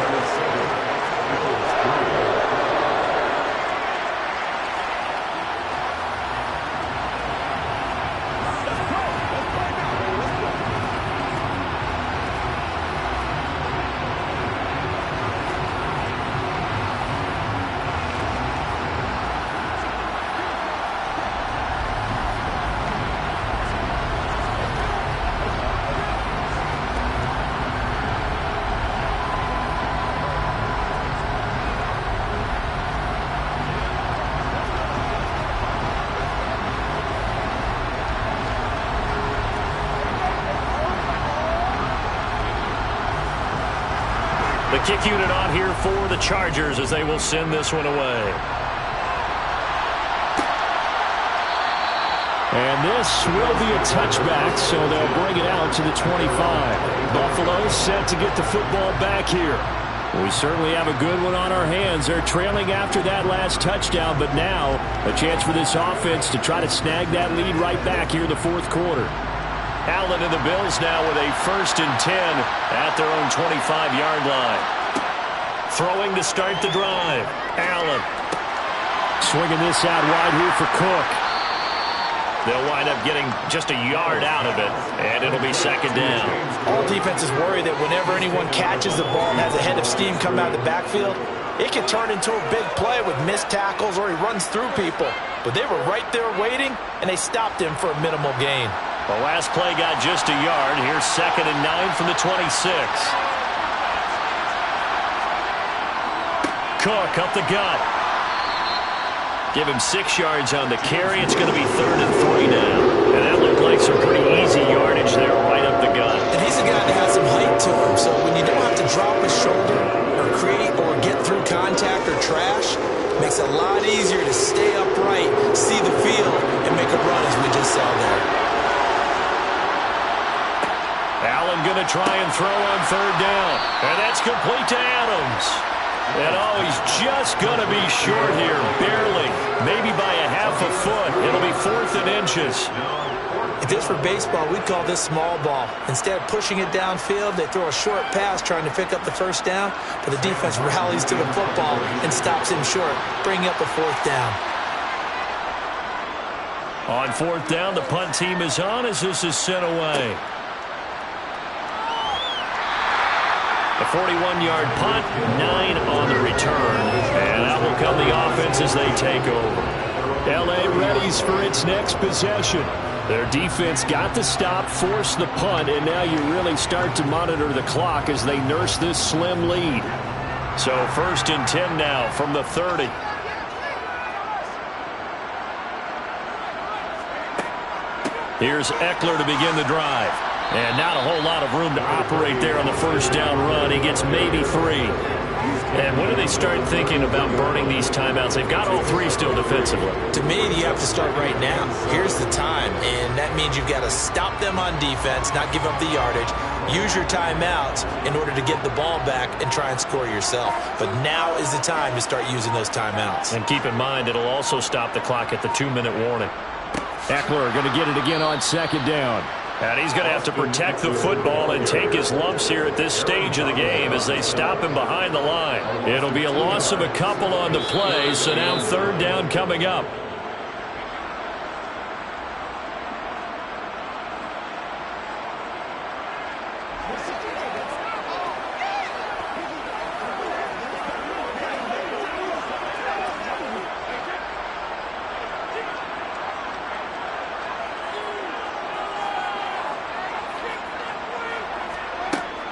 The kick unit on here for the Chargers as they will send this one away. And this will be a touchback, so they'll bring it out to the 25. Buffalo set to get the football back here. We certainly have a good one on our hands. They're trailing after that last touchdown, but now a chance for this offense to try to snag that lead right back here in the 4th quarter. Allen and the Bills now with a 1st and 10 at their own 25-yard line. Throwing to start the drive. Allen. Swinging this out wide here for Cook. They'll wind up getting just a yard out of it, and it'll be 2nd down. All defenses worry that whenever anyone catches the ball and has a head of steam come out of the backfield, it can turn into a big play with missed tackles or he runs through people. But they were right there waiting, and they stopped him for a minimal gain. The last play got just a yard. Here's 2nd and 9 from the 26. Cook up the gut. Give him 6 yards on the carry. It's going to be 3rd and 3 now. And that looked like some pretty easy yardage there right up the gut. And he's a guy that has some height to him, so when you don't have to drop his shoulder or create or get through contact or trash, Makes it a lot easier to stay upright, see the field, and make a run as we just saw there. Allen going to try and throw on third down. And that's complete to Adams. And oh, he's just going to be short here, barely. Maybe by a half a foot. It'll be 4th and inches. If this were baseball, we'd call this small ball. Instead of pushing it downfield, they throw a short pass trying to pick up the first down, but the defense rallies to the football and stops him short, bringing up a 4th down. On 4th down, the punt team is on as this is sent away. The 41-yard punt, 9 on the return. And out will come the offense as they take over. L.A. readies for its next possession. Their defense got the stop, forced the punt, and now you really start to monitor the clock as they nurse this slim lead. So 1st and 10 now from the 30. Here's Eckler to begin the drive. And not a whole lot of room to operate there on the first down run. He gets maybe 3. And when do they start thinking about burning these timeouts? They've got all 3 still defensively. To me, you have to start right now. Here's the time, and that means you've got to stop them on defense, not give up the yardage, use your timeouts in order to get the ball back and try and score yourself. But now is the time to start using those timeouts. And keep in mind, it'll also stop the clock at the 2-minute warning. Eckler going to get it again on 2nd down. And he's going to have to protect the football and take his lumps here at this stage of the game as they stop him behind the line. It'll be a loss of a couple on the play, so now 3rd down coming up.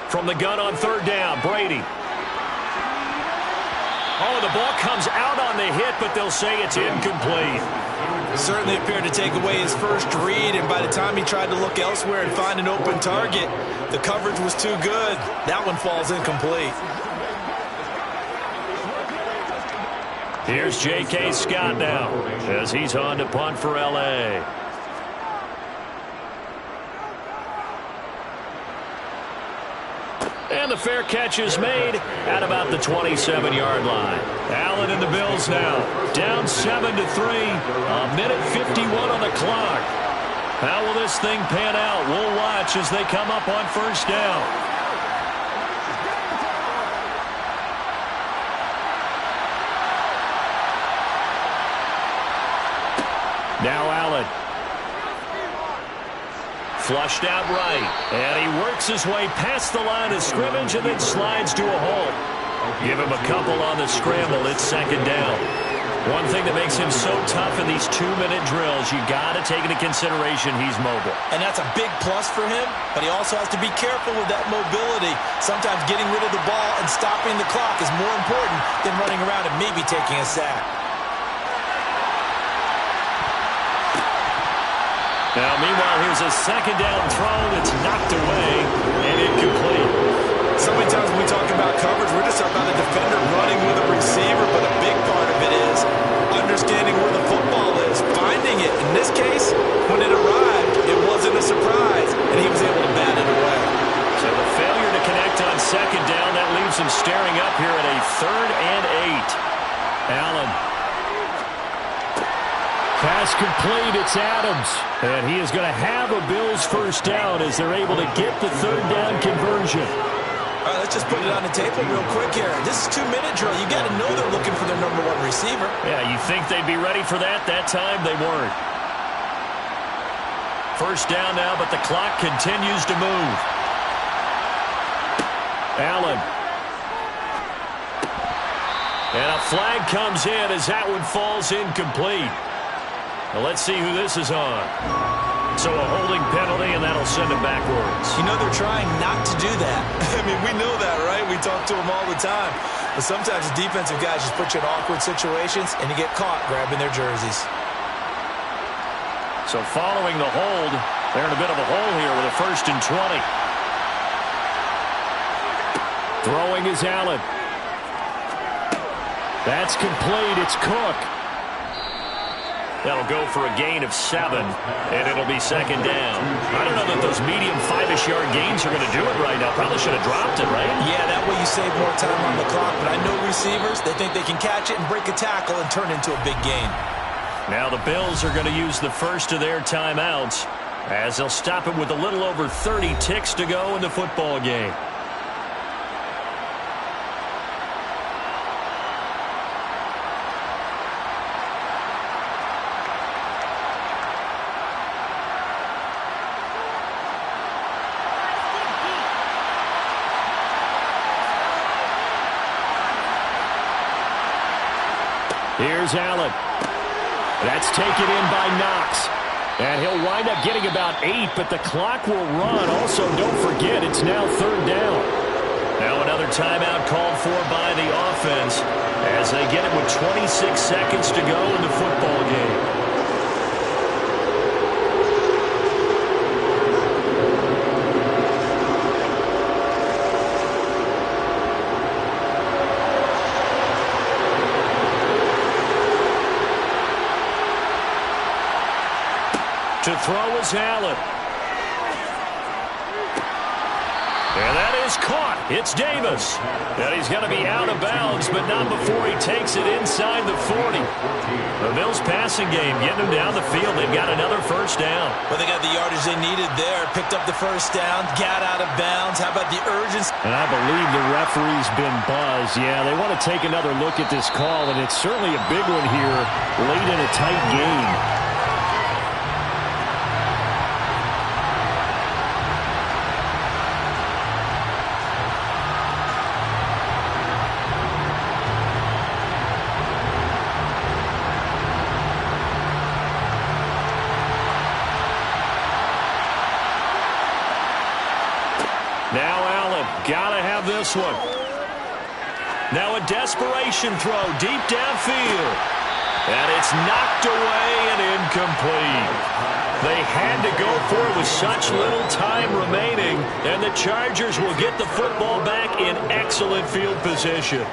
From the gun on 3rd down, Brady. Oh, the ball comes out on the hit, but they'll say it's incomplete. Certainly appeared to take away his first read, and by the time he tried to look elsewhere and find an open target, the coverage was too good. That one falls incomplete. Here's J.K. Scott now as he's on to punt for L.A. And the fair catch is made at about the 27-yard line. Allen and the Bills now down 7-3. A minute 51 on the clock. How will this thing pan out? We'll watch as they come up on 1st down. Now Allen. Flushed out right, and he works his way past the line of scrimmage and then slides to a halt. Give him a couple on the scramble. It's 2nd down. One thing that makes him so tough in these 2-minute drills, you got to take into consideration he's mobile. And that's a big plus for him, but he also has to be careful with that mobility. Sometimes getting rid of the ball and stopping the clock is more important than running around and maybe taking a sack. Now, meanwhile, here's a 2nd down throw that's knocked away and incomplete. So many times when we talk about coverage, we're just talking about a defender running with a receiver, but a big part of it is understanding where the football is, finding it. In this case, when it arrived, it wasn't a surprise, and he was able to bat it away. So the failure to connect on 2nd down, that leaves him staring up here at a 3rd and 8. Allen. Pass complete, it's Adams. And he is going to have a Bills 1st down as they're able to get the 3rd down conversion. All right, let's just put it on the table real quick here. This is 2-minute drill. You got to know they're looking for their #1 receiver. Yeah, you think they'd be ready for that? That time they weren't. 1st down now, but the clock continues to move. Allen. And a flag comes in as that one falls incomplete. Well, let's see who this is on. So a holding penalty, and that'll send it backwards. You know they're trying not to do that. I mean, we know that, right? We talk to them all the time. But sometimes the defensive guys just put you in awkward situations, and you get caught grabbing their jerseys. So following the hold, they're in a bit of a hole here with a 1st and 20. Throwing is Allen. That's complete. It's Cook. That'll go for a gain of 7, and it'll be second down. I don't know that those medium 5-ish yard gains are going to do it right now. Probably should have dropped it, right? Yeah, that way you save more time on the clock. But I know receivers, they think they can catch it and break a tackle and turn it into a big gain. Now the Bills are going to use the first of their timeouts as they'll stop it with a little over 30 ticks to go in the football game. Here's Allen. That's taken in by Knox. And he'll wind up getting about 8, but the clock will run. Also, don't forget, it's now third down. Now another timeout called for by the offense as they get it with 26 seconds to go in the football game. To throw is Allen. And that is caught. It's Davis. And he's going to be out of bounds, but not before he takes it inside the 40. The Bills passing game, getting them down the field. They've got another first down. Well, they got the yardage they needed there. Picked up the first down, got out of bounds. How about the urgency? And I believe the referee's been buzzed. Yeah, they want to take another look at this call, and it's certainly a big one here late in a tight game. Now Allen, gotta have this one. Now a desperation throw deep downfield. And it's knocked away and incomplete. They had to go for it with such little time remaining, and the Chargers will get the football back in excellent field position.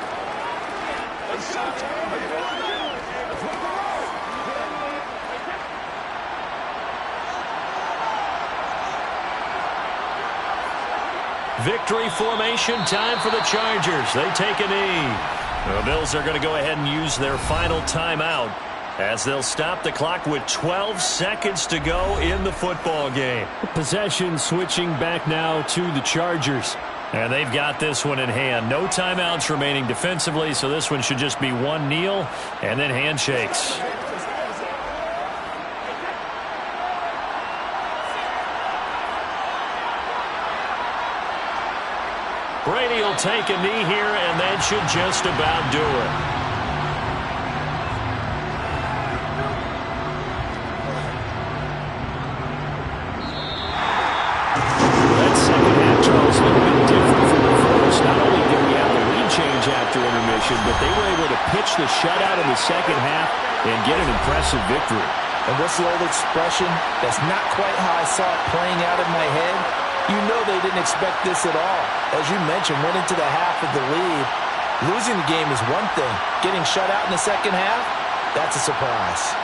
Victory formation time for the Chargers. They take a knee. The Bills are going to go ahead and use their final timeout as they'll stop the clock with 12 seconds to go in the football game. Possession switching back now to the Chargers. And they've got this one in hand. No timeouts remaining defensively, so this one should just be one kneel and then handshakes. Brady will take a knee here, and that should just about do it. That second half, Charles, a little bit different from the first. Not only did we have the lead change after intermission, but they were able to pitch the shutout in the second half and get an impressive victory. And what's the old expression? That's not quite how I saw it playing out in my head. You know they didn't expect this at all. As you mentioned, went into the half of the lead. Losing the game is one thing. Getting shut out in the second half, that's a surprise.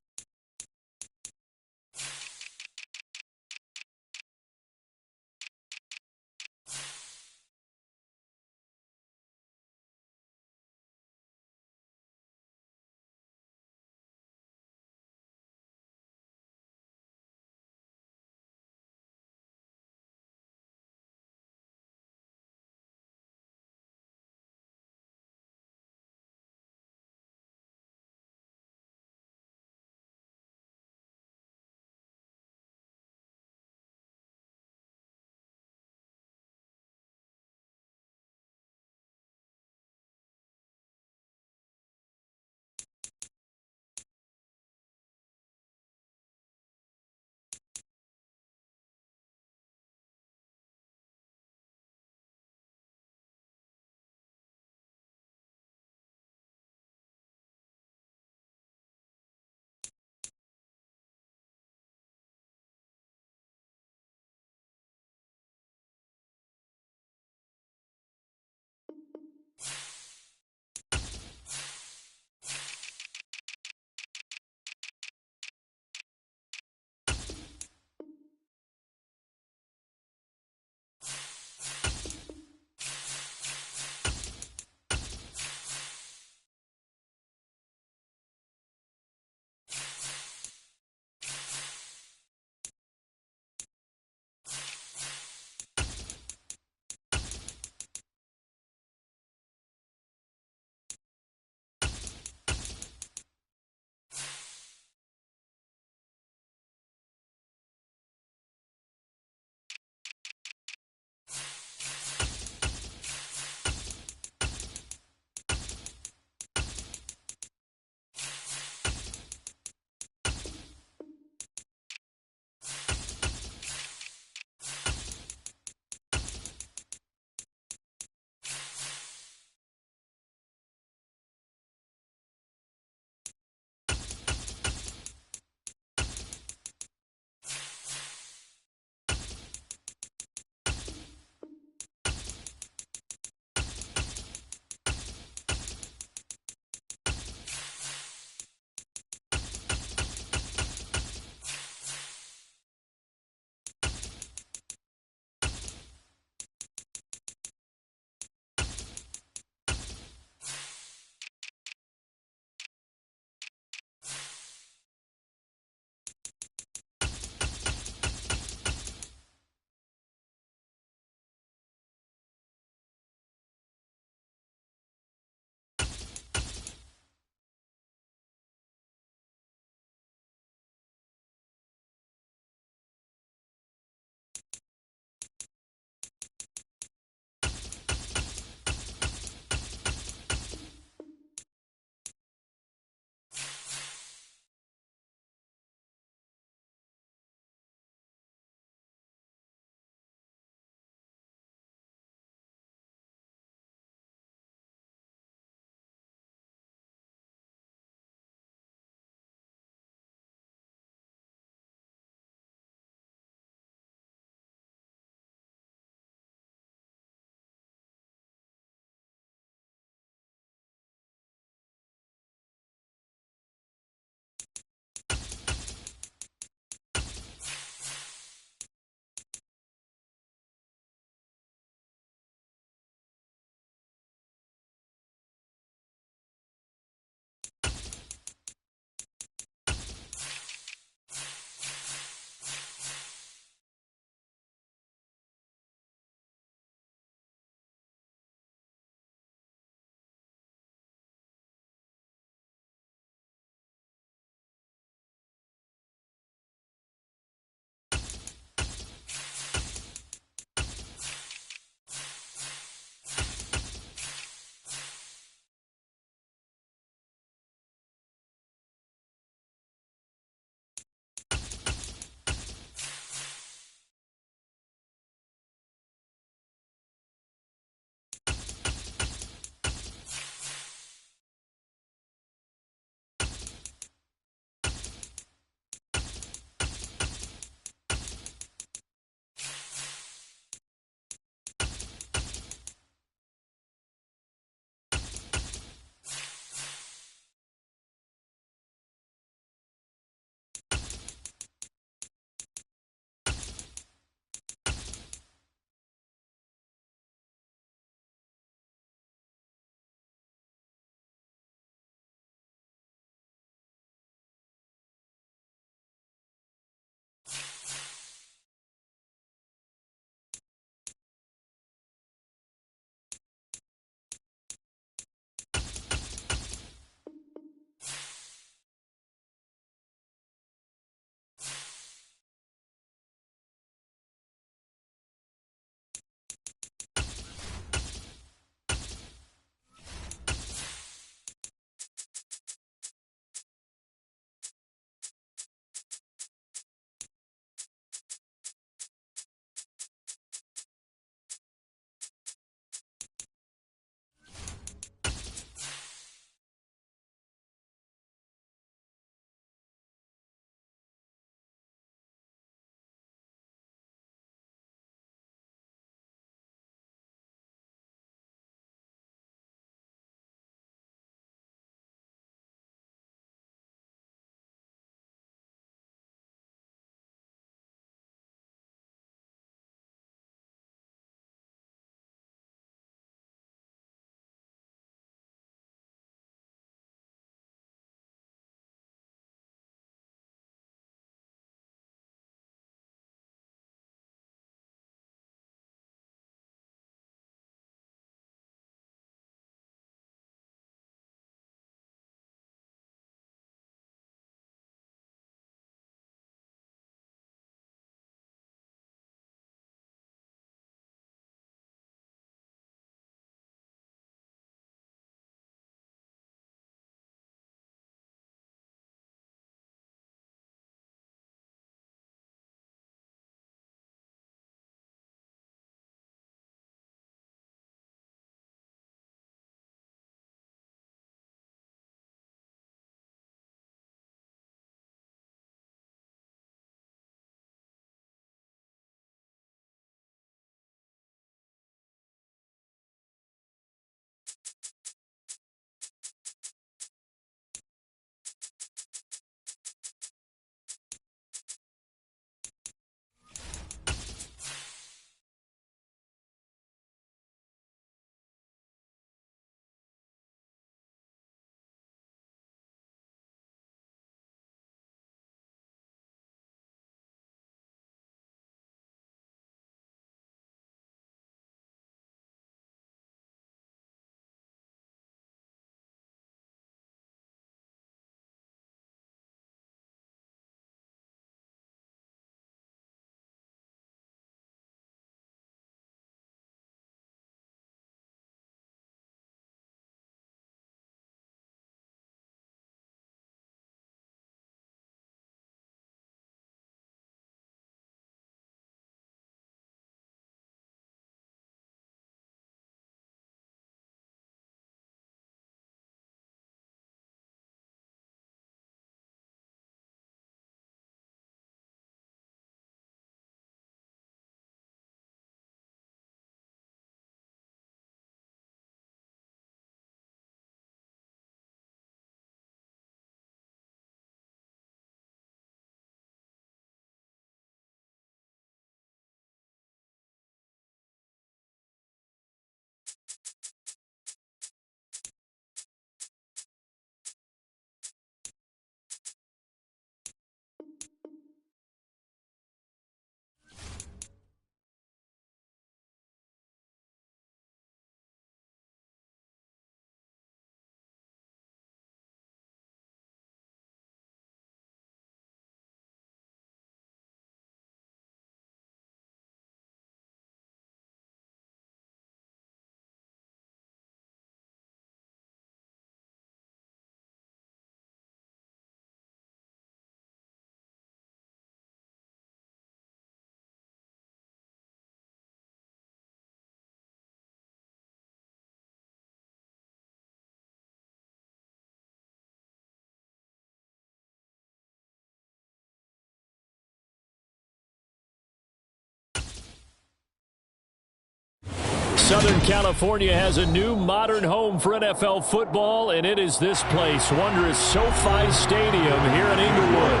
Southern California has a new modern home for NFL football, and it is this place, wondrous SoFi Stadium here in Inglewood.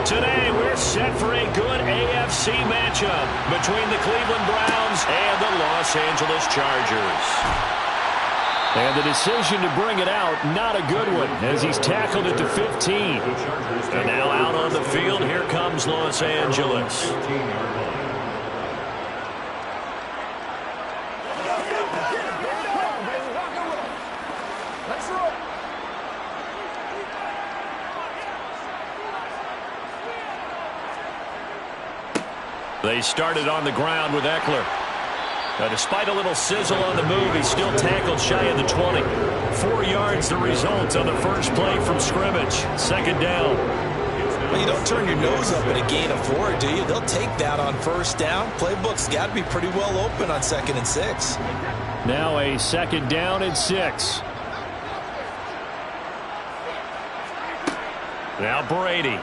Today, we're set for a good AFC matchup between the Cleveland Browns and the Los Angeles Chargers. And the decision to bring it out, not a good one, as he's tackled it to 15. And now out on the field, here comes Los Angeles. They started on the ground with Eckler. Now, despite a little sizzle on the move, he's still tackled shy of the 20. 4 yards the result on the first play from scrimmage. Second down. Well, you don't turn your nose up at a gain of 4, do you? They'll take that on first down. Playbook's got to be pretty well open on 2nd and 6. Now a second down and 6. Now Brady.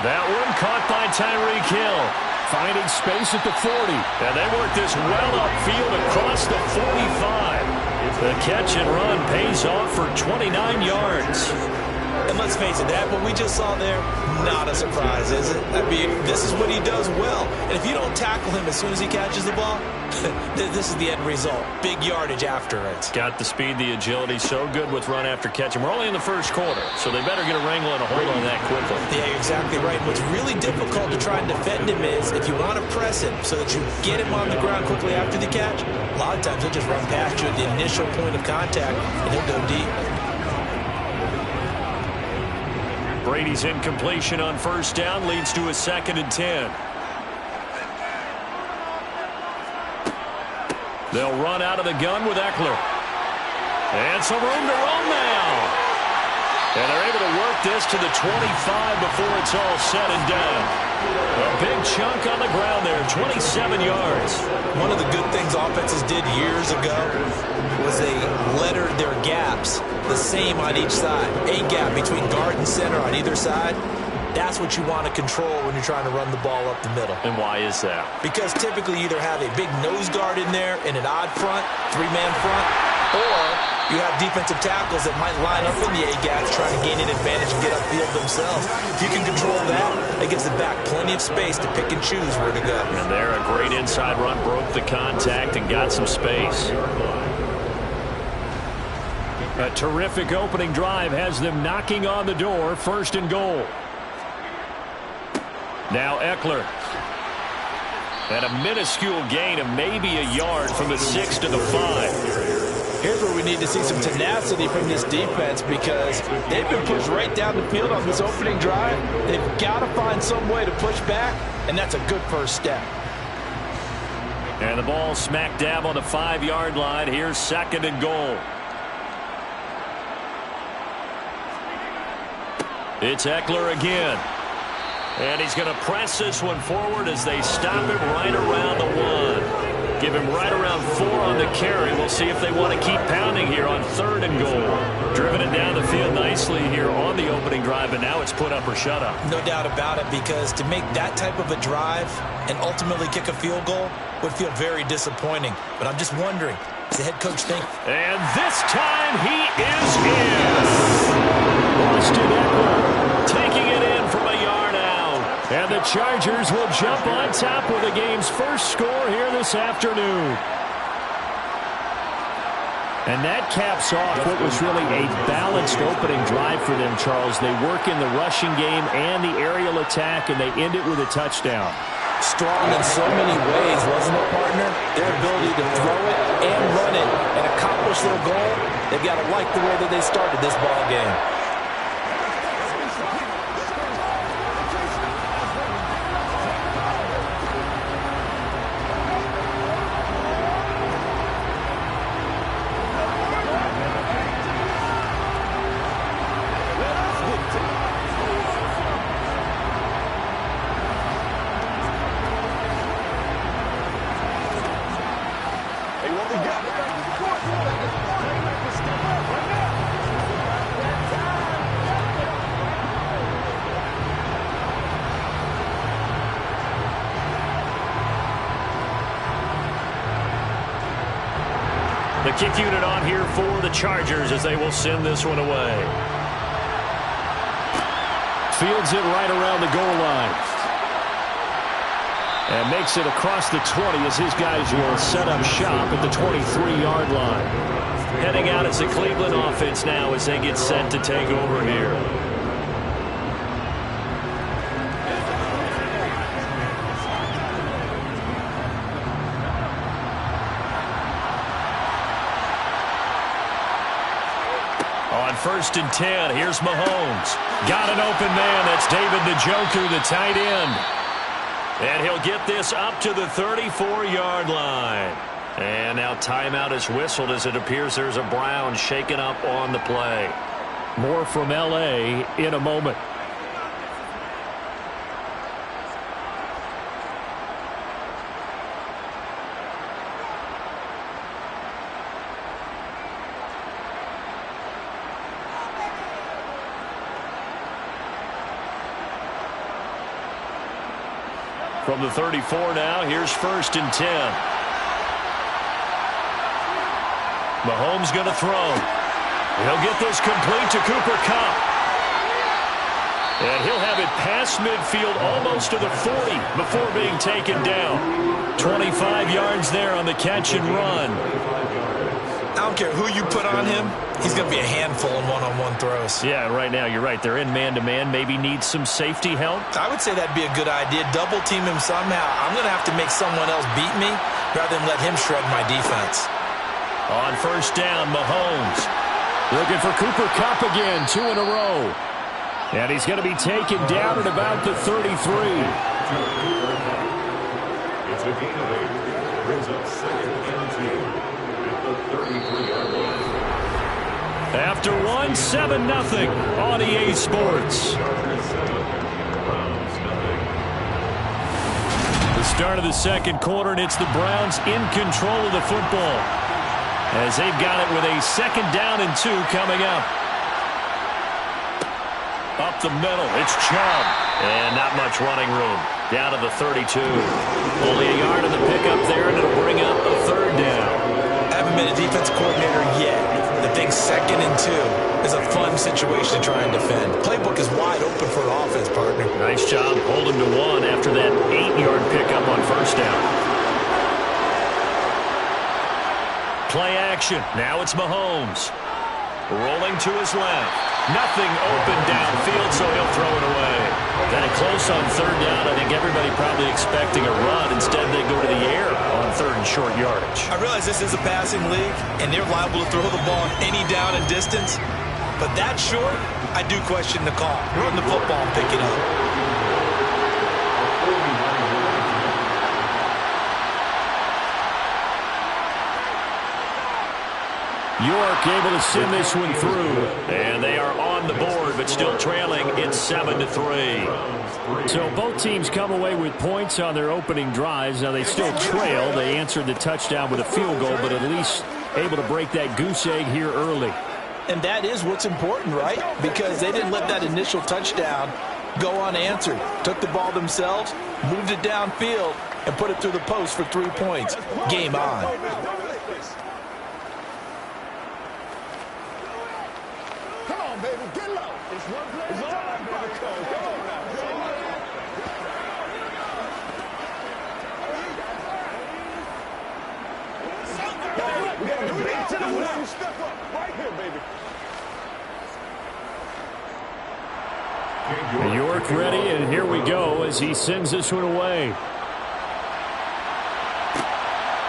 That one caught by Tyreek Hill. Finding space at the 40. And they work this well upfield across the 45. The catch and run pays off for 29 yards. And let's face it, that what we just saw there, not a surprise, is it? I mean, this is what he does well. And if you don't tackle him as soon as he catches the ball, this is the end result. Big yardage after it. Got the speed, the agility, so good with run after catch. And we're only in the first quarter, so they better get a wrangle and a hold on that quickly. Yeah, you're exactly right. What's really difficult to try and defend him is if you want to press him so that you get him on the ground quickly after the catch, a lot of times he'll just run past you at the initial point of contact, and he'll go deep. Brady's incompletion on first down leads to a 2nd and 10. They'll run out of the gun with Eckler. And some room to run now. And they're able to work this to the 25 before it's all said and done. A big chunk on the ground there, 27 yards. One of the good things offenses did years ago was they lettered their gaps the same on each side. A gap between guard and center on either side. That's what you want to control when you're trying to run the ball up the middle. And why is that? Because typically you either have a big nose guard in there in an odd front, 3-man front, or you have defensive tackles that might line up in the A-gaps trying to gain an advantage and get upfield themselves. If you can control that, it gives the back plenty of space to pick and choose where to go. And there, a great inside run, broke the contact and got some space. A terrific opening drive has them knocking on the door. 1st and goal. Now Eckler. And a minuscule gain of maybe a yard from the 6 to the 5. Here's where we need to see some tenacity from this defense because they've been pushed right down the field on this opening drive. They've got to find some way to push back, and that's a good first step. And the ball smack dab on the 5-yard line. Here's 2nd and goal. It's Eckler again. And he's going to press this one forward as they stop him right around the 1. Give him right around 4 on the carry. We'll see if they want to keep pounding here on 3rd and goal. Driven it down the field nicely here on the opening drive, and now it's put up or shut up. No doubt about it, because to make that type of a drive and ultimately kick a field goal would feel very disappointing. But I'm just wondering, does the head coach think? And this time he is in. Austin Eckler taking it in from a yard out. And the Chargers will jump on top with the game's first score here this afternoon. And that caps off what was really a balanced opening drive for them, Charles. They work in the rushing game and the aerial attack, and they end it with a touchdown. Strong in so many ways, wasn't it, partner? Their ability to throw it and run it and accomplish their goal, they've got to like the way that they started this ball game. The kick unit on here for the Chargers as they will send this one away. Fields it right around the goal line. And makes it across the 20 as his guys will set up shop at the 23-yard line. Heading out as the Cleveland offense now as they get set to take over here. On 1st and 10, here's Mahomes. Got an open man. That's David Njoku, the tight end. And he'll get this up to the 34-yard line. And now timeout is whistled as it appears there's a Brown shaken up on the play. More from L.A. in a moment. From the 34 now, here's 1st and 10. Mahomes going to throw. He'll get this complete to Cooper Kupp. And he'll have it past midfield almost to the 40 before being taken down. 25 yards there on the catch and run. I don't care who you put on him. He's going to be a handful in one-on-one throws. Yeah, right now you're right. They're in man-to-man. Maybe needs some safety help. I would say that'd be a good idea. Double team him somehow. I'm going to have to make someone else beat me rather than let him shred my defense. On 1st down, Mahomes. Looking for Cooper Kupp again, 2 in a row. And he's going to be taken down at about the 33. It's a gain of 8. Brings up 2nd and 2 at the 33-yard line. After 1, 7-0 on EA Sports. The start of the second quarter, and it's the Browns in control of the football as they've got it with a 2nd down and 2 coming up. Up the middle, it's Chubb. And not much running room. Down to the 32. Only a yard of the pickup there, and it'll bring up a 3rd down. I haven't been a defense coordinator yet. The thing 2nd and 2 is a fun situation to try and defend. Playbook is wide open for an offense, partner. Nice job holding to 1 after that 8-yard pickup on 1st down. Play action. Now it's Mahomes. Rolling to his left. Nothing open downfield, so he'll throw it away. Then close on 3rd down. I think everybody probably expecting a run. Instead, they go to the air on 3rd and short yardage. I realize this is a passing league, and they're liable to throw the ball any down and distance. But that short, I do question the call. Run the football and pick it up. York able to send this one through. And they are on the board, but still trailing. It's 7-3. So both teams come away with points on their opening drives. Now they still trail. They answered the touchdown with a field goal, but at least able to break that goose egg here early. And that is what's important, right? Because they didn't let that initial touchdown go unanswered. Took the ball themselves, moved it downfield, and put it through the post for 3 points. Game on. Baby, get low. It's one play at a time, baby. Come on now. We got to do that to the left. Step up right here, baby. York ready, and here we go as he sends this one away.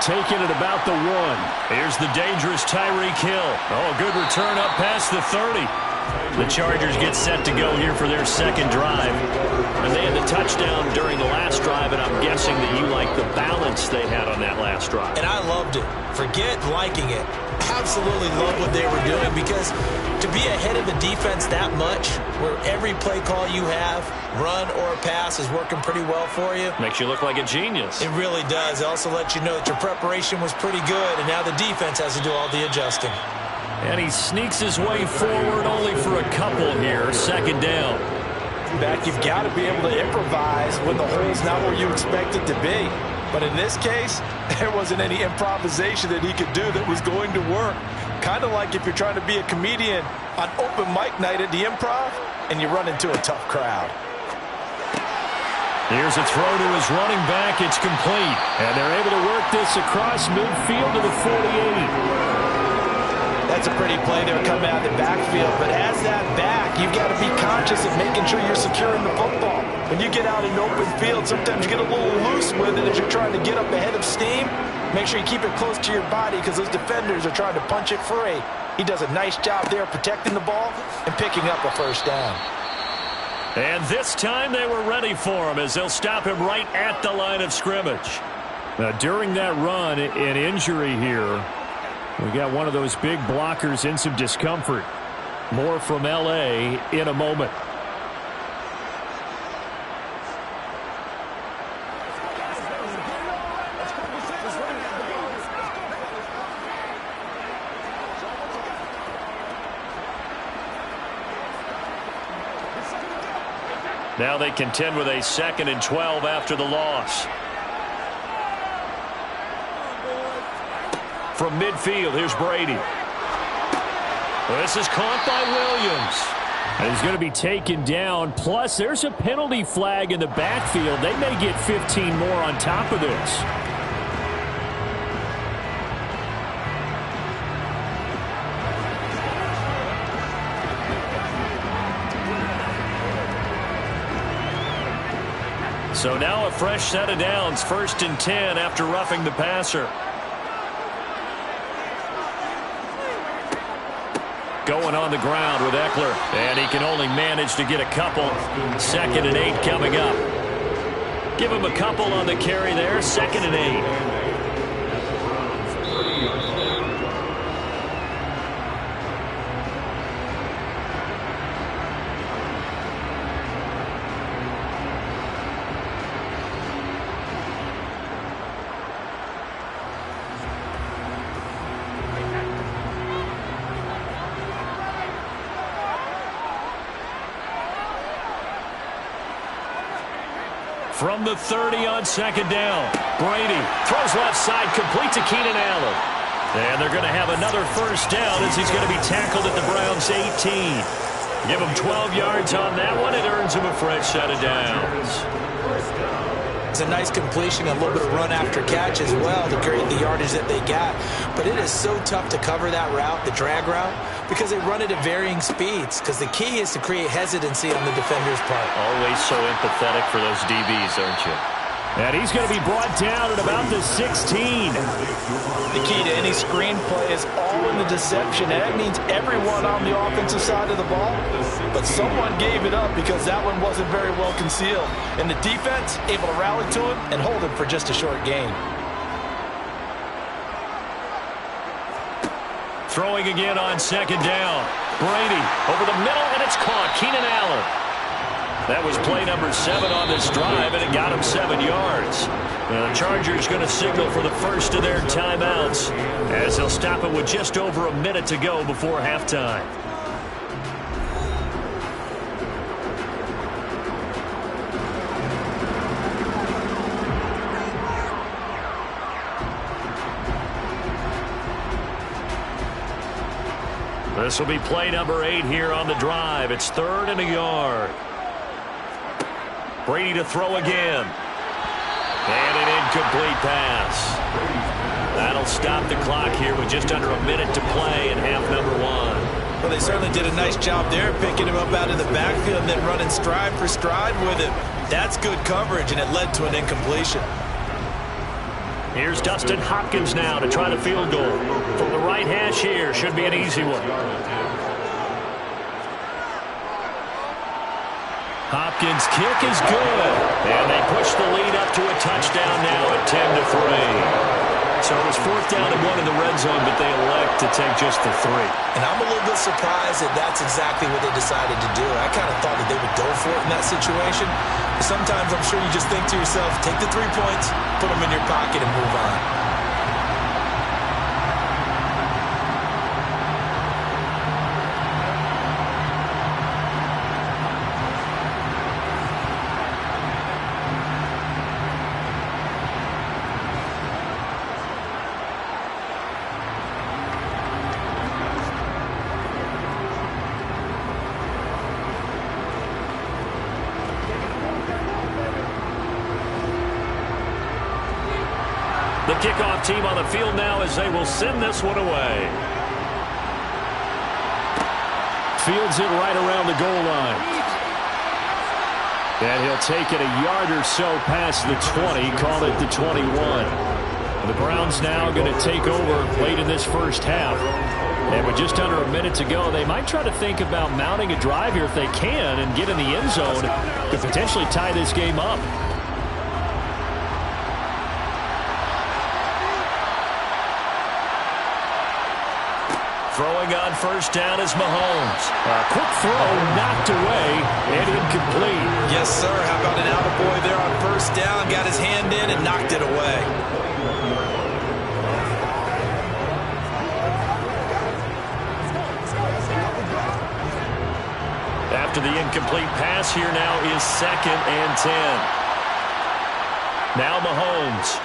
Taking it about the 1. Here's the dangerous Tyreek Hill. Oh, good return up past the 30. The Chargers get set to go here for their 2nd drive. And they had the touchdown during the last drive, and I'm guessing that you like the balance they had on that last drive. And I loved it. Forget liking it. Absolutely love what they were doing, because to be ahead of the defense that much, where every play call you have, run or pass, is working pretty well for you. Makes you look like a genius. It really does. It also lets you know that your preparation was pretty good, and now the defense has to do all the adjusting. And he sneaks his way forward only for a couple here. 2nd down. Back, you've got to be able to improvise when the hole's not where you expect it to be. But in this case, there wasn't any improvisation that he could do that was going to work. Kind of like if you're trying to be a comedian on open mic night at the Improv and you run into a tough crowd. Here's a throw to his running back. It's complete. And they're able to work this across midfield to the 48. That's a pretty play there coming out of the backfield. But as that back, you've got to be conscious of making sure you're securing the football. When you get out in open field, sometimes you get a little loose with it as you're trying to get up ahead of steam. Make sure you keep it close to your body because those defenders are trying to punch it free. He does a nice job there protecting the ball and picking up a first down. And this time they were ready for him as they'll stop him right at the line of scrimmage. Now, during that run, an injury here. We got one of those big blockers in some discomfort. More from L.A. in a moment. Now they contend with a 2nd and 12 after the loss. From midfield, here's Brady. This is caught by Williams. And he's going to be taken down. Plus, there's a penalty flag in the backfield. They may get 15 more on top of this. So now a fresh set of downs, 1st and 10 after roughing the passer. Going on the ground with Eckler, and he can only manage to get a couple. 2nd and 8 coming up. Give him a couple on the carry there, 2nd and 8. From the 30 on 2nd down. Brady throws left side, complete to Keenan Allen. And they're going to have another first down as he's going to be tackled at the Browns' 18. Give him 12 yards on that one. It earns him a fresh set of downs. It's a nice completion, a little bit of run after catch as well to create the yardage that they got. But it is so tough to cover that route, the drag route, because they run it at varying speeds. Because the key is to create hesitancy on the defender's part. Always so empathetic for those DBs, aren't you? And he's going to be brought down at about the 16. The key to any screen play is all in the deception. And that means everyone on the offensive side of the ball. But someone gave it up because that one wasn't very well concealed. And the defense able to rally to him and hold him for just a short gain. Throwing again on 2nd down. Brady over the middle, and it's caught. Keenan Allen. That was play number 7 on this drive, and it got him 7 yards. The Chargers going to signal for the first of their timeouts as they'll stop it with just over a minute to go before halftime. This will be play number 8 here on the drive. It's 3rd and a yard. Brady to throw again. And an incomplete pass. That'll stop the clock here with just under a minute to play in half number 1. Well, they certainly did a nice job there, picking him up out of the backfield and then running stride for stride with him. That's good coverage, and it led to an incompletion. Here's Dustin Hopkins now to try the field goal. From the right hash here, should be an easy one. Hopkins' kick is good. And they push the lead up to a touchdown now at 10-3. So it was 4th down and 1 in the red zone, but they elect to take just the 3. And I'm a little bit surprised that that's exactly what they decided to do. I kind of thought that they would go for it in that situation. But sometimes I'm sure you just think to yourself, take the 3 points, put them in your pocket, and move on. The kickoff team on the field now as they will send this one away. Fields it right around the goal line. And he'll take it a yard or so past the 20, call it the 21. The Browns now going to take over late in this first half. And with just under a minute to go, they might try to think about mounting a drive here if they can and get in the end zone to potentially tie this game up. Throwing on first down is Mahomes. A quick throw knocked away and incomplete. Yes, sir. How about an attaboy there on first down? Got his hand in and knocked it away. After the incomplete pass, here now is 2nd and 10. Now Mahomes.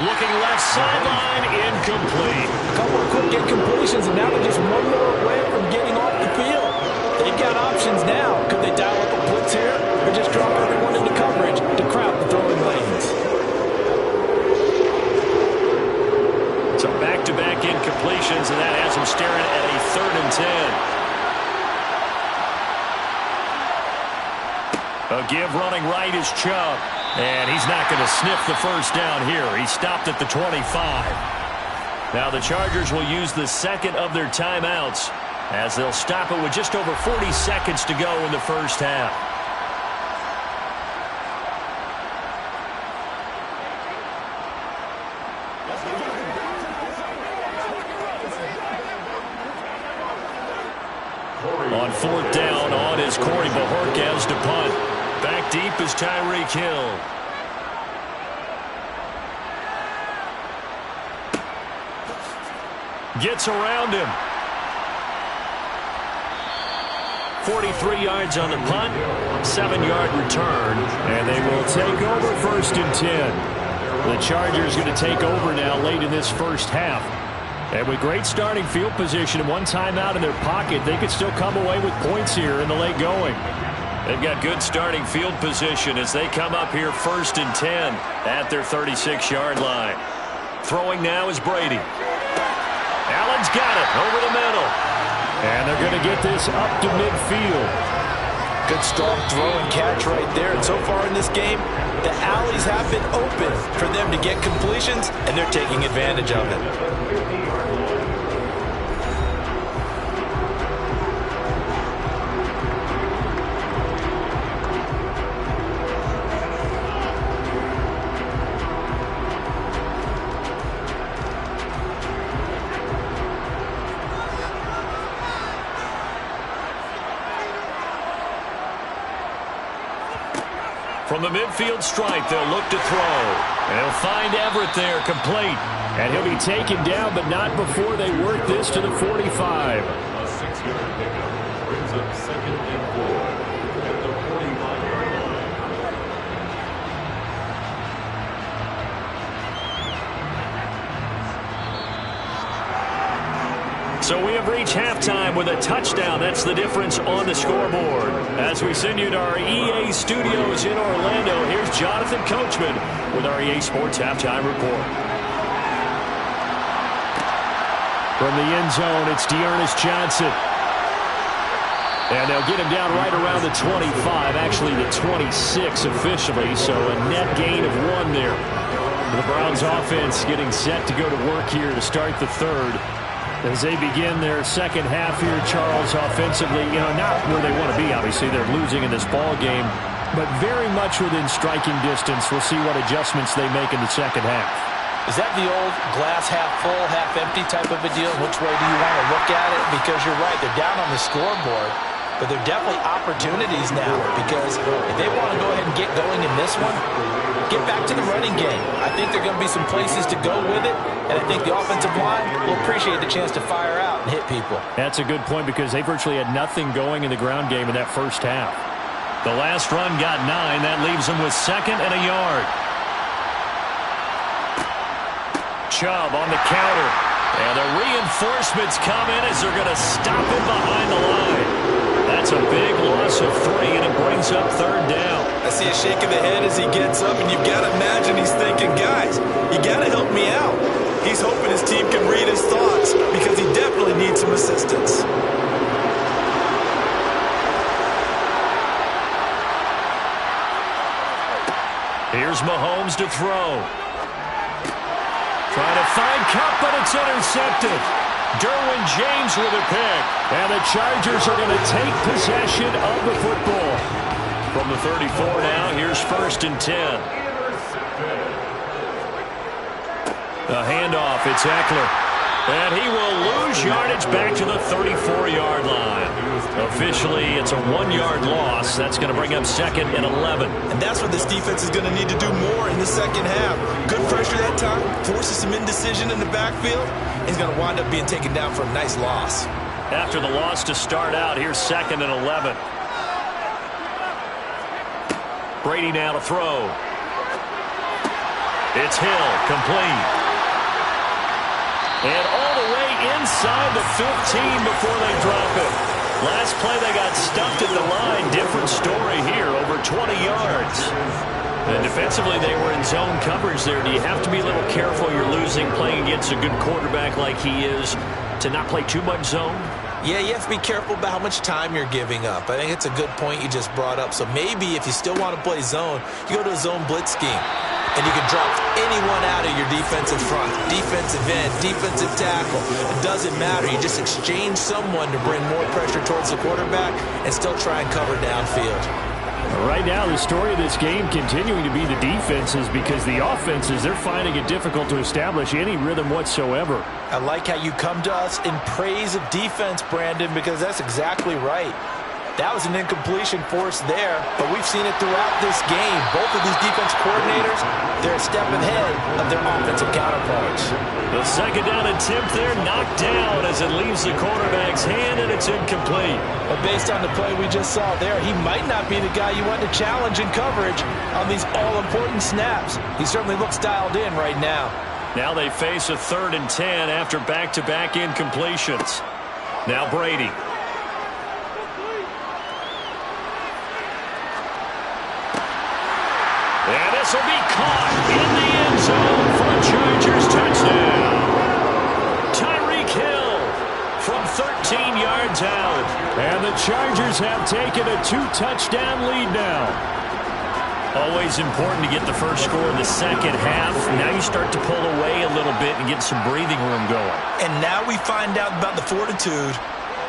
Looking left sideline, incomplete. A couple of quick incompletions, and now they're just one more away from getting off the field. They've got options now. Could they dial up a blitz here or just drop everyone into coverage to crowd the throwing lanes? So back-to-back incompletions, and that has them staring at a 3rd and 10. A give running right is Chubb. And he's not going to sniff the first down here. He stopped at the 25. Now the Chargers will use the 2nd of their timeouts as they'll stop it with just over 40 seconds to go in the first half. On 4th down, on is Corey Bojorquez to punt. Back deep is Tyreek Hill. Gets around him. 43 yards on the punt, 7-yard return, and they will take over 1st and 10. The Chargers going to take over now late in this first half. And with great starting field position and one timeout in their pocket, they could still come away with points here in the late going. They've got good starting field position as they come up here 1st and 10 at their 36-yard line. Throwing now is Brady. Allen's got it over the middle. And they're going to get this up to midfield. Good strong throw and catch right there. And so far in this game, the alleys have been open for them to get completions, and they're taking advantage of it. From the midfield stripe, they'll look to throw. And he'll find Everett there, complete. And he'll be taken down, but not before they work this to the 45. A 6-yard pickup brings up 2nd and 4 at the 45-yard line. So we have reached halftime with a touchdown. That's the difference on the scoreboard. As we send you to our EA studios in Orlando, here's Jonathan Coachman with our EA Sports Halftime Report. From the end zone, it's Dearness Johnson. And they'll get him down right around the 25, actually the 26 officially, so a net gain of 1 there. The Browns offense getting set to go to work here to start the 3rd. As they begin their second half here, Charles, offensively, not where they want to be, obviously. They're losing in this ball game, but very much within striking distance. We'll see what adjustments they make in the second half. Is that the old glass half full, half empty type of a deal? Which way do you want to look at it? Because you're right, they're down on the scoreboard, but they're definitely opportunities now because if they want to go ahead and get going in this one, get back to the running game. I think there are going to be some places to go with it, and I think the offensive line will appreciate the chance to fire out and hit people. That's a good point because they virtually had nothing going in the ground game in that first half. The last run got 9. That leaves them with 2nd and a yard. Chubb on the counter. And the reinforcements come in as they're going to stop him behind the line. That's a big loss of 3, and it brings up 3rd down. I see a shake of the head as he gets up, and you've got to imagine he's thinking, guys, you got to help me out. He's hoping his team can read his thoughts because he definitely needs some assistance. Here's Mahomes to throw. Trying to find Cup, but it's intercepted. Derwin James with a pick. And the Chargers are going to take possession of the football. From the 34 now, here's 1st and 10. A handoff, it's Eckler. And he will lose yardage back to the 34-yard line. Officially, it's a 1-yard loss. That's going to bring up 2nd and 11. And that's what this defense is going to need to do more in the second half. Good pressure that time, forces some indecision in the backfield. He's going to wind up being taken down for a nice loss. After the loss to start out, here's 2nd and 11. Brady now to throw. It's Hill, complete. And all the way inside the 15 before they drop it. Last play they got stuffed at the line. Different story here, over 20 yards. And defensively they were in zone coverage there. Do you have to be a little careful? You're losing playing against a good quarterback like he is to not play too much zone? Yeah, you have to be careful about how much time you're giving up. I think it's a good point you just brought up. So maybe if you still want to play zone, you go to a zone blitz scheme. And you can drop anyone out of your defensive front. Defensive end, defensive tackle. It doesn't matter. You just exchange someone to bring more pressure towards the quarterback and still try and cover downfield. Right now, the story of this game continuing to be the defenses because the offenses, they're finding it difficult to establish any rhythm whatsoever. I like how you come to us in praise of defense, Brandon, because that's exactly right. That was an incompletion force there, but we've seen it throughout this game. Both of these defense coordinators, they're a step ahead of their offensive counterparts. The 2nd down attempt there knocked down as it leaves the quarterback's hand, and it's incomplete. But based on the play we just saw there, he might not be the guy you want to challenge in coverage on these all-important snaps. He certainly looks dialed in right now. Now they face a 3rd and 10 after back-to-back incompletions. Now Brady. And this will be caught in the end zone for a Chargers touchdown. Tyreek Hill from 13 yards out. And the Chargers have taken a 2-touchdown lead now. Always important to get the first score in the second half. Now you start to pull away a little bit and get some breathing room going. And now we find out about the fortitude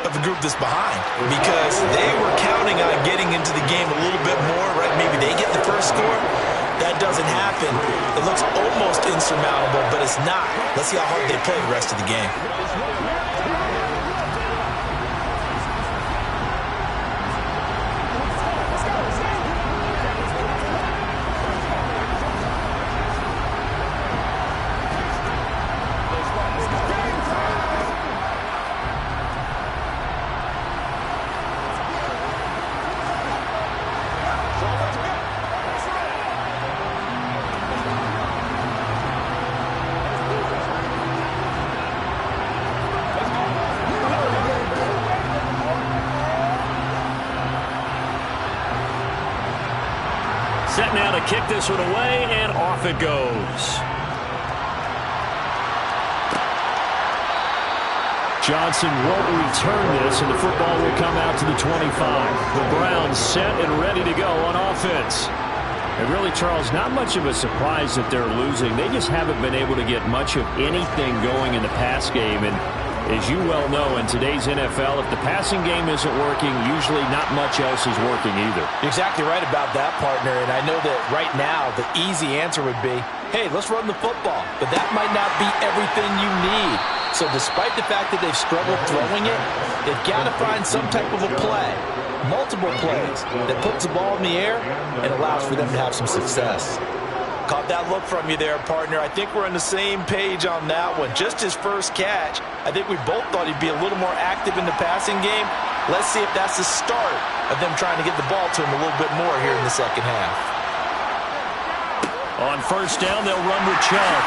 of the group that's behind, because they were counting on getting into the game a little bit more, right? Maybe they get the first score. That doesn't happen. It looks almost insurmountable, but it's not. Let's see how hard they play the rest of the game. Set now to kick this one away, and off it goes. Johnson won't return this, and the football will come out to the 25. The Browns set and ready to go on offense. And really, Charles, not much of a surprise that they're losing. They just haven't been able to get much of anything going in the pass game. And as you well know, in today's NFL, if the passing game isn't working, usually not much else is working either. You're exactly right about that, partner. And I know that right now the easy answer would be, hey, let's run the football. But that might not be everything you need. So despite the fact that they've struggled throwing it, they've got to find some type of a play, multiple plays, that puts the ball in the air and allows for them to have some success. Caught that look from you there, partner. I think we're on the same page on that one. Just his first catch. I think we both thought he'd be a little more active in the passing game. Let's see if that's the start of them trying to get the ball to him a little bit more here in the second half. On first down, they'll run with Chubb.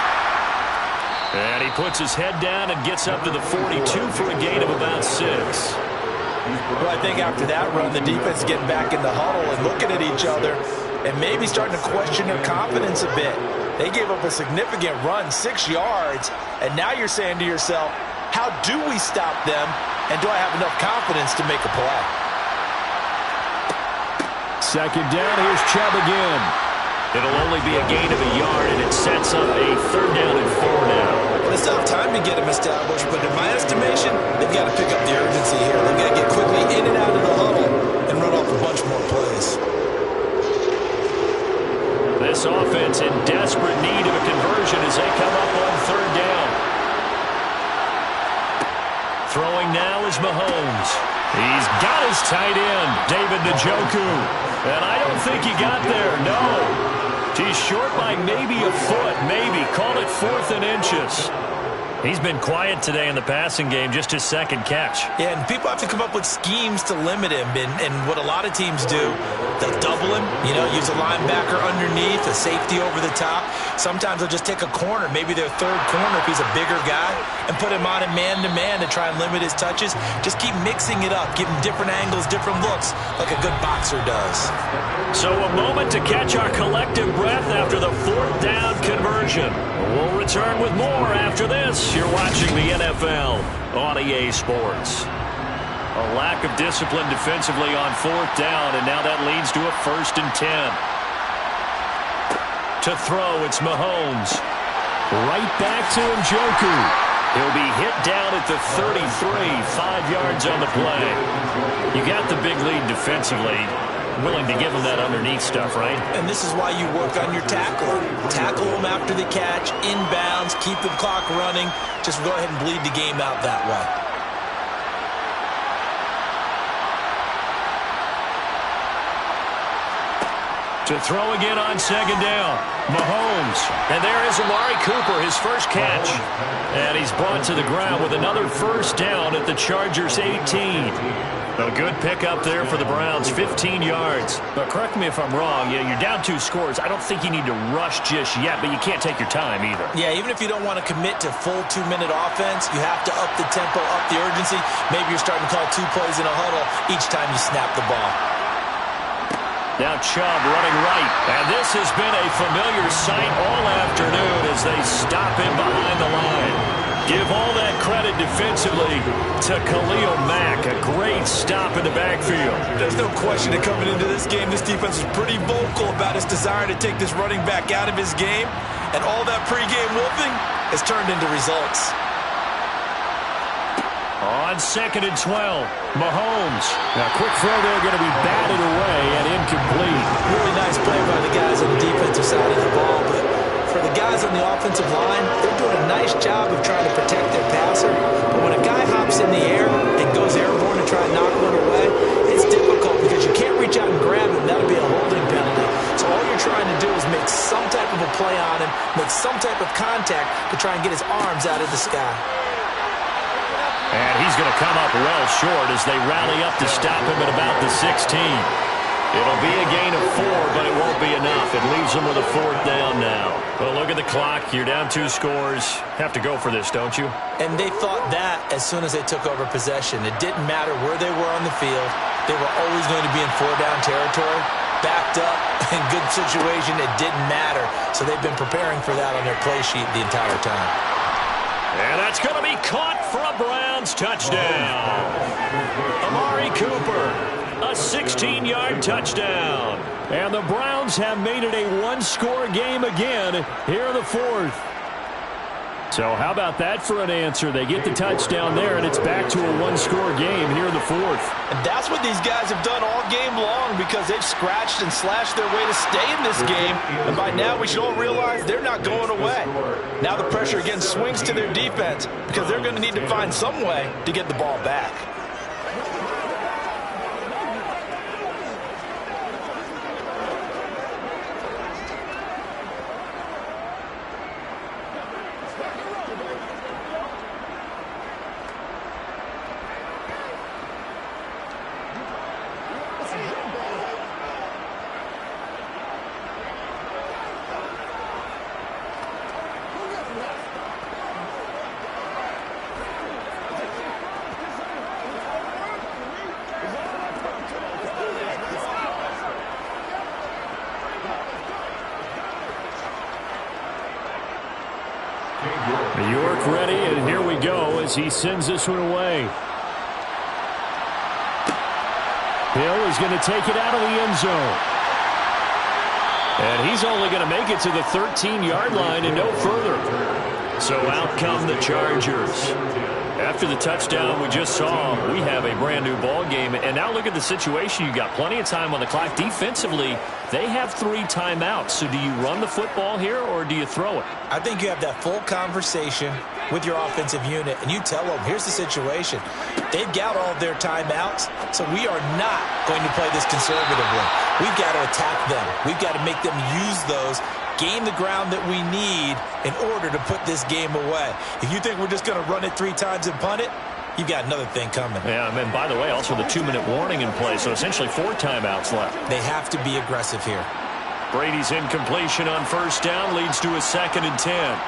And he puts his head down and gets up to the 42 for a gain of about 6. Well, I think after that run, the defense getting back in the huddle and looking at each other. and maybe starting to question their confidence a bit. They gave up a significant run, 6 yards, and now you're saying to yourself, how do we stop them, and do I have enough confidence to make a play? Second down, here's Chubb again. It'll only be a gain of a yard, and it sets up a 3rd down and 4 now. Well, they still have time to get him established, but in my estimation, they've got to pick up the urgency here. They've got to get quickly in and out of the huddle and run off a bunch more plays. This offense in desperate need of a conversion as they come up on 3rd down. Throwing now is Mahomes. He's got his tight end, David Njoku. And I don't think he got there, no. He's short by maybe a foot, maybe. Call it 4th and inches. He's been quiet today in the passing game, just his 2nd catch. Yeah, and people have to come up with schemes to limit him. And what a lot of teams do, they'll double him, use a linebacker underneath, a safety over the top. Sometimes they'll just take a corner, maybe their 3rd corner if he's a bigger guy, and put him on a man-to-man to try and limit his touches. Just keep mixing it up, give him different angles, different looks, like a good boxer does. So a moment to catch our collective breath after the 4th down conversion. We'll return with more after this. You're watching the NFL on EA Sports. A lack of discipline defensively on 4th down, and now that leads to a 1st and 10. To throw, it's Mahomes. Right back to Njoku. He'll be hit down at the 33, 5 yards on the play. You got the big lead defensively. Willing to give him that underneath stuff, right? And this is why you work on your tackling. Tackle them after the catch, inbounds, keep the clock running. Just go ahead and bleed the game out that way. To throw again on 2nd down. Mahomes. And there is Amari Cooper, his 1st catch. And he's brought to the ground with another 1st down at the Chargers' 18. A good pickup there for the Browns, 15 yards. But correct me if I'm wrong, you're down 2 scores. I don't think you need to rush just yet, but you can't take your time either. Yeah, even if you don't want to commit to full 2-minute offense, you have to up the tempo, up the urgency. Maybe you're starting to call 2 plays in a huddle each time you snap the ball. Now Chubb running right. And this has been a familiar sight all afternoon as they stop him behind the line. Give all that credit defensively to Khalil Mack. A great stop in the backfield. There's no question that coming into this game, this defense is pretty vocal about its desire to take this running back out of his game. And all that pregame wolfing has turned into results. On 2nd and 12, Mahomes. Now, quick throw there, going to be batted away and incomplete. Really nice play by the guys on the defensive side of the ball, but for the guys on the offensive line, they're doing a nice job of trying to protect their passer. But when a guy hops in the air and goes airborne to try and knock one away, it's difficult because you can't reach out and grab him. That'll be a holding penalty. So all you're trying to do is make some type of a play on him, make some type of contact to try and get his arms out of the sky. And he's going to come up well short as they rally up to stop him at about the 16. It'll be a gain of 4, but it won't be enough. It leaves them with a 4th down now. Well, look at the clock. You're down 2 scores. Have to go for this, don't you? And they thought that as soon as they took over possession. It didn't matter where they were on the field. They were always going to be in 4-down territory. Backed up, in good situation, it didn't matter. So they've been preparing for that on their play sheet the entire time. And that's going to be caught for a Browns touchdown. Amari Cooper, a 16-yard touchdown. And the Browns have made it a 1-score game again here in the 4th. So how about that for an answer? They get the touchdown there, and it's back to a 1-score game here in the 4th. And that's what these guys have done all game long because they've scratched and slashed their way to stay in this game. And by now, we should all realize they're not going away. Now the pressure again swings to their defense because they're going to need to find some way to get the ball back. York ready, and here we go as he sends this one away. Hill is going to take it out of the end zone. And he's only going to make it to the 13-yard line and no further. So out come the Chargers. After the touchdown we just saw, we have a brand-new ball game. And now look at the situation. You got plenty of time on the clock. Defensively, they have 3 timeouts. So do you run the football here or do you throw it? I think you have that full conversation with your offensive unit, and you tell them, here's the situation. They've got all of their timeouts, so we are not going to play this conservatively. We've got to attack them. We've got to make them use those, gain the ground that we need in order to put this game away. If you think we're just going to run it 3 times and punt it, you've got another thing coming. Yeah, and by the way, also the 2-minute warning in play, so essentially 4 timeouts left. They have to be aggressive here. Brady's incompletion on first down leads to a 2nd and 10.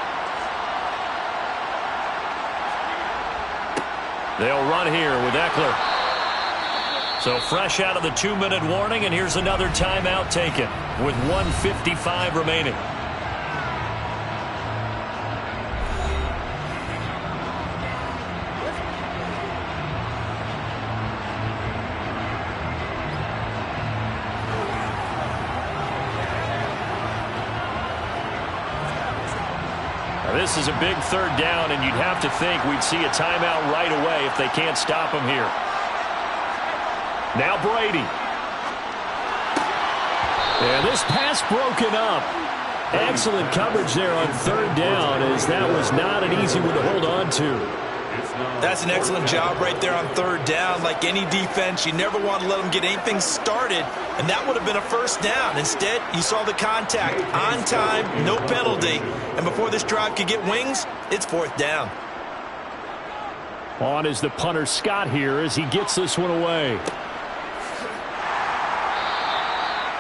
They'll run here with Eckler. So fresh out of the 2-minute warning, and here's another timeout taken with 1:55 remaining. This is a big 3rd down, and you'd have to think we'd see a timeout right away if they can't stop him here. Now Brady. And this pass broken up. Excellent coverage there on 3rd down, as that was not an easy one to hold on to. That's an excellent job right there on 3rd down. Like any defense, you never want to let them get anything started, and that would have been a 1st down. Instead, you saw the contact on time, no penalty, and before this drive could get wings, it's 4th down. On is the punter Scott here as he gets this one away.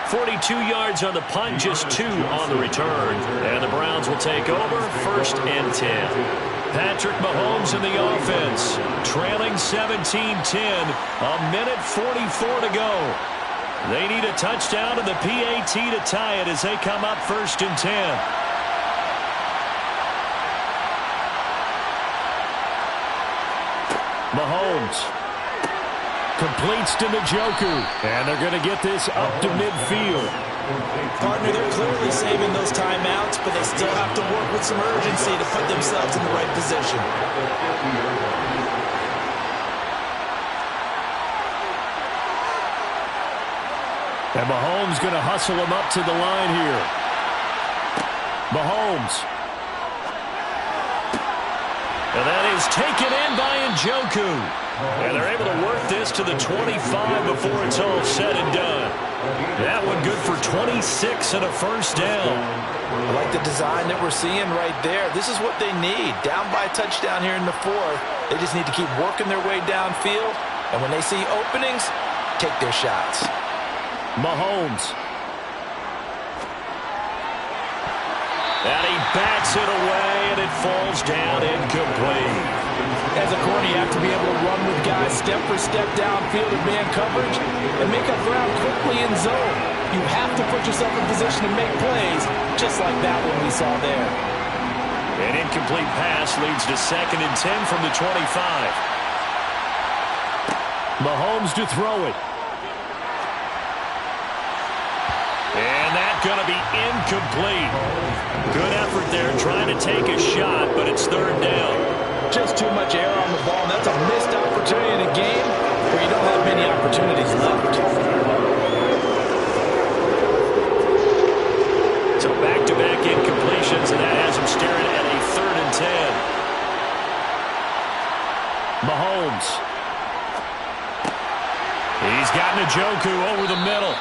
42 yards on the punt, just 2 on the return. And the Browns will take over, 1st and 10. Patrick Mahomes in the offense, trailing 17-10, 1:44 to go. They need a touchdown and the PAT to tie it as they come up 1st and 10. Mahomes completes to Njoku, and they're going to get this up to midfield. Partner, they're clearly saving those timeouts, but they still have to work with some urgency to put themselves in the right position. And Mahomes going to hustle him up to the line here. Mahomes. And that is taken in by Njoku. And they're able to work this to the 25 before it's all said and done. That one good for 26 and a 1st down. I like the design that we're seeing right there. This is what they need. Down by a touchdown here in the 4th. They just need to keep working their way downfield. And when they see openings, take their shots. Mahomes. And he bats it away, and it falls down incomplete. As a corner, you have to be able to run with guys step for step downfield in man coverage and make up ground quickly in zone. You have to put yourself in position to make plays, just like that one we saw there. An incomplete pass leads to 2nd and 10 from the 25. Mahomes to throw it. And that's going to be incomplete. Good effort there trying to take a shot, but it's 3rd down. Just too much air on the ball, and that's a missed opportunity in a game where you don't have many opportunities left. So back-to-back incompletions, and that has him staring at a 3rd and 10. Mahomes. He's got Njoku over the middle.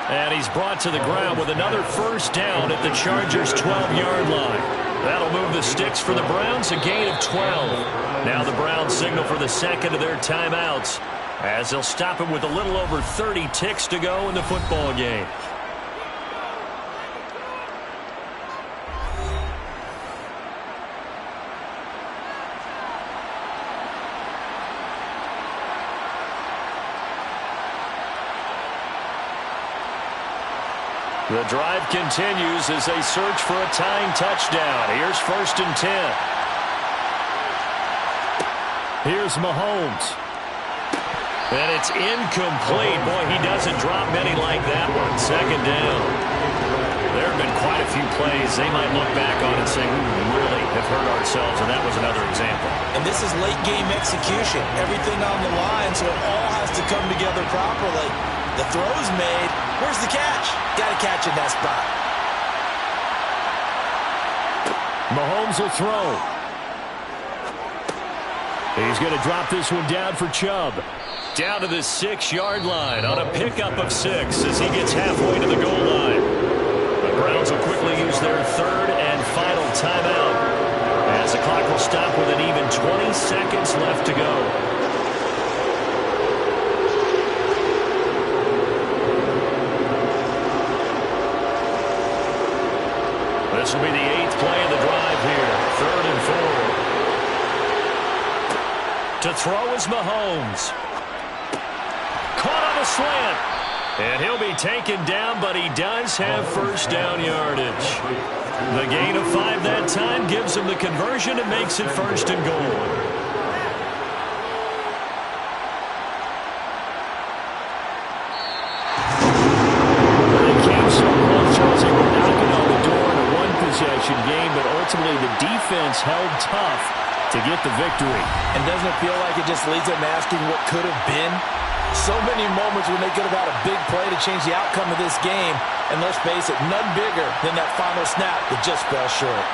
And he's brought to the ground with another 1st down at the Chargers' 12-yard line. That'll move the sticks for the Browns, a gain of 12. Now the Browns signal for the 2nd of their timeouts as they'll stop him with a little over 30 ticks to go in the football game. The drive continues as they search for a tying touchdown. Here's 1st and 10. Here's Mahomes. And it's incomplete. Boy, he doesn't drop many like that one. Second down. There have been quite a few plays they might look back on and say, we really have hurt ourselves, and that was another example. And this is late-game execution. Everything on the line, so it all has to come together properly. The throw's made. Where's the catch? Got to catch in that spot. Mahomes will throw. He's going to drop this one down for Chubb. Down to the 6-yard line on a pickup of 6 as he gets halfway to the goal line. The Browns will quickly use their third and final timeout as the clock will stop with an even 20 seconds left to go. This will be the 8th play of the drive here. 3rd and 4. To throw is Mahomes. Caught on a slant. And he'll be taken down, but he does have first down yardage. The gain of 5 that time gives him the conversion and makes it 1st and goal. They came so close, Chelsea, were knocking on the door in a one-possession game, but ultimately the defense held tough to get the victory. And doesn't it feel like it just leads them asking what could have been? So many moments when they could have had a big play to change the outcome of this game. And let's face it, none bigger than that final snap that just fell short.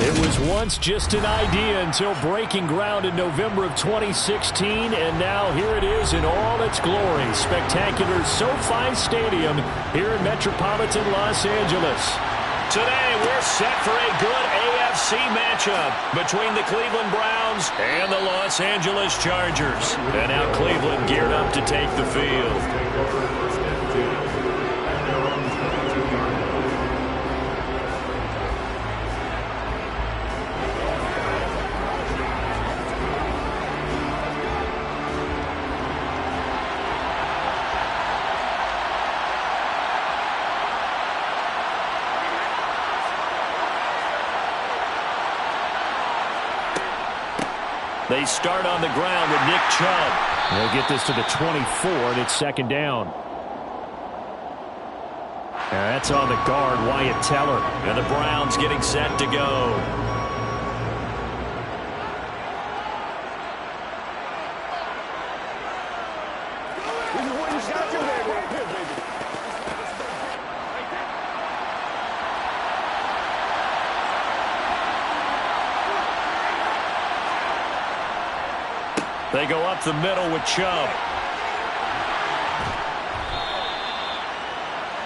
It was once just an idea until breaking ground in November of 2016, and now here it is in all its glory. Spectacular SoFi Stadium here in metropolitan Los Angeles. Today, we're set for a good AFC matchup between the Cleveland Browns and the Los Angeles Chargers. And now Cleveland geared up to take the field. They start on the ground with Nick Chubb. They'll get this to the 24, and it's second down. And that's on the guard, Wyatt Teller. And the Browns getting set to go. They go up the middle with Chubb.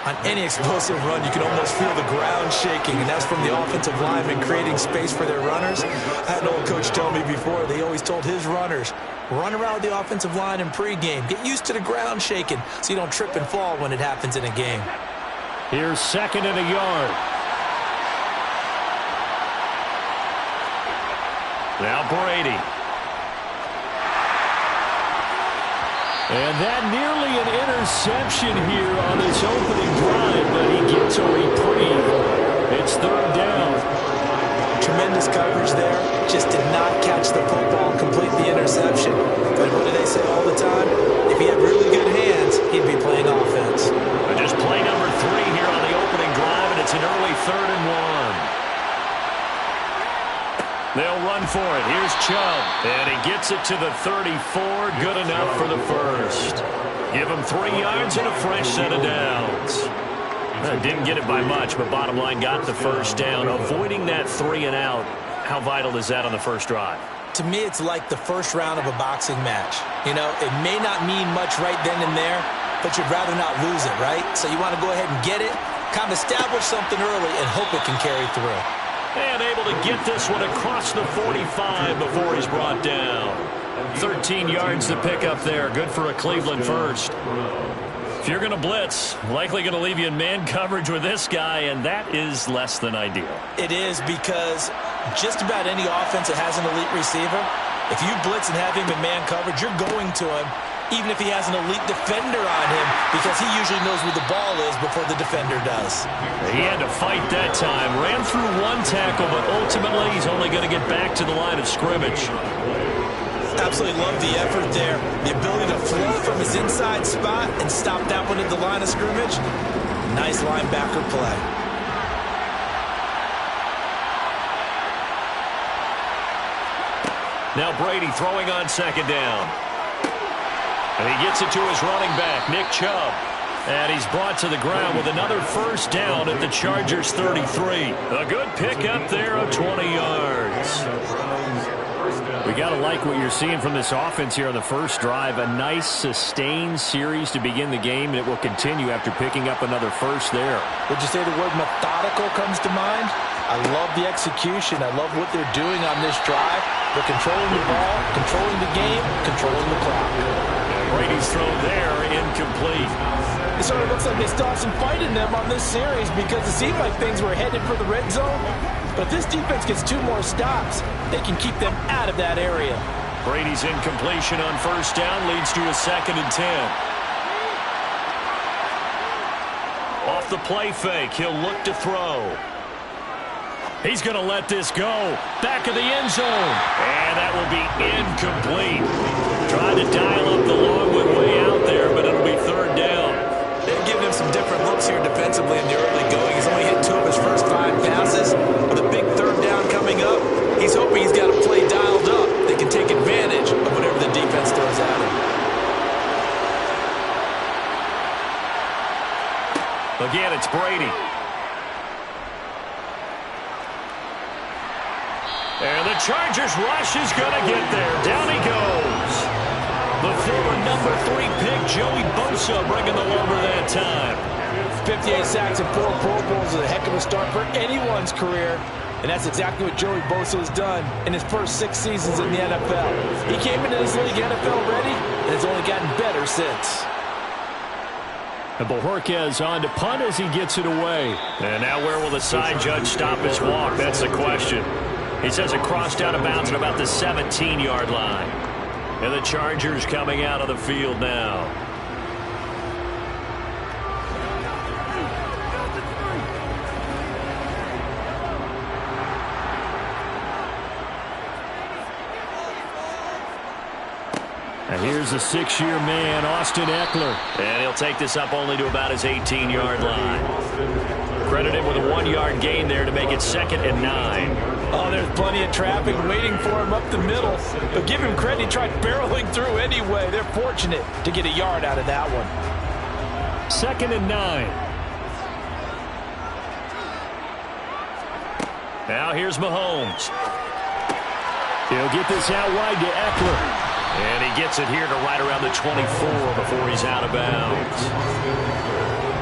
On any explosive run, you can almost feel the ground shaking, and that's from the offensive linemen creating space for their runners. I had an old coach tell me before, they always told his runners, run around with the offensive line in pregame. Get used to the ground shaking so you don't trip and fall when it happens in a game. Here's second and a yard. Now Brady. And that nearly an interception here on this opening drive, but he gets a reprieve. It's third down. Tremendous coverage there. Just did not catch the football and complete the interception. But what do they say all the time? If he had really good hands, he'd be playing offense. And just play number 3 here on the opening drive, and it's an early 3rd and 1. They'll run for it. Here's Chubb. And he gets it to the 34. Good enough for the first. Give him 3 yards and a fresh set of downs. Didn't get it by much, but bottom line got the first down. Avoiding that 3 and out. How vital is that on the first drive? To me, it's like the first round of a boxing match. You know, it may not mean much right then and there, but you'd rather not lose it, right? So you want to go ahead and get it, kind of establish something early, and hope it can carry through. And able to get this one across the 45 before he's brought down. 13 yards to pick up there. Good for a Cleveland first. If you're going to blitz, likely going to leave you in man coverage with this guy, and that is less than ideal. It is, because just about any offense that has an elite receiver, if you blitz and have him in man coverage, you're going to him, even if he has an elite defender on him, because he usually knows where the ball is before the defender does. He had to fight that time. Ran through one tackle, but ultimately he's only going to get back to the line of scrimmage. Absolutely love the effort there. The ability to float from his inside spot and stop that one at the line of scrimmage. Nice linebacker play. Now Brady throwing on second down. And he gets it to his running back, Nick Chubb. And he's brought to the ground with another first down at the Chargers 33. A good pickup there of 20 yards. We got to like what you're seeing from this offense here on the first drive. A nice, sustained series to begin the game, and it will continue after picking up another first there. Would you say the word methodical comes to mind? I love the execution. I love what they're doing on this drive. They're controlling the ball, controlling the game, controlling the clock. Brady's throw there, incomplete. It sort of looks like they still have some fight in them on this series, because it seemed like things were headed for the red zone. But if this defense gets 2 more stops, they can keep them out of that area. Brady's incompletion on first down leads to a 2nd and 10. Off the play fake, he'll look to throw. He's going to let this go. Back of the end zone. And that will be incomplete. Trying to dial up the long way out there, but it'll be 3rd down. They're giving him some different looks here defensively in the early going. He's only hit 2 of his first 5 passes. With a big 3rd down coming up, he's hoping he's got a play dialed up that can take advantage of whatever the defense throws at him. Again, it's Brady. And the Chargers rush is going to get there. Down he goes. The former number 3 pick, Joey Bosa, bringing the lumber that time. 58 sacks and 4 Pro Bowls is a heck of a start for anyone's career. And that's exactly what Joey Bosa has done in his first 6 seasons in the NFL. He came into this league NFL ready and has only gotten better since. And Bojorquez on to punt as he gets it away. And now where will the side judge stop his walk? That's the question. He says it crossed out of bounds at about the 17-yard line. And the Chargers coming out of the field now. And here's the 6-year man, Austin Eckler. And he'll take this up only to about his 18-yard line. Credited with a 1-yard gain there to make it 2nd and 9. Oh, there's plenty of traffic waiting for him up the middle. But give him credit, he tried barreling through anyway. They're fortunate to get a yard out of that one. 2nd and 9. Now here's Mahomes. He'll get this out wide to Eckler. And he gets it here to right around the 24 before he's out of bounds.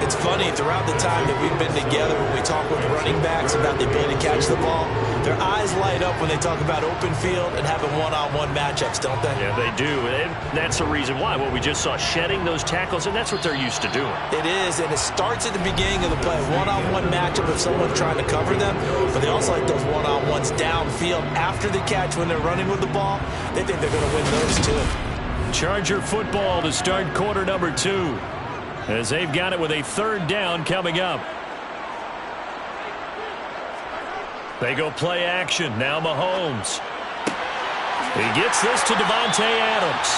It's funny, throughout the time that we've been together, when we talk with running backs about the ability to catch the ball, their eyes light up when they talk about open field and having one-on-one matchups, don't they? Yeah, they do. And that's the reason why. Well, we just saw shedding those tackles, and that's what they're used to doing. It is, and it starts at the beginning of the play. One-on-one matchup if someone's trying to cover them, but they also like those one-on-ones downfield after the catch when they're running with the ball. They think they're going to win those too. Charger football to start quarter number 2. As they've got it with a 3rd down coming up. They go play action. Now Mahomes. He gets this to Devontae Adams.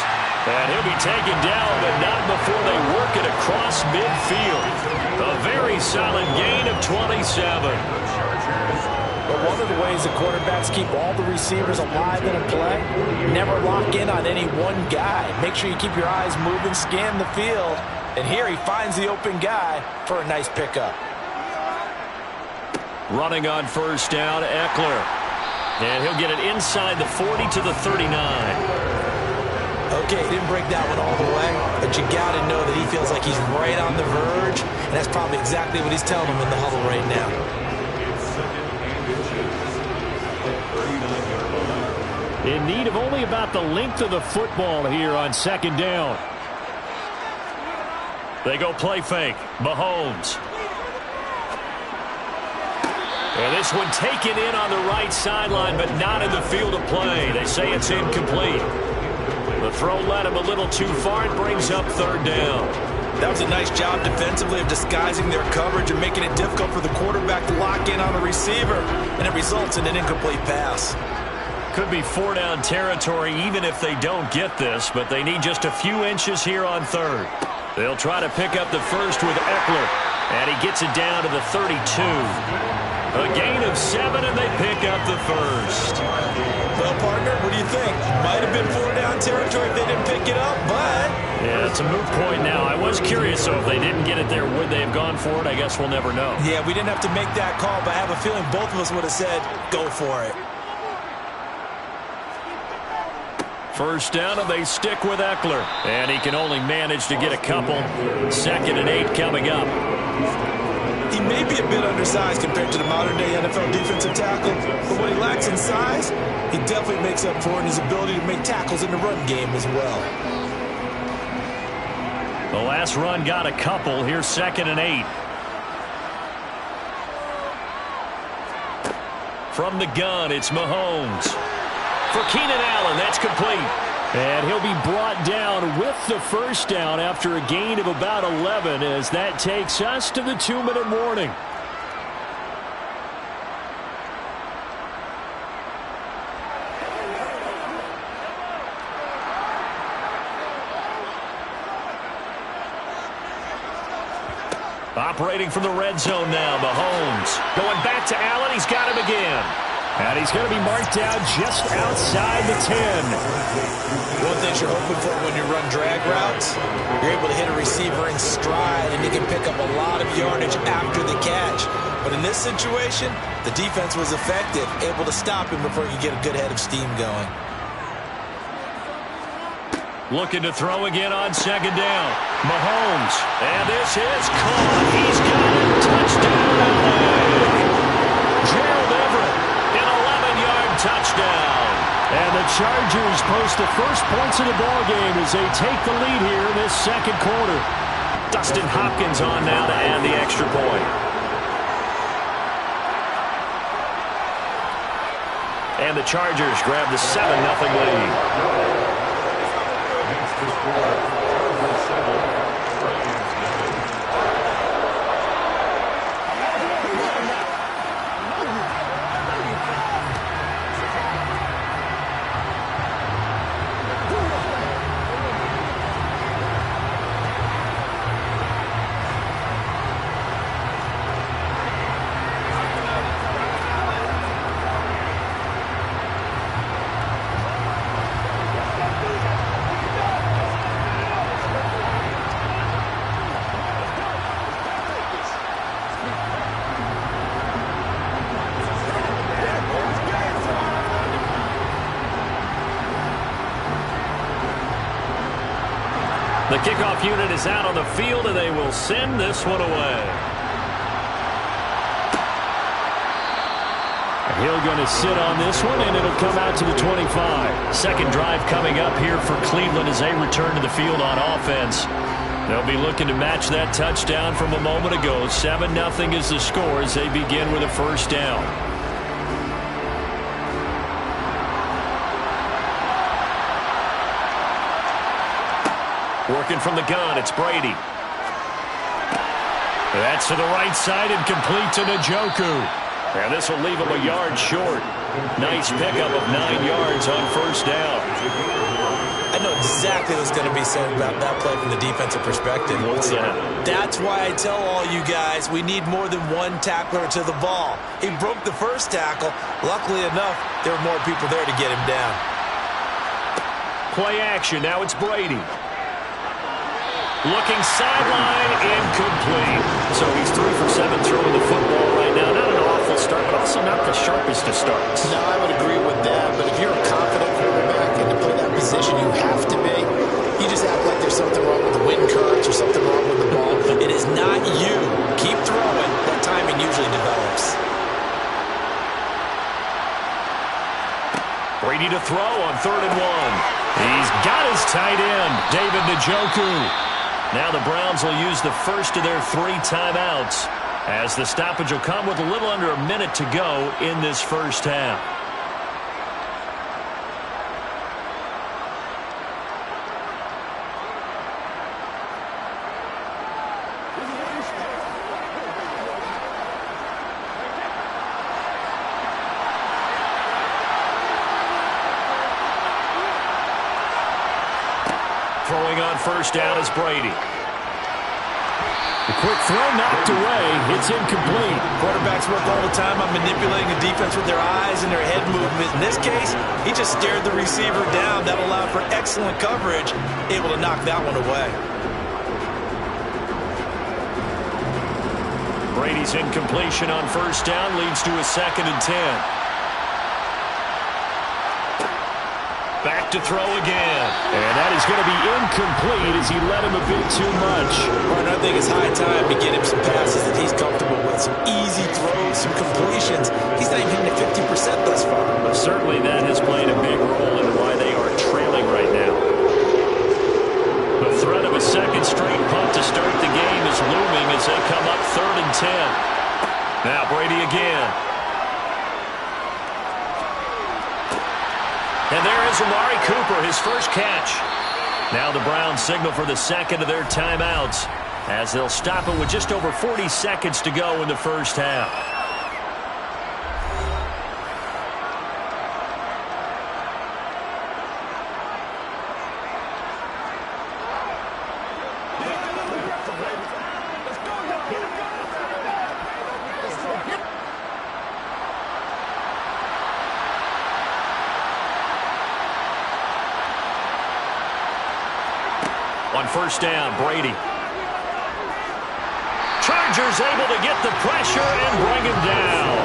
And he'll be taken down, but not before they work it across midfield. A very solid gain of 27. But one of the ways the quarterbacks keep all the receivers alive in a play, never lock in on any one guy. Make sure you keep your eyes moving, scan the field. And here he finds the open guy for a nice pickup. Running on 1st down, Eckler. And he'll get it inside the 40 to the 39. Okay, he didn't break that one all the way, but you got to know that he feels like he's right on the verge, and that's probably exactly what he's telling them in the huddle right now. In need of only about the length of the football here on 2nd down. They go play fake. Mahomes. And this one taken in on the right sideline, but not in the field of play. They say it's incomplete. The throw led him a little too far. It brings up 3rd down. That was a nice job defensively of disguising their coverage and making it difficult for the quarterback to lock in on the receiver, and it results in an incomplete pass. Could be 4-down territory even if they don't get this, but they need just a few inches here on 3rd. They'll try to pick up the 1st with Eckler, and he gets it down to the 32. A gain of 7, and they pick up the 1st. Well, partner, what do you think? Might have been 4-down territory if they didn't pick it up, but... Yeah, it's a moot point now. I was curious, so if they didn't get it there, would they have gone for it? I guess we'll never know. Yeah, we didn't have to make that call, but I have a feeling both of us would have said, go for it. 1st down, and they stick with Eckler. And he can only manage to get a couple. 2nd and 8 coming up. He may be a bit undersized compared to the modern-day NFL defensive tackle, but what he lacks in size, he definitely makes up for it in his ability to make tackles in the run game as well. The last run got a couple. Here's 2nd and 8. From the gun, it's Mahomes. For Keenan Allen, that's complete. And he'll be brought down with the 1st down after a gain of about 11 as that takes us to the 2-minute warning. Operating from the red zone now, Mahomes. Going back to Allen, he's got him again. And he's going to be marked down just outside the 10. One thing you're hoping for when you run drag routes, you're able to hit a receiver in stride, and you can pick up a lot of yardage after the catch. But in this situation, the defense was effective, able to stop him before he could get a good head of steam going. Looking to throw again on second down. Mahomes. And this is caught. He's got it. Touchdown, LA. Gerald Everett, an 11-yard touchdown. And the Chargers post the first points of the ballgame as they take the lead here in this second quarter. Dustin Hopkins on now to add the extra point. And the Chargers grab the 7-0 lead. The kickoff unit is out on the field, and they will send this one away. Hill going to sit on this one, and it'll come out to the 25. Second drive coming up here for Cleveland as they return to the field on offense. They'll be looking to match that touchdown from a moment ago. 7-0 is the score as they begin with a first down. Working from the gun, it's Brady. That's to the right side and complete to Njoku. And this will leave him a yard short. Nice pickup of 9 yards on first down. I know exactly what's going to be said about that play from the defensive perspective. What's that? That's why I tell all you guys we need more than one tackler to the ball. He broke the first tackle. Luckily enough, there were more people there to get him down. Play action. Now it's Brady. Looking sideline, incomplete. So he's 3 for 7 throwing the football right now. Not an awful start, but also not the sharpest of starts. No, I would agree with that. But if you're a confident quarterback and to play that position, you have to be. You just act like there's something wrong with the wind currents or something wrong with the ball. It is not you. Keep throwing. That timing usually develops. Brady to throw on 3rd and 1. He's got his tight end, David Njoku. Now the Browns will use the first of their 3 timeouts as the stoppage will come with a little under a minute to go in this first half. Throwing on first down is Brady. The quick throw knocked away. It's incomplete. Quarterbacks work all the time on manipulating the defense with their eyes and their head movement. In this case, he just stared the receiver down. That allowed for excellent coverage, able to knock that one away. Brady's incompletion on first down leads to a 2nd and 10. Back to throw again. And that is going to be incomplete as he led him a bit too much. Right, I think it's high time to get him some passes that he's comfortable with. Some easy throws, some completions. He's not even hitting 50% thus far. But certainly that has played a big role in why they are trailing right now. The threat of a second straight punt to start the game is looming as they come up 3rd and 10. Now Brady again. And there is Amari Cooper, his first catch. Now the Browns signal for the second of their timeouts as they'll stop it with just over 40 seconds to go in the first half. On first down, Brady. Chargers Chargers able to get the pressure and bring him down.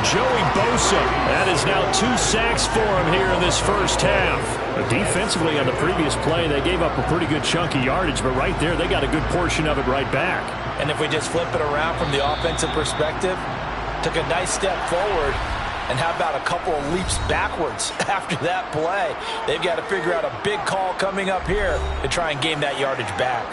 Joey Bosa, that is now 2 sacks for him here in this first half. Defensively on the previous play, they gave up a pretty good chunk of yardage, but right there, they got a good portion of it right back. And if we just flip it around from the offensive perspective, took a nice step forward, and how about a couple of leaps backwards after that play? They've got to figure out a big call coming up here to try and gain that yardage back.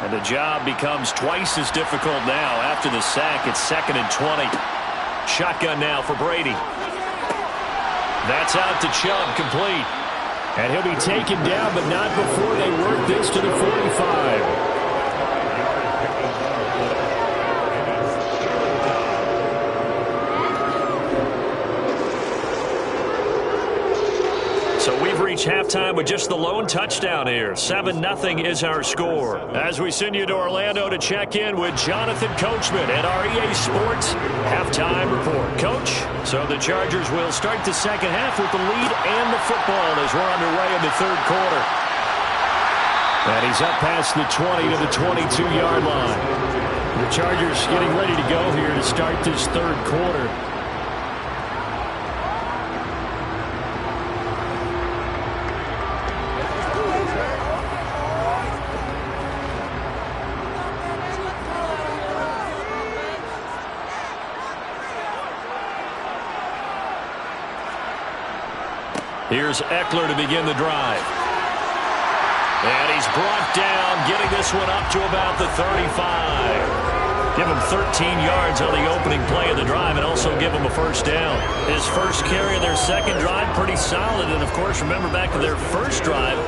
And the job becomes twice as difficult now after the sack. It's 2nd and 20. Shotgun now for Brady. That's out to Chubb, complete. And he'll be taken down, but not before they work this to the 45. So we've reached halftime with just the lone touchdown here. 7-0 is our score. As we send you to Orlando to check in with Jonathan Coachman at our EA Sports Halftime Report. Coach, so the Chargers will start the second half with the lead and the football as we're underway in the third quarter. And he's up past the 20 to the 22-yard line. The Chargers getting ready to go here to start this third quarter. Here's Eckler to begin the drive. And he's brought down, getting this one up to about the 35. Give him 13 yards on the opening play of the drive and also give him a first down. His first carry of their second drive, pretty solid. And, of course, remember back to their first drive,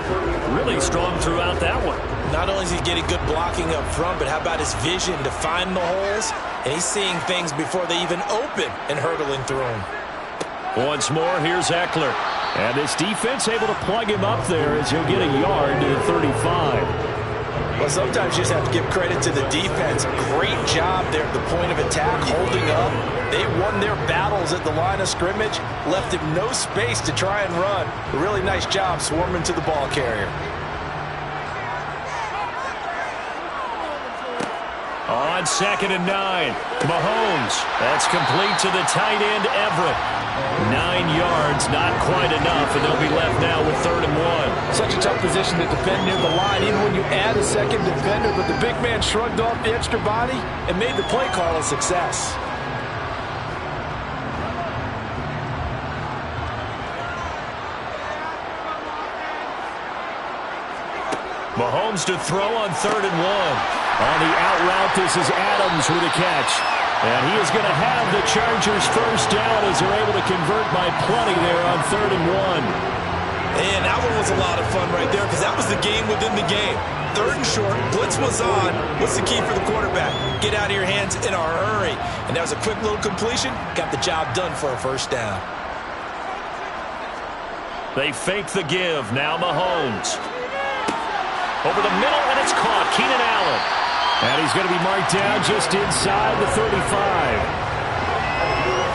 really strong throughout that one. Not only is he getting good blocking up front, but how about his vision to find the holes? And he's seeing things before they even open and hurtling through them. Once more, here's Eckler. And this defense able to plug him up there as he'll get a yard to the 35. Well, sometimes you just have to give credit to the defense. Great job there at the point of attack, holding up. They won their battles at the line of scrimmage, left him no space to try and run. A really nice job swarming to the ball carrier. On 2nd and 9, Mahomes. That's complete to the tight end, Everett. 9 yards, not quite enough, and they'll be left now with 3rd and 1. Such a tough position to defend near the line, even when you add a second defender, but the big man shrugged off the extra body and made the play call a success. Mahomes to throw on 3rd and 1. On the out route, this is Adams with a catch. And he is going to have the Chargers first down as they're able to convert by plenty there on 3rd and 1. And that one was a lot of fun right there because that was the game within the game. 3rd and short, blitz was on. What's the key for the quarterback? Get out of your hands in a hurry. And that was a quick little completion. Got the job done for a first down. They fake the give. Now Mahomes. Over the middle, and it's caught. Keenan Allen. And he's going to be marked down just inside the 35.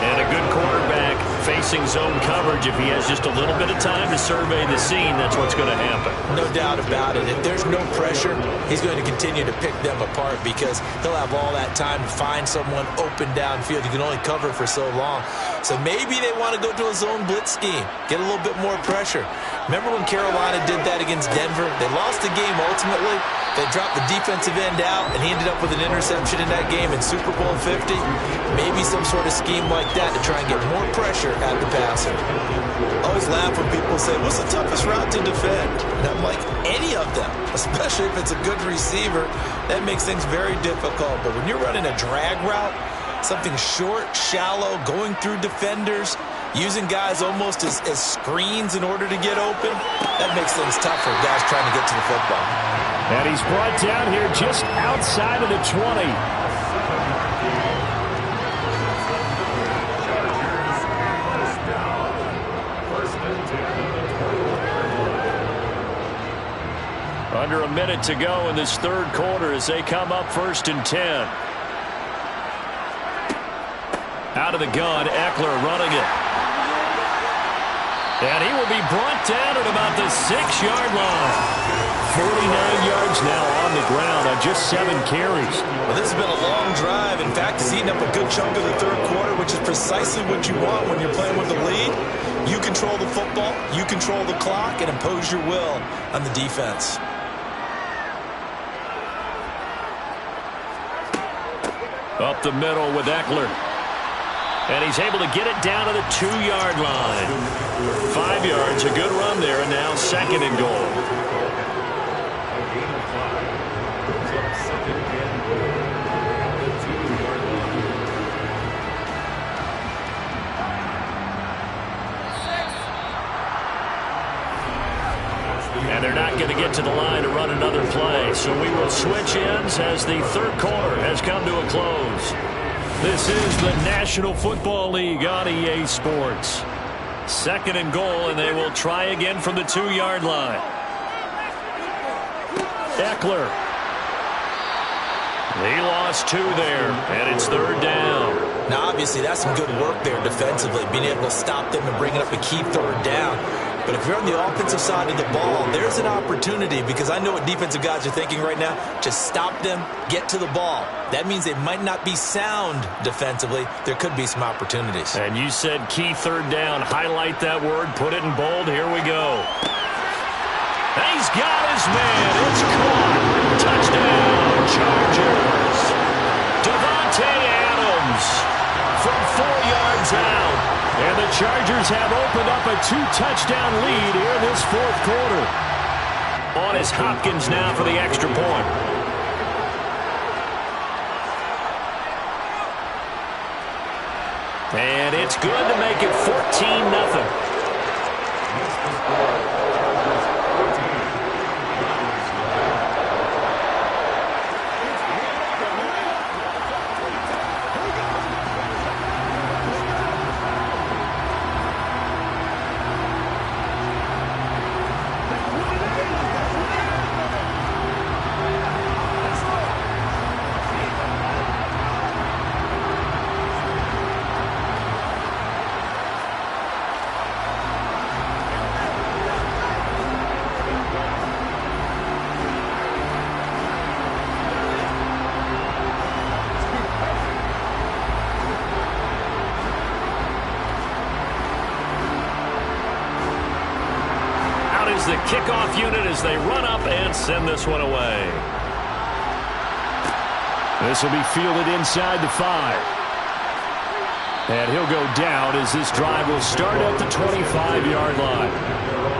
And a good quarterback facing zone coverage. If he has just a little bit of time to survey the scene, that's what's going to happen. No doubt about it. If there's no pressure, he's going to continue to pick them apart because he'll have all that time to find someone open downfield. He can only cover for so long. So maybe they want to go to a zone blitz scheme, get a little bit more pressure. Remember when Carolina did that against Denver? They lost the game ultimately. They dropped the defensive end out, and he ended up with an interception in that game in Super Bowl 50. Maybe some sort of scheme like that to try and get more pressure at the passer. I always laugh when people say, what's the toughest route to defend? And I'm like, any of them, especially if it's a good receiver. That makes things very difficult. But when you're running a drag route, something short, shallow, going through defenders, using guys almost as screens in order to get open, that makes things tough for guys trying to get to the football. And he's brought down here just outside of the 20. Under a minute to go in this third quarter as they come up 1st and 10. Out of the gun, Eckler running it. And he will be brought down at about the 6-yard line. 49 yards now on the ground on just 7 carries. Well, this has been a long drive. In fact, he's eaten up a good chunk of the third quarter, which is precisely what you want when you're playing with the lead. You control the football, you control the clock, and impose your will on the defense. Up the middle with Eckler. And he's able to get it down to the 2-yard line. 5 yards, a good run there, and now 2nd and goal. And they're not going to get to the line to run another play. So we will switch ends as the third quarter has come to a close. This is the National Football League on EA Sports. 2nd and goal, and they will try again from the 2-yard line. Eckler. He lost 2 there, and it's 3rd down. Now, obviously, that's some good work there defensively, being able to stop them and bring it up a key 3rd down. But if you're on the offensive side of the ball, there's an opportunity, because I know what defensive guys are thinking right now. Just stop them, get to the ball. That means they might not be sound defensively. There could be some opportunities. And you said key 3rd down. Highlight that word, put it in bold. Here we go. And he's got his man. It's caught. Touchdown, Chargers. Devontae Adams from 4 yards out. And the Chargers have opened up a 2-touchdown lead here this 4th quarter. On is Hopkins now for the extra point. And it's good to make it 14-0. The kickoff unit as they run up and send this one away. This will be fielded inside the 5. And he'll go down as this drive will start at the 25-yard line.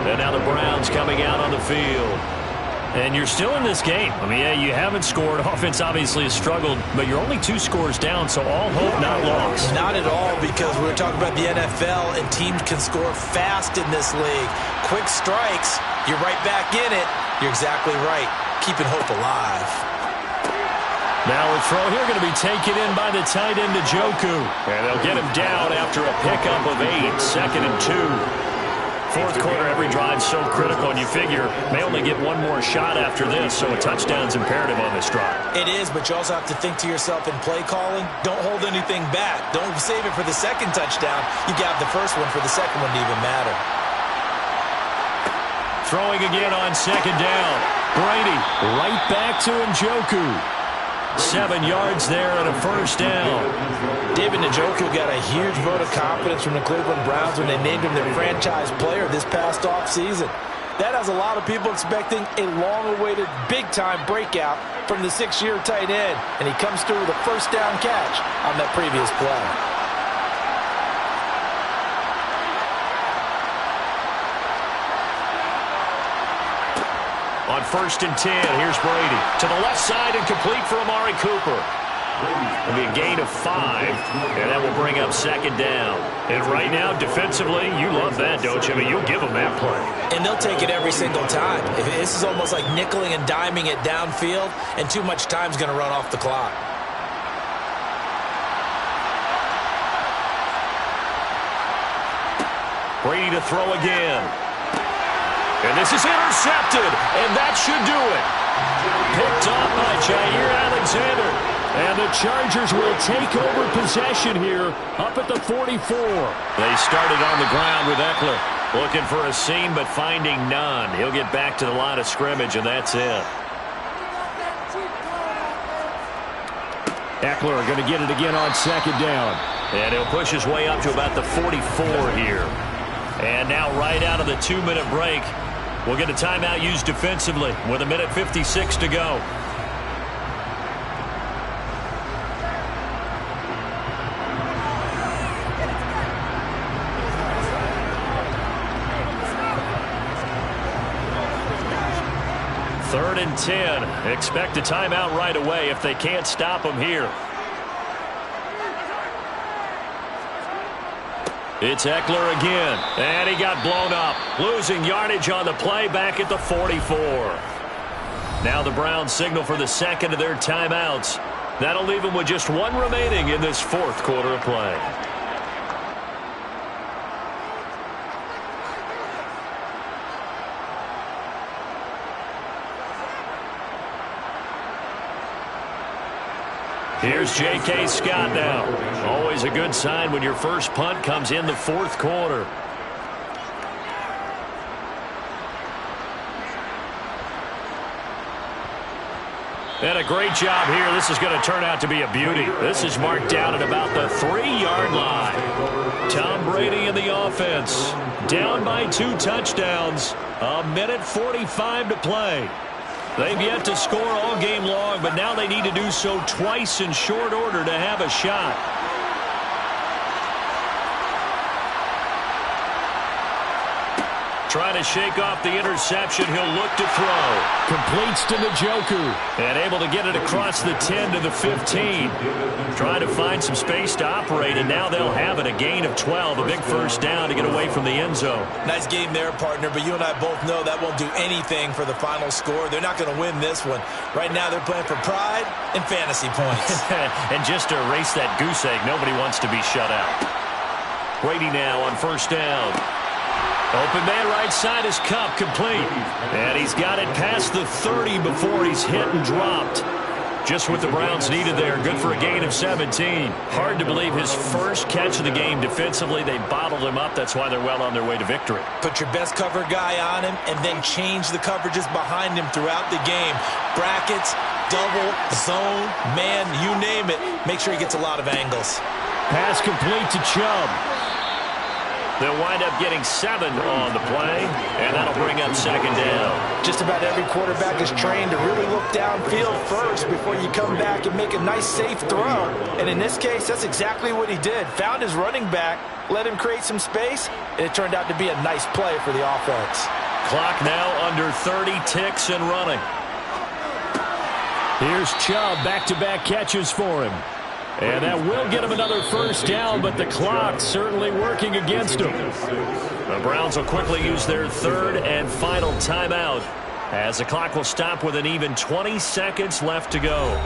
And now the Browns coming out on the field. And you're still in this game. I mean, yeah, you haven't scored. Offense obviously has struggled, but you're only 2 scores down, so all hope not lost. Not at all, because we were talking about the NFL, and teams can score fast in this league. Quick strikes, you're right back in it. You're exactly right. Keeping hope alive. Now a throw here going to be taken in by the tight end, Njoku. And they'll get him down after a pickup of 8, 2nd and 2. 4th quarter, every drive so critical, and you figure may only get one more shot after this, so a touchdown's imperative on this drive. It is, but you also have to think to yourself in play calling, don't hold anything back. Don't save it for the 2nd touchdown. You got the 1st one for the 2nd one to even matter. Throwing again on 2nd down. Brady right back to Njoku. 7 yards there and a 1st down. David Njoku got a huge vote of confidence from the Cleveland Browns when they named him their franchise player this past offseason. That has a lot of people expecting a long-awaited big-time breakout from the 6-year tight end, and he comes through with a 1st down catch on that previous play. On 1st and 10, here's Brady. To the left side and complete for Amari Cooper. It'll be a gain of 5, and that will bring up 2nd down. And right now, defensively, you love that, don't you? I mean, you'll give them that play. And they'll take it every single time. This is almost like nickeling and diming it downfield, and too much time's going to run off the clock. Brady to throw again. And this is intercepted, and that should do it. Picked off by Jair Alexander. And the Chargers will take over possession here up at the 44. They started on the ground with Eckler. Looking for a seam, but finding none. He'll get back to the line of scrimmage, and that's it. Eckler going to get it again on second down. And he'll push his way up to about the 44 here. And now right out of the 2-minute break, we'll get a timeout used defensively with 1:56 to go. Third and 10. Expect a timeout right away if they can't stop him here. It's Eckler again, and he got blown up. Losing yardage on the play back at the 44. Now the Browns signal for the second of their timeouts. That'll leave them with just one remaining in this fourth quarter of play. Here's J.K. Scott now. Always a good sign when your first punt comes in the fourth quarter. And a great job here. This is going to turn out to be a beauty. This is marked down at about the 3-yard line. Tom Brady in the offense. Down by 2 touchdowns. 1:45 to play. They've yet to score all game long, but now they need to do so twice in short order to have a shot. Trying to shake off the interception. He'll look to throw. Completes to Njoku. And able to get it across the 10 to the 15. Trying to find some space to operate, and now they'll have it. A gain of 12. A big first down to get away from the end zone. Nice game there, partner, but you and I both know that won't do anything for the final score. They're not going to win this one. Right now they're playing for pride and fantasy points. And just to erase that goose egg, nobody wants to be shut out. Brady now on first down. Open man right side is Cup, complete. And he's got it past the 30 before he's hit and dropped. Just what the Browns needed there. Good for a gain of 17. Hard to believe his first catch of the game defensively. They bottled him up. That's why they're well on their way to victory. Put your best cover guy on him and then change the coverages behind him throughout the game. Brackets, double, zone, man, you name it. Make sure he gets a lot of angles. Pass complete to Chubb. They'll wind up getting 7 on the play, and that'll bring up second down. Just about every quarterback is trained to really look downfield first before you come back and make a nice, safe throw. And in this case, that's exactly what he did. Found his running back, let him create some space, and it turned out to be a nice play for the offense. Clock now under 30 ticks and running. Here's Chubb, back-to-back catches for him. And that will get him another first down, but the clock certainly working against him. The Browns will quickly use their third and final timeout as the clock will stop with an even 20 seconds left to go.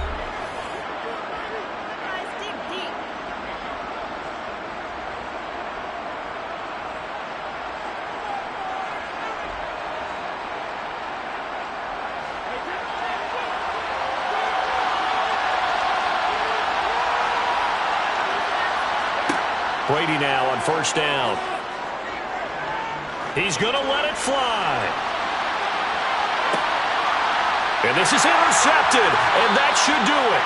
Brady now on first down. He's going to let it fly. And this is intercepted, and that should do it.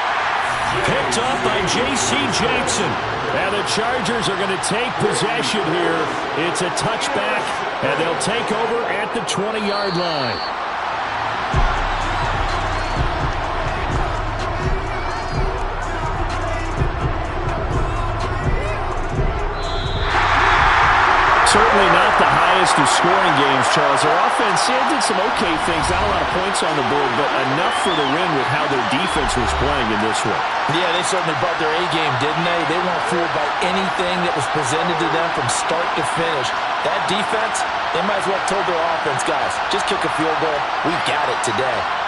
Picked up by J.C. Jackson. And the Chargers are going to take possession here. It's a touchback, and they'll take over at the 20-yard line. Certainly not the highest of scoring games, Charles. Their offense did some okay things. Not a lot of points on the board, but enough for the win with how their defense was playing in this one. Yeah, they certainly brought their A-game, didn't they? They weren't fooled by anything that was presented to them from start to finish. That defense, they might as well have told their offense, guys, just kick a field goal. We've got it today.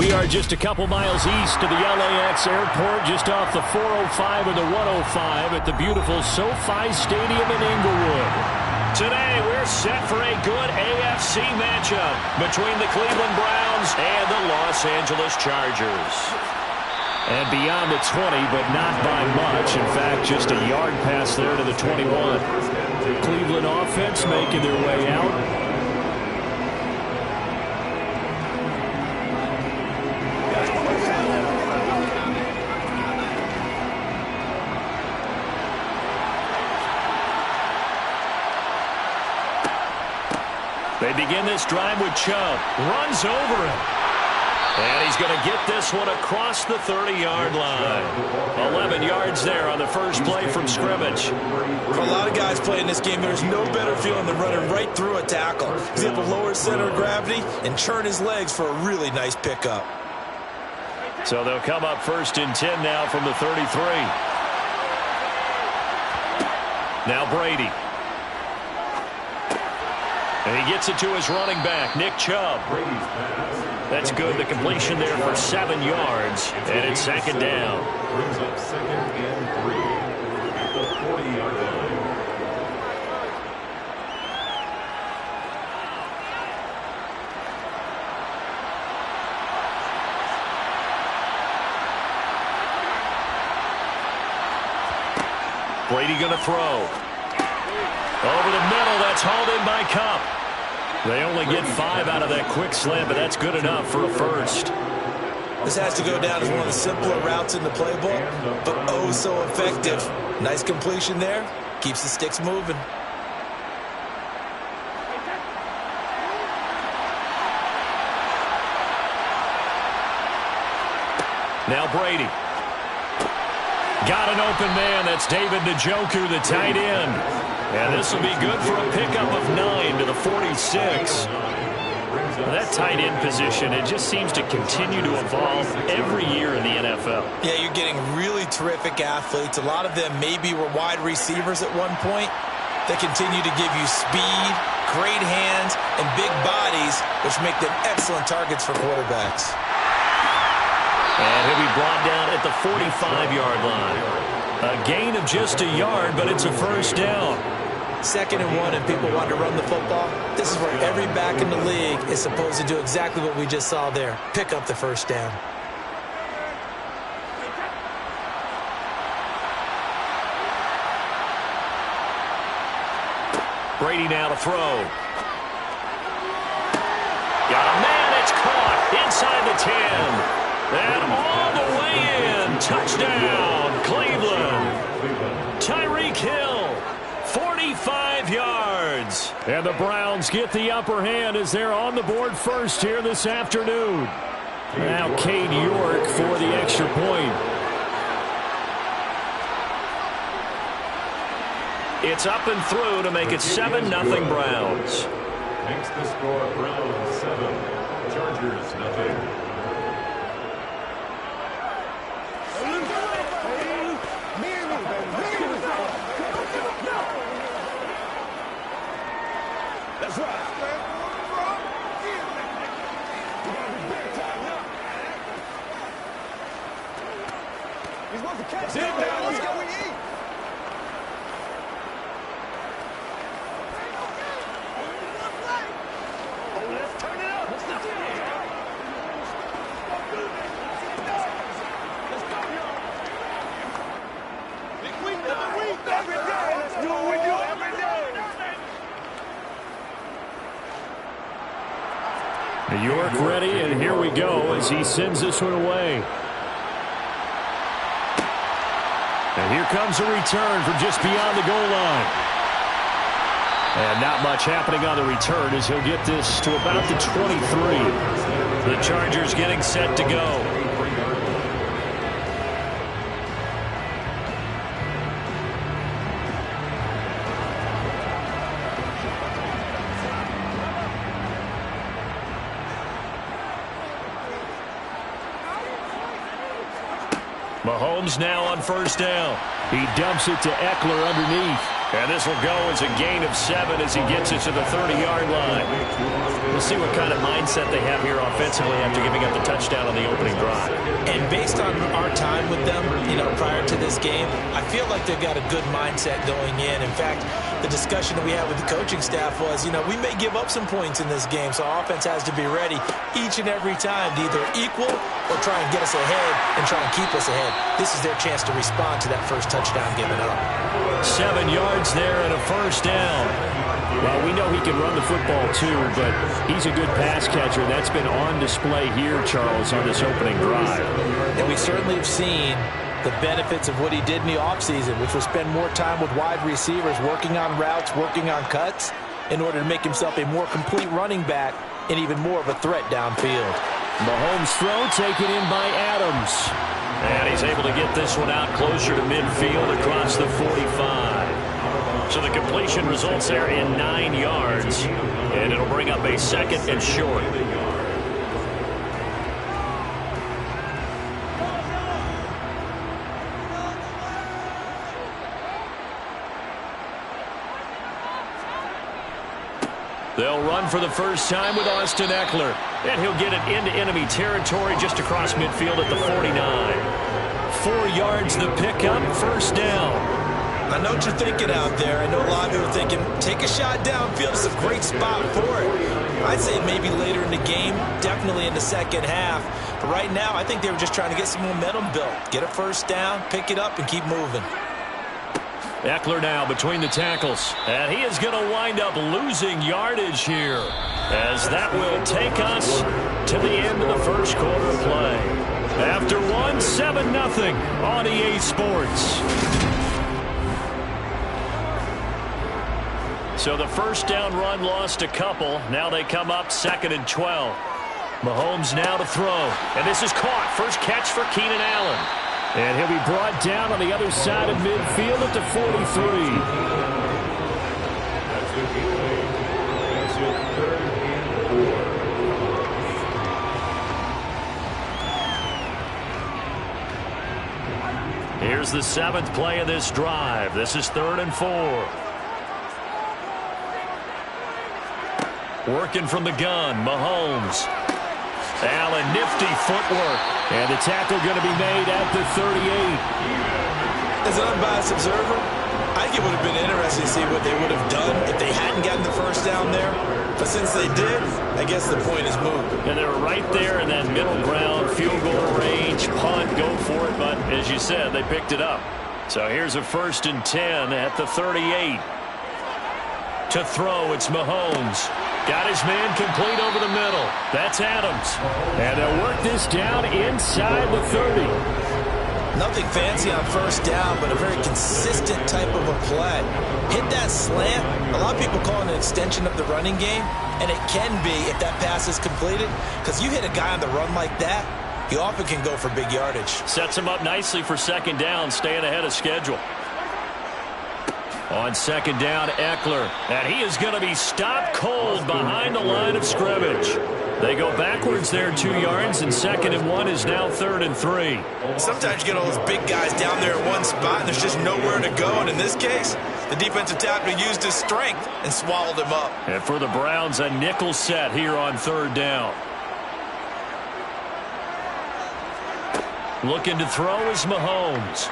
We are just a couple miles east of the LAX airport, just off the 405 and the 105 at the beautiful SoFi Stadium in Inglewood. Today, we're set for a good AFC matchup between the Cleveland Browns and the Los Angeles Chargers. And beyond the 20, but not by much. In fact, just a yard pass there to the 21. Cleveland offense making their way out. They begin this drive with Chubb. Runs over him. And he's going to get this one across the 30-yard line. 11 yards there on the first play from scrimmage. For a lot of guys playing this game, there's no better feeling than running right through a tackle. He's able to lower his center of gravity and churn his legs for a really nice pickup. So they'll come up 1st and 10 now from the 33. Now Brady. And he gets it to his running back, Nick Chubb. That's good. The completion there for 7 yards. And it's 2nd down. Brings up 2nd and 3 at the 40-yard line. Brady going to throw. Over the middle, that's hauled in by Kupp. They only get 5 out of that quick slant, but that's good enough for a first. This has to go down as one of the simpler routes in the playbook, but oh so effective. Nice completion there. Keeps the sticks moving. Now Brady. Got an open man. That's David Njoku, the tight end. And this will be good for a pickup of 9 to the 46. That tight end position, it just seems to continue to evolve every year in the NFL. Yeah, you're getting really terrific athletes. A lot of them maybe were wide receivers at one point. They continue to give you speed, great hands, and big bodies, which make them excellent targets for quarterbacks. And he'll be brought down at the 45-yard line. A gain of just a yard, but it's a first down. 2nd and 1 and people want to run the football. This is where every back in the league is supposed to do exactly what we just saw there. Pick up the first down. Brady now to throw. Got a man, it's caught inside the 10. And all the way in. Touchdown, Cleveland. Tyreek Hill, 45 yards. And the Browns get the upper hand as they're on the board first here this afternoon. Now Cade York for the extra point. It's up and through to make it 7-0 Browns. Makes the score Browns 7, Chargers nothing. That's right. He's supposed to catch it now. Let's go. We eat. Oh, let's turn it up. Let's go, y'all. We do it every day. Let's do what we do every day. York ready, and here we go as he sends this one away. And here comes a return from just beyond the goal line. And not much happening on the return as he'll get this to about the 23. The Chargers getting set to go. Mahomes now on first down. He dumps it to Eckler underneath. And this will go as a gain of 7 as he gets it to the 30-yard line. We'll see what kind of mindset they have here offensively after giving up the touchdown on the opening drive. And based on our time with them, prior to this game, I feel like they've got a good mindset going in. In fact, the discussion that we had with the coaching staff was, we may give up some points in this game, so our offense has to be ready each and every time to either equal or try and get us ahead and try and keep us ahead. This is their chance to respond to that first touchdown given up. 7 yards there and a first down. Well, we know he can run the football too, but he's a good pass catcher. That's been on display here, Charles, on this opening drive. And we certainly have seen the benefits of what he did in the offseason, which was spend more time with wide receivers, working on routes, working on cuts, in order to make himself a more complete running back and even more of a threat downfield. Mahomes' throw taken in by Adams. And he's able to get this one out closer to midfield across the 45. So the completion results there in 9 yards. And it'll bring up a 2nd and short. They'll run for the first time with Austin Eckler. And he'll get it into enemy territory just across midfield at the 49. 4 yards the pickup, first down. I know what you're thinking out there. I know a lot of people are thinking, take a shot downfield. It's a great spot for it. I'd say maybe later in the game, definitely in the second half. But right now, I think they were just trying to get some momentum built. Get a first down, pick it up, and keep moving. Eckler now between the tackles. And he is going to wind up losing yardage here, as that will take us to the end of the first quarter of play. After one, 7-0 on EA Sports. So the first down run lost a couple. Now they come up 2nd and 12. Mahomes now to throw. And this is caught. First catch for Keenan Allen. And he'll be brought down on the other side of midfield at the 43. Here's the 7th play of this drive. This is 3rd and 4. Working from the gun, Mahomes. Allen, nifty footwork. And the tackle going to be made at the 38. As an unbiased observer, I think it would have been interesting to see what they would have done if they hadn't gotten the first down there. But since they did, I guess the point is moved. And they were right there in that middle ground, field goal range, punt, go for it. But as you said, they picked it up. So here's a 1st and 10 at the 38. To throw, it's Mahomes. Got his man complete over the middle. That's Adams. And they'll work this down inside the 30. Nothing fancy on first down, but a very consistent type of a play. Hit that slant. A lot of people call it an extension of the running game, and it can be if that pass is completed, because you hit a guy on the run like that, he often can go for big yardage. Sets him up nicely for 2nd down, staying ahead of schedule. On 2nd down, Eckler. And he is going to be stopped cold behind the line of scrimmage. They go backwards there 2 yards, and 2nd and 1 is now 3rd and 3. Sometimes you get all those big guys down there in one spot, and there's just nowhere to go. And in this case, the defensive tackle used his strength and swallowed him up. And for the Browns, a nickel set here on 3rd down. Looking to throw is Mahomes.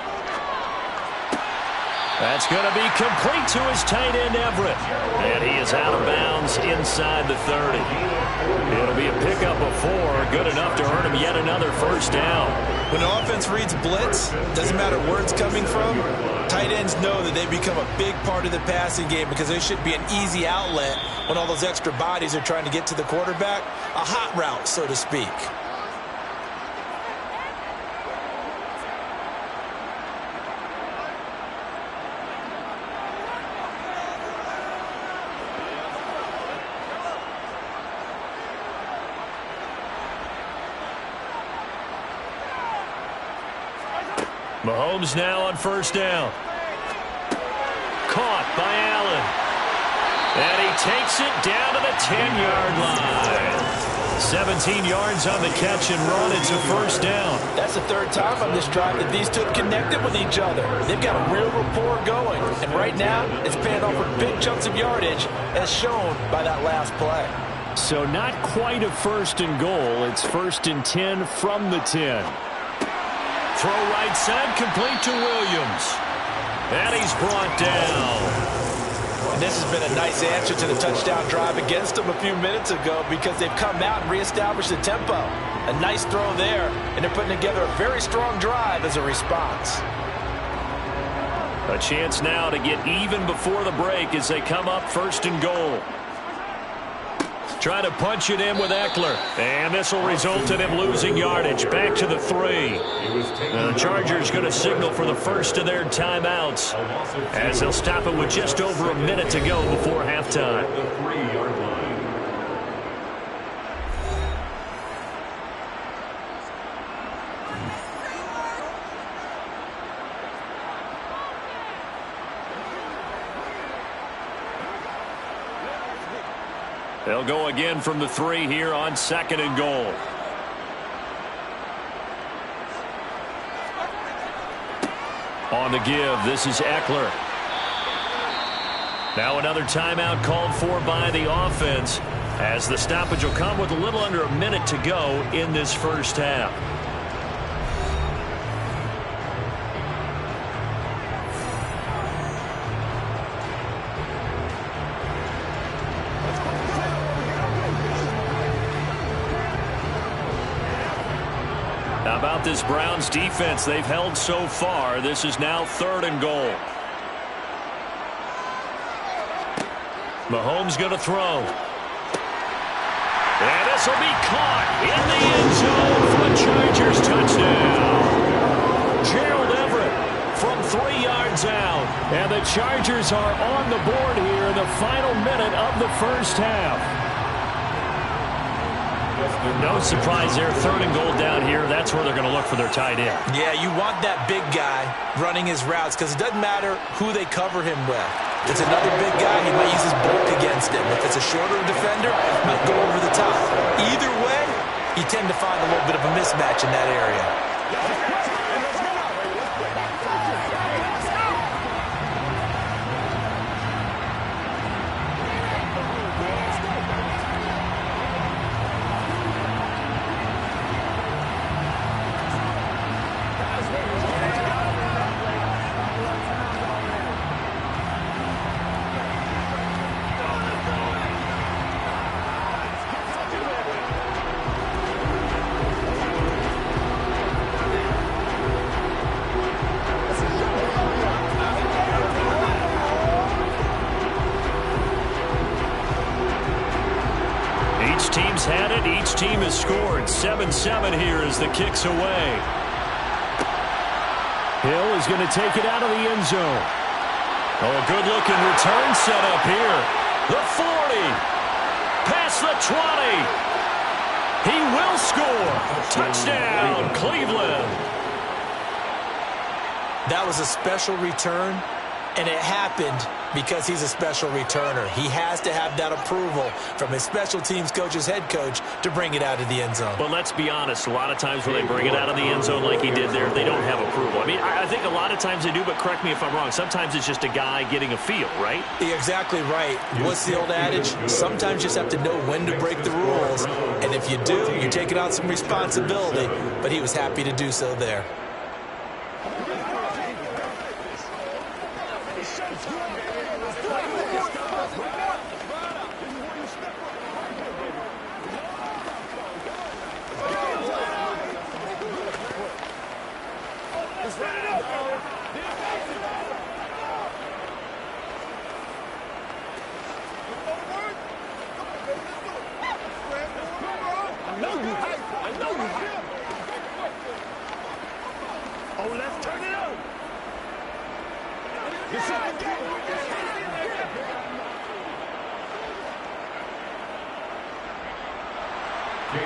That's going to be complete to his tight end, Everett. And he is out of bounds inside the 30. It'll be a pickup of 4, good enough to earn him yet another first down. When the offense reads blitz, doesn't matter where it's coming from, tight ends know that they become a big part of the passing game because they should be an easy outlet when all those extra bodies are trying to get to the quarterback. A hot route, so to speak. Mahomes now on first down. Caught by Allen. And he takes it down to the 10-yard line. 17 yards on the catch and run. It's a first down. That's the third time on this drive that these two have connected with each other. They've got a real rapport going. And right now, it's paying off with big chunks of yardage, as shown by that last play. So not quite a first and goal. It's 1st and 10 from the 10. Throw right side, complete to Williams. And he's brought down. And this has been a nice answer to the touchdown drive against them a few minutes ago, because they've come out and reestablished the tempo. A nice throw there, and they're putting together a very strong drive as a response. A chance now to get even before the break as they come up 1st and goal. Trying to punch it in with Eckler. And this will result in him losing yardage. Back to the 3. The Chargers going to signal for the first of their timeouts, as they'll stop it with just over a minute to go before halftime. The 3-yard line. They'll go again from the 3 here on 2nd and goal. On the give, this is Eckler. Now another timeout called for by the offense, as the stoppage will come with a little under a minute to go in this first half. How about this Browns defense they've held so far? This is now 3rd and goal. Mahomes going to throw. And this will be caught in the end zone for a Chargers touchdown. Gerald Everett from 3 yards out. And the Chargers are on the board here in the final minute of the first half. No surprise there, 3rd and goal down here. That's where they're going to look for their tight end. Yeah, you want that big guy running his routes, because it doesn't matter who they cover him with. If it's another big guy, he might use his bulk against him. If it's a shorter defender, he might go over the top. Either way, you tend to find a little bit of a mismatch in that area. Team's had it. Each team has scored. 7-7 here as the kick's away. Hill is going to take it out of the end zone. Oh, a good-looking return set up here. The 40. Past the 20. He will score. Touchdown, Cleveland. That was a special return, and it happened because he's a special returner. He has to have that approval from his special teams coach's head coach to bring it out of the end zone. But let's be honest, a lot of times when they bring it out of the end zone like he did there, they don't have approval. I mean, I think a lot of times they do, but correct me if I'm wrong. Sometimes it's just a guy getting a feel, right? You're exactly right. What's the old adage? Sometimes you just have to know when to break the rules. And if you do, you're taking on some responsibility. But he was happy to do so there.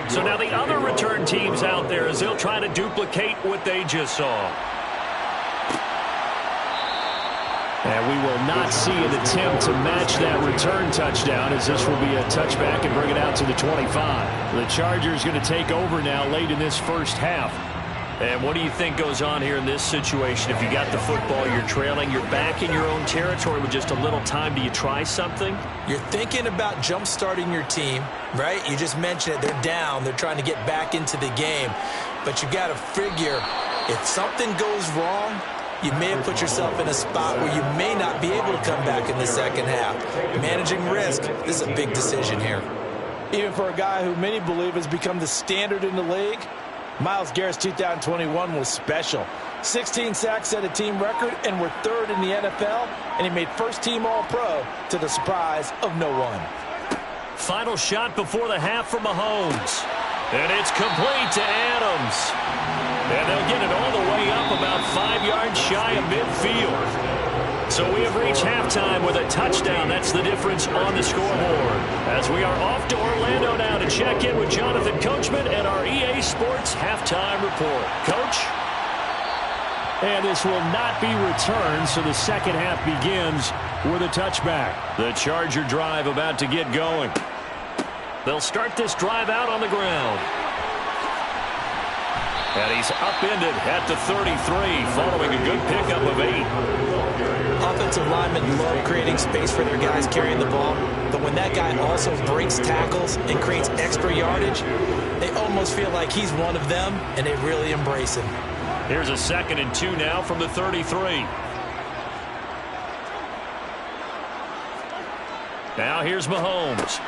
So now the other return teams out there as they'll try to duplicate what they just saw. And we will not see an attempt to match that return touchdown, as this will be a touchback and bring it out to the 25. The Chargers going to take over now late in this first half. And what do you think goes on here in this situation? If you got the football, you're trailing, you're back in your own territory with just a little time. Do you try something? You're thinking about jump-starting your team, right? You just mentioned it. They're down. They're trying to get back into the game. But you got to figure, if something goes wrong, you may have put yourself in a spot where you may not be able to come back in the second half. Managing risk, this is a big decision here. Even for a guy who many believe has become the standard in the league, Myles Garrett's 2021 was special. 16 sacks set a team record and were third in the NFL, and he made first-team All-Pro to the surprise of no one. Final shot before the half from Mahomes. And it's complete to Adams. And they'll get it all the way up about 5 yards shy of midfield. So we have reached halftime with a touchdown. That's the difference on the scoreboard. As we are off to Orlando now to check in with Jonathan Coachman and our EA Sports Halftime Report. Coach? And this will not be returned, so the second half begins with a touchback. The Charger drive about to get going. They'll start this drive out on the ground. And he's upended at the 33, following a good pickup of 8. Offensive linemen love creating space for their guys carrying the ball, but when that guy also breaks tackles and creates extra yardage, they almost feel like he's one of them, and they really embrace him. Here's a 2nd and 2 now from the 33. Now here's Mahomes.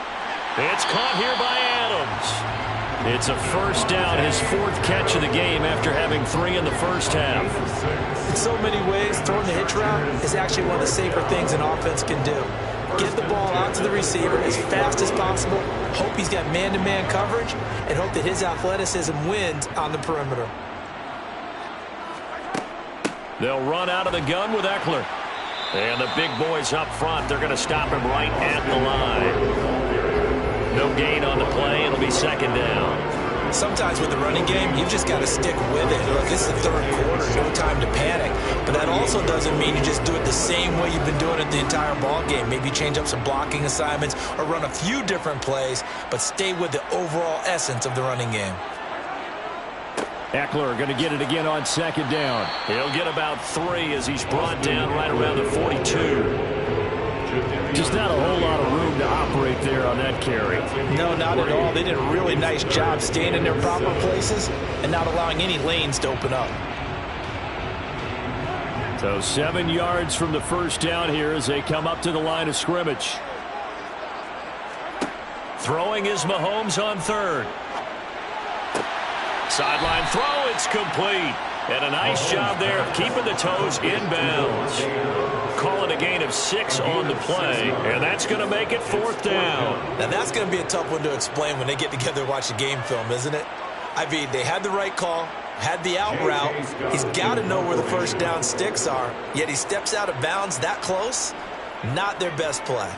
It's caught here by Adams. It's a first down, his 4th catch of the game after having 3 in the first half. In so many ways, throwing the hitch route is actually one of the safer things an offense can do. Get the ball out to the receiver as fast as possible, hope he's got man-to-man coverage, and hope that his athleticism wins on the perimeter. They'll run out of the gun with Eckler. And the big boys up front, they're going to stop him right at the line. No gain on the play. It'll be 2nd down. Sometimes with the running game, you've just got to stick with it. Look, this is the 3rd quarter, no time to panic. But that also doesn't mean you just do it the same way you've been doing it the entire ball game. Maybe change up some blocking assignments or run a few different plays, but stay with the overall essence of the running game. Eckler going to get it again on 2nd down. He'll get about 3 as he's brought down right around the 42. Just not a whole lot of room to operate there on that carry. No, not at all. They did a really nice job staying in their proper places and not allowing any lanes to open up. So 7 yards from the first down here as they come up to the line of scrimmage. Throwing is Mahomes on 3rd. Sideline throw, it's complete. And a nice job there of keeping the toes inbounds. Call it a gain of 6 on the play, and that's going to make it 4th down. Now that's going to be a tough one to explain when they get together and watch the game film, isn't it? I mean, they had the right call, had the out route. He's got to know where the first down sticks are, yet he steps out of bounds that close. Not their best play.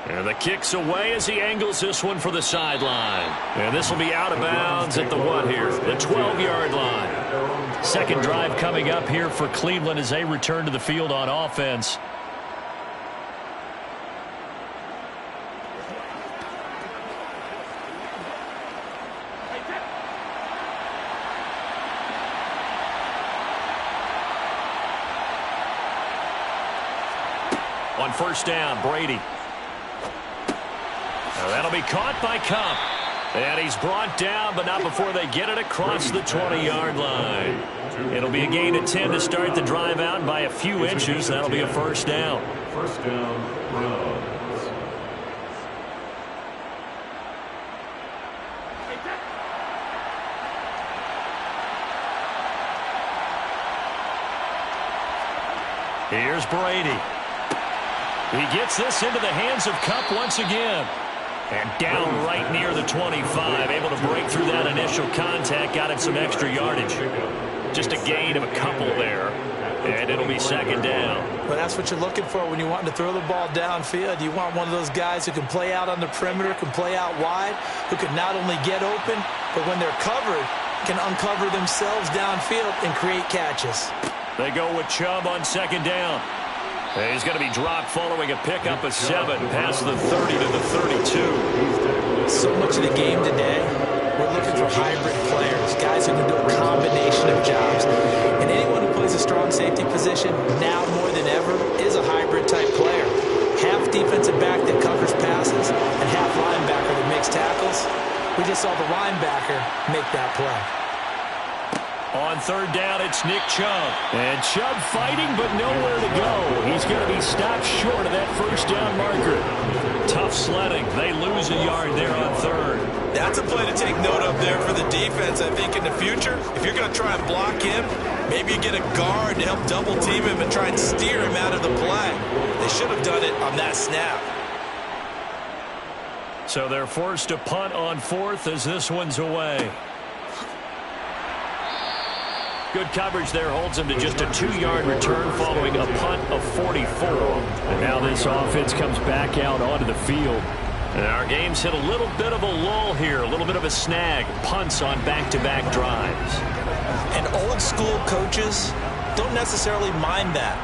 And the kick's away as he angles this one for the sideline. And this will be out of bounds at the what here? The 12-yard line. Second drive coming up here for Cleveland as they return to the field on offense. On first down, Brady. Now that'll be caught by Cup. And he's brought down, but not before they get it across the 20-yard line. It'll be a gain of 10 to start the drive out by a few inches. That'll be a first down. First down, Browns. Here's Brady. He gets this into the hands of Cup once again. And down right near the 25, able to break through that initial contact, got him some extra yardage. Just a gain of a couple there, and it'll be 2nd down. Well, that's what you're looking for when you want to throw the ball downfield. You want one of those guys who can play out on the perimeter, can play out wide, who can not only get open, but when they're covered, can uncover themselves downfield and create catches. They go with Chubb on 2nd down. And he's going to be dropped following a pickup of 7 past the 30 to the 32. So much of the game today, we're looking for hybrid players, guys who can do a combination of jobs. And anyone who plays a strong safety position, now more than ever, is a hybrid-type player. Half defensive back that covers passes and half linebacker that makes tackles. We just saw the linebacker make that play. On third down, it's Nick Chubb. And Chubb fighting, but nowhere to go. He's going to be stopped short of that first down marker. Tough sledding. They lose a yard there on third. That's a play to take note of there for the defense, I think, in the future. If you're going to try and block him, maybe you get a guard to help double-team him and try and steer him out of the play. They should have done it on that snap. So they're forced to punt on fourth as this one's away. Good coverage there holds him to just a 2-yard return following a punt of 44. And now this offense comes back out onto the field. And our game's hit a little bit of a lull here, a little bit of a snag. Punts on back-to-back drives. And old-school coaches don't necessarily mind that.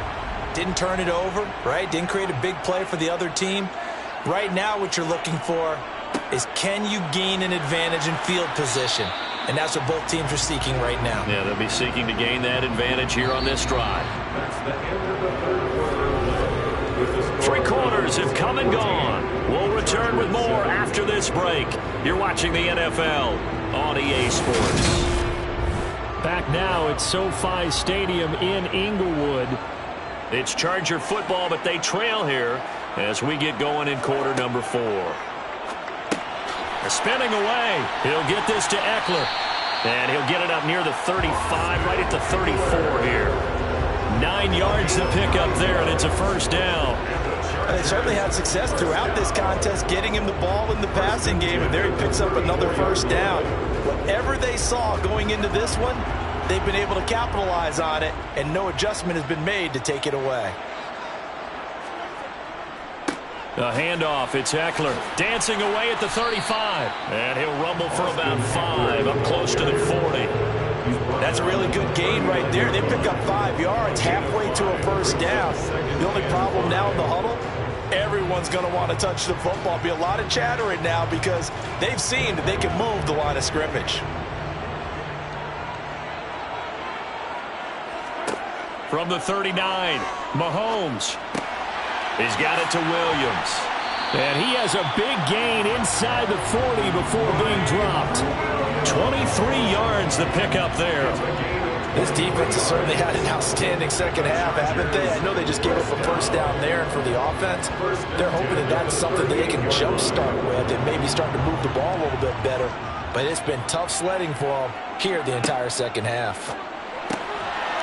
Didn't turn it over, right? Didn't create a big play for the other team. Right now what you're looking for is, can you gain an advantage in field position? And that's what both teams are seeking right now. Yeah, they'll be seeking to gain that advantage here on this drive. Three quarters have come and gone. We'll return with more after this break. You're watching the NFL on EA Sports. Back now at SoFi Stadium in Inglewood. It's Charger football, but they trail here as we get going in quarter number 4. They're spinning away. He'll get this to Eckler. And he'll get it up near the 35, right at the 34 here. 9 yards to pick up there, and it's a first down. They certainly had success throughout this contest getting him the ball in the passing game, and there he picks up another first down. Whatever they saw going into this one, they've been able to capitalize on it, and no adjustment has been made to take it away. The handoff, it's Eckler dancing away at the 35. And he'll rumble for about 5, up close to the 40. That's a really good gain right there. They pick up 5 yards halfway to a first down. The only problem now in the huddle, everyone's going to want to touch the football. Be a lot of chattering now because they've seen that they can move the line of scrimmage. From the 39, Mahomes. He's got it to Williams. And he has a big gain inside the 40 before being dropped. 23 yards to pick up there. This defense has certainly had an outstanding second half, haven't they? I know they just gave up a first down there, and for the offense, they're hoping that that's something that they can jumpstart with and maybe start to move the ball a little bit better. But it's been tough sledding for them here the entire second half.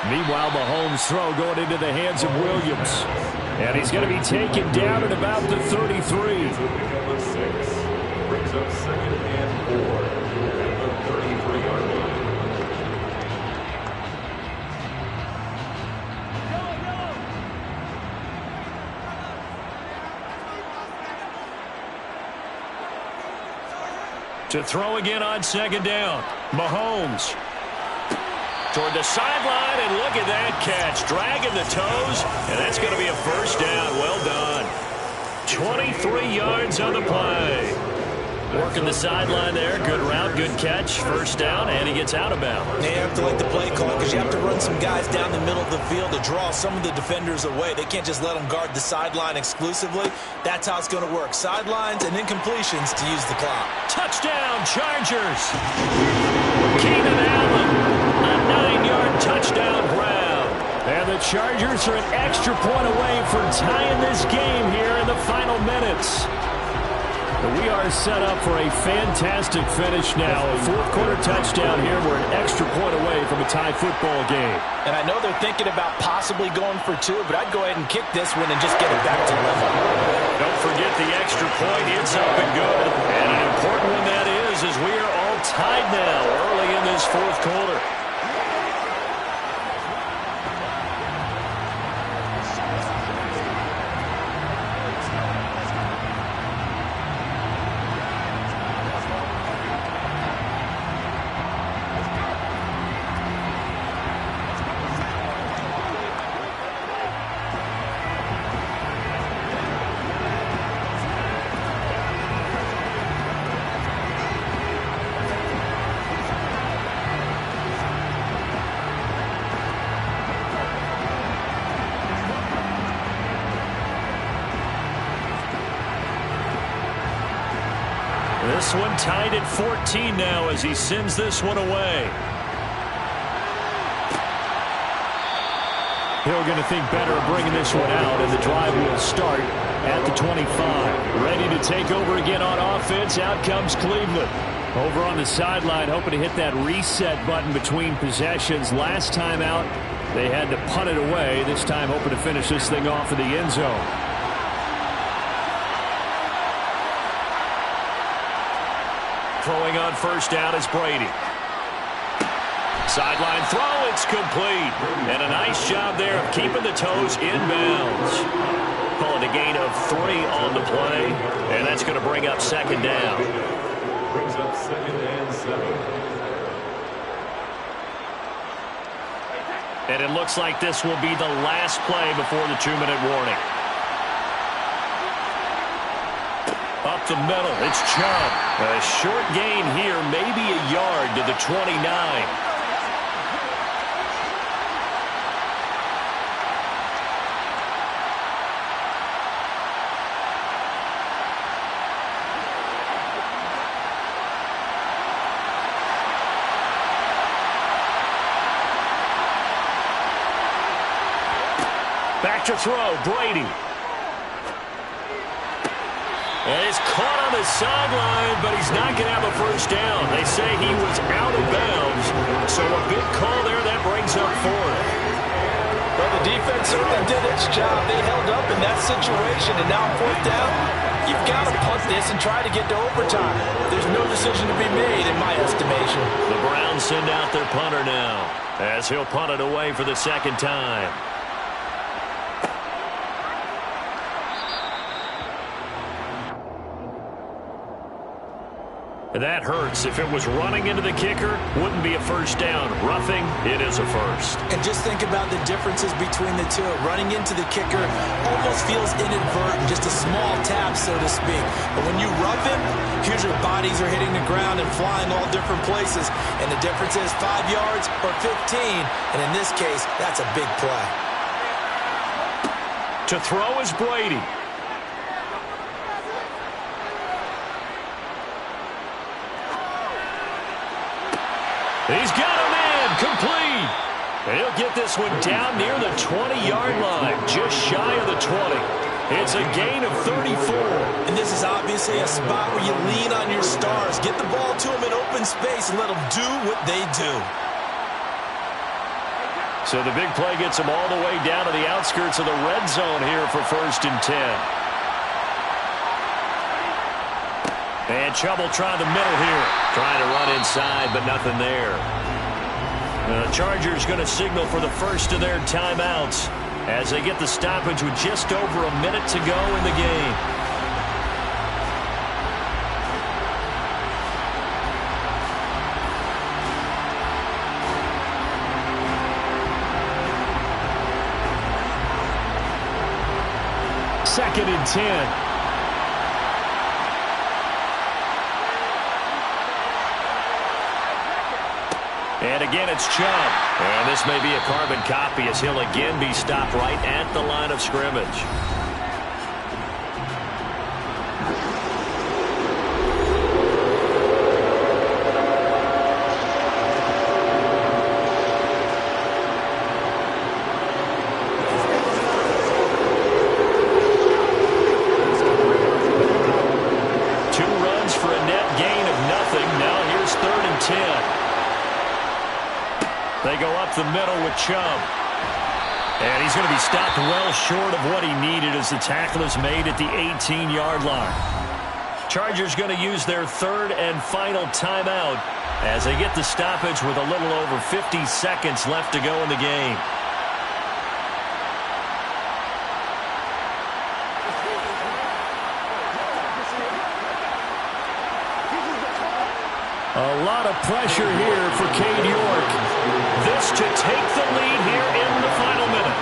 Meanwhile, Mahomes' throw going into the hands of Williams. And he's going to be taken down at about the 33. Number 6 brings up 2nd and 4 at the 33-yard line. To throw again on 2nd down. Mahomes. Toward the sideline, and look at that catch. Dragging the toes, and that's going to be a first down. Well done. 23 yards on the play. Working the sideline there. Good route, good catch. First down, and he gets out of bounds. You have to like the play call because you have to run some guys down the middle of the field to draw some of the defenders away. They can't just let them guard the sideline exclusively. That's how it's going to work. Sidelines and incompletions to use the clock. Touchdown, Chargers. Keenan Allen. A 9-yard touchdown grab. And the Chargers are an extra point away from tying this game here in the final minutes. We are set up for a fantastic finish now. A fourth-quarter touchdown here. We're an extra point away from a tie football game. And I know they're thinking about possibly going for 2, but I'd go ahead and kick this one and just get it back to level. Don't forget the extra point. It's up and good. And an important one that is, as we are all tied now early in this fourth quarter. This one tied at 14 now as he sends this one away. Hill going to think better of bringing this one out, and the drive will start at the 25. Ready to take over again on offense. Out comes Cleveland. Over on the sideline, hoping to hit that reset button between possessions. Last time out, they had to punt it away. This time, hoping to finish this thing off in the end zone. Throwing on first down is Brady. Sideline throw, it's complete. And a nice job there of keeping the toes inbounds. Calling a gain of 3 on the play. And that's going to bring up second down. Brings up 2nd and 7. And it looks like this will be the last play before the 2-minute warning. Up the middle, it's Chubb. A short gain here, maybe a yard to the 29. Back to throw, Brady. And he's caught on the sideline, but he's not going to have a first down. They say he was out of bounds, so a big call there that brings up 4th. Well, the defense certainly did its job. They held up in that situation, and now 4th down, you've got to punt this and try to get to overtime. There's no decision to be made, in my estimation. The Browns send out their punter now, as he'll punt it away for the second time. That hurts. If it was running into the kicker, wouldn't be a first down. Roughing, it is a first. And just think about the differences between the two. Running into the kicker almost feels inadvertent, just a small tap, so to speak. But when you rough him, here's your bodies are hitting the ground and flying all different places. And the difference is 5 yards or 15. And in this case, that's a big play. To throw is Brady. He's got a man, complete. He'll get this one down near the 20-yard line, just shy of the 20. It's a gain of 34. And this is obviously a spot where you lean on your stars. Get the ball to them in open space and let them do what they do. So the big play gets them all the way down to the outskirts of the red zone here for 1st and 10. And Chubb will try the middle here. Trying to run inside, but nothing there. The Chargers going to signal for the first of their timeouts as they get the stoppage with just over a minute to go in the game. Second and 10. And again, it's Chubb. And this may be a carbon copy as he'll again be stopped right at the line of scrimmage. Two runs for a net gain of nothing. Now here's 3rd and 10. They go up the middle with Chubb. And he's going to be stopped well short of what he needed as the tackle is made at the 18-yard line. Chargers going to use their 3rd and final timeout as they get the stoppage with a little over 50 seconds left to go in the game. A lot of pressure here for Cade York. This to take the lead here in the final minute.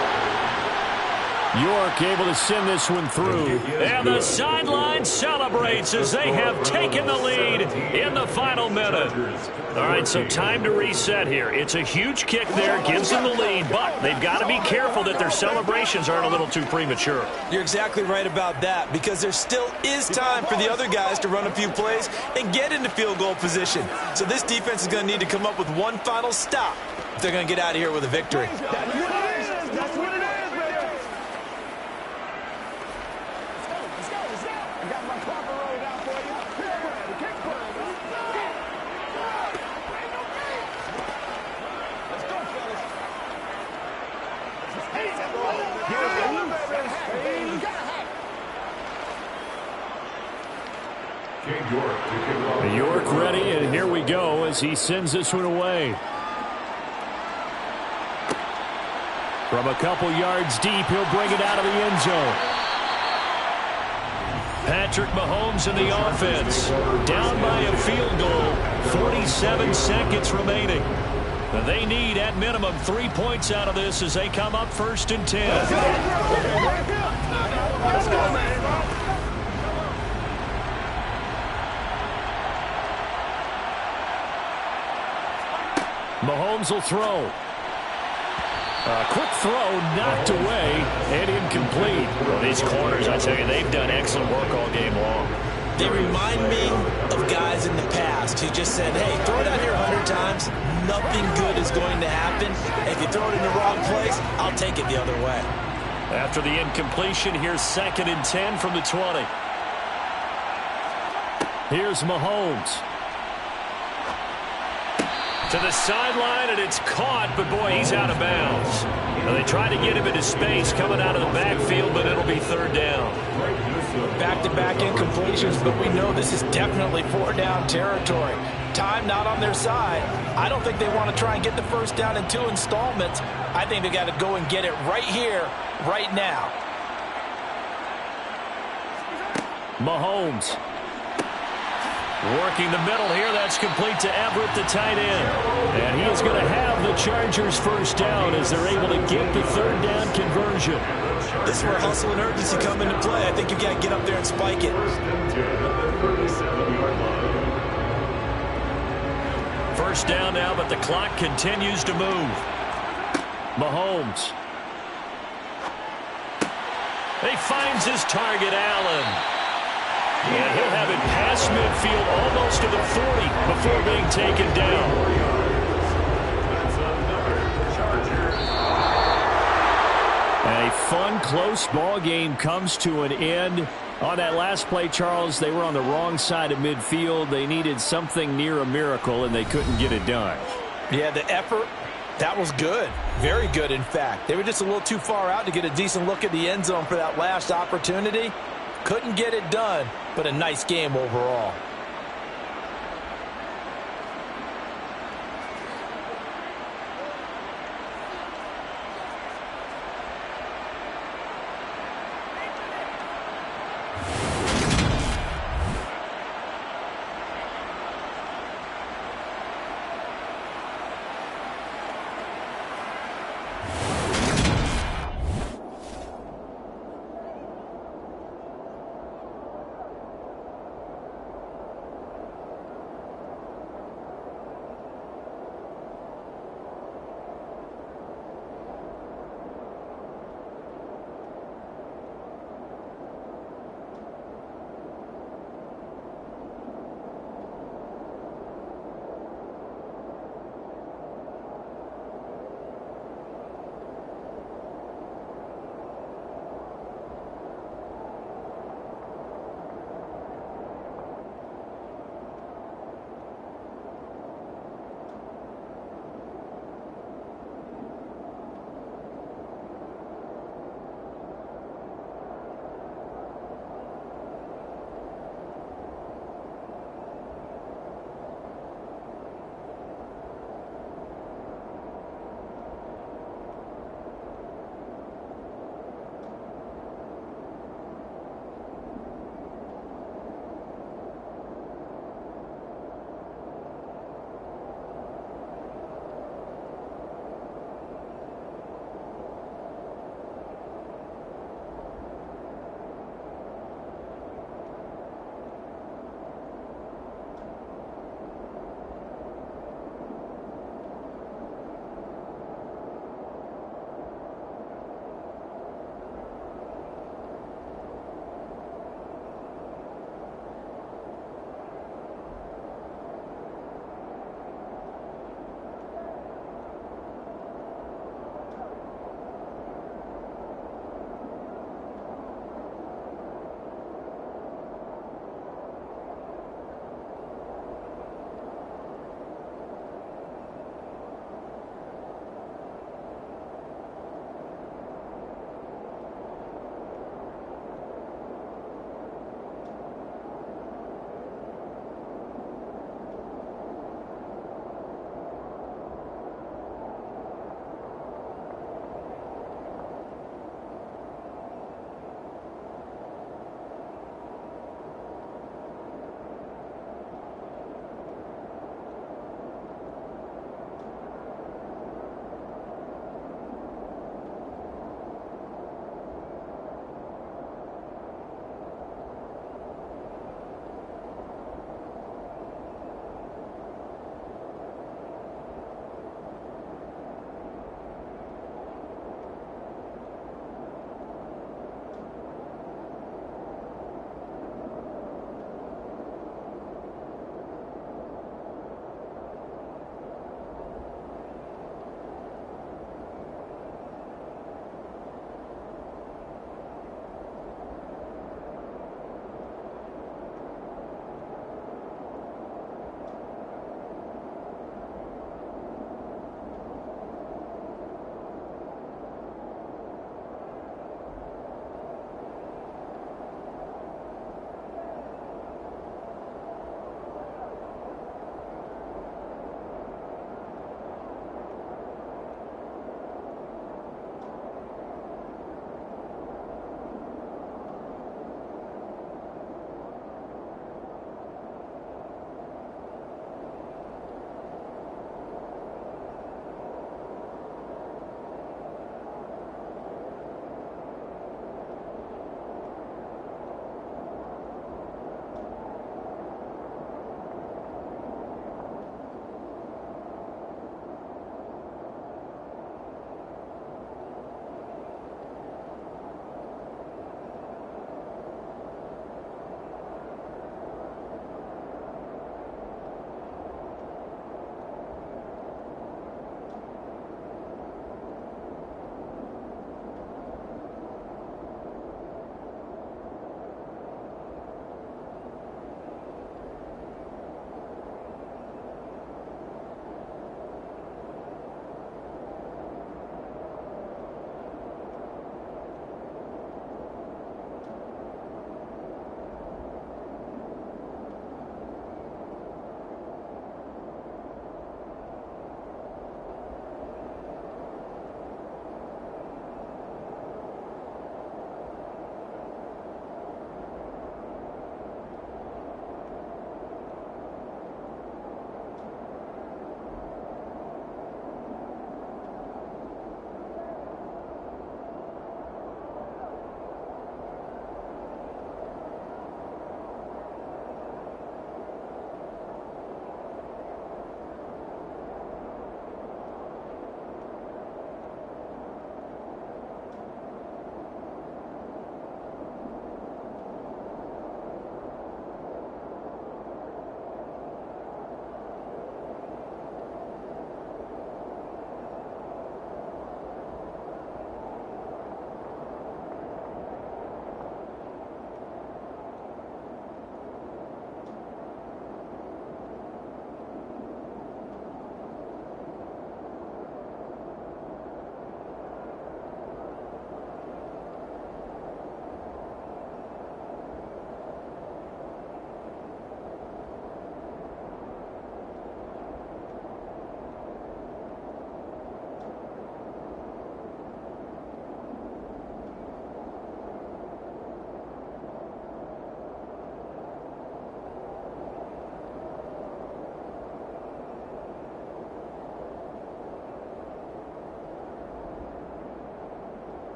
York able to send this one through. And the sideline celebrates as they have taken the lead in the final minute. All right, so time to reset here. It's a huge kick there, gives them the lead, but they've got to be careful that their celebrations aren't a little too premature. You're exactly right about that, because there still is time for the other guys to run a few plays and get into field goal position. So this defense is going to need to come up with one final stop if they're going to get out of here with a victory. That's what it is. That's what it is, baby. Let's go. Let's go. I got my clock rolled out for you. Kick play. Let's go, fellas. Hey, you gotta have it. York ready, and here we go as he sends this one away. From a couple yards deep, he'll bring it out of the end zone. Patrick Mahomes in the offense. Down by a field goal. 47 seconds remaining. They need, at minimum, 3 points out of this as they come up 1st and 10. Let's go, man. Mahomes will throw. A quick throw knocked away and incomplete. Well, these corners, I tell you, they've done excellent work all game long. They remind me of guys in the past who just said, hey, throw it out here 100 times. Nothing good is going to happen. If you throw it in the wrong place, I'll take it the other way. After the incompletion, here's 2nd and 10 from the 20. Here's Mahomes. To the sideline, and it's caught, but boy, he's out of bounds. Now, they try to get him into space coming out of the backfield, but it'll be 3rd down. Back-to-back incompletions, but we know this is definitely 4-down territory. Time not on their side. I don't think they want to try and get the 1st down in 2 installments. I think they got to go and get it right here, right now. Mahomes. Working the middle here, that's complete to Everett, the tight end. And he is going to have the Chargers 1st down as they're able to get the 3rd down conversion. This is where hustle and urgency come into play. I think you've got to get up there and spike it. 1st down now, but the clock continues to move. Mahomes. He finds his target, Allen. And he'll have it past midfield, almost to the 40 before being taken down. A fun, close ball game comes to an end. On that last play, Charles, they were on the wrong side of midfield. They needed something near a miracle, and they couldn't get it done. Yeah, the effort, that was good. Very good, in fact. They were just a little too far out to get a decent look at the end zone for that last opportunity. Couldn't get it done, but a nice game overall.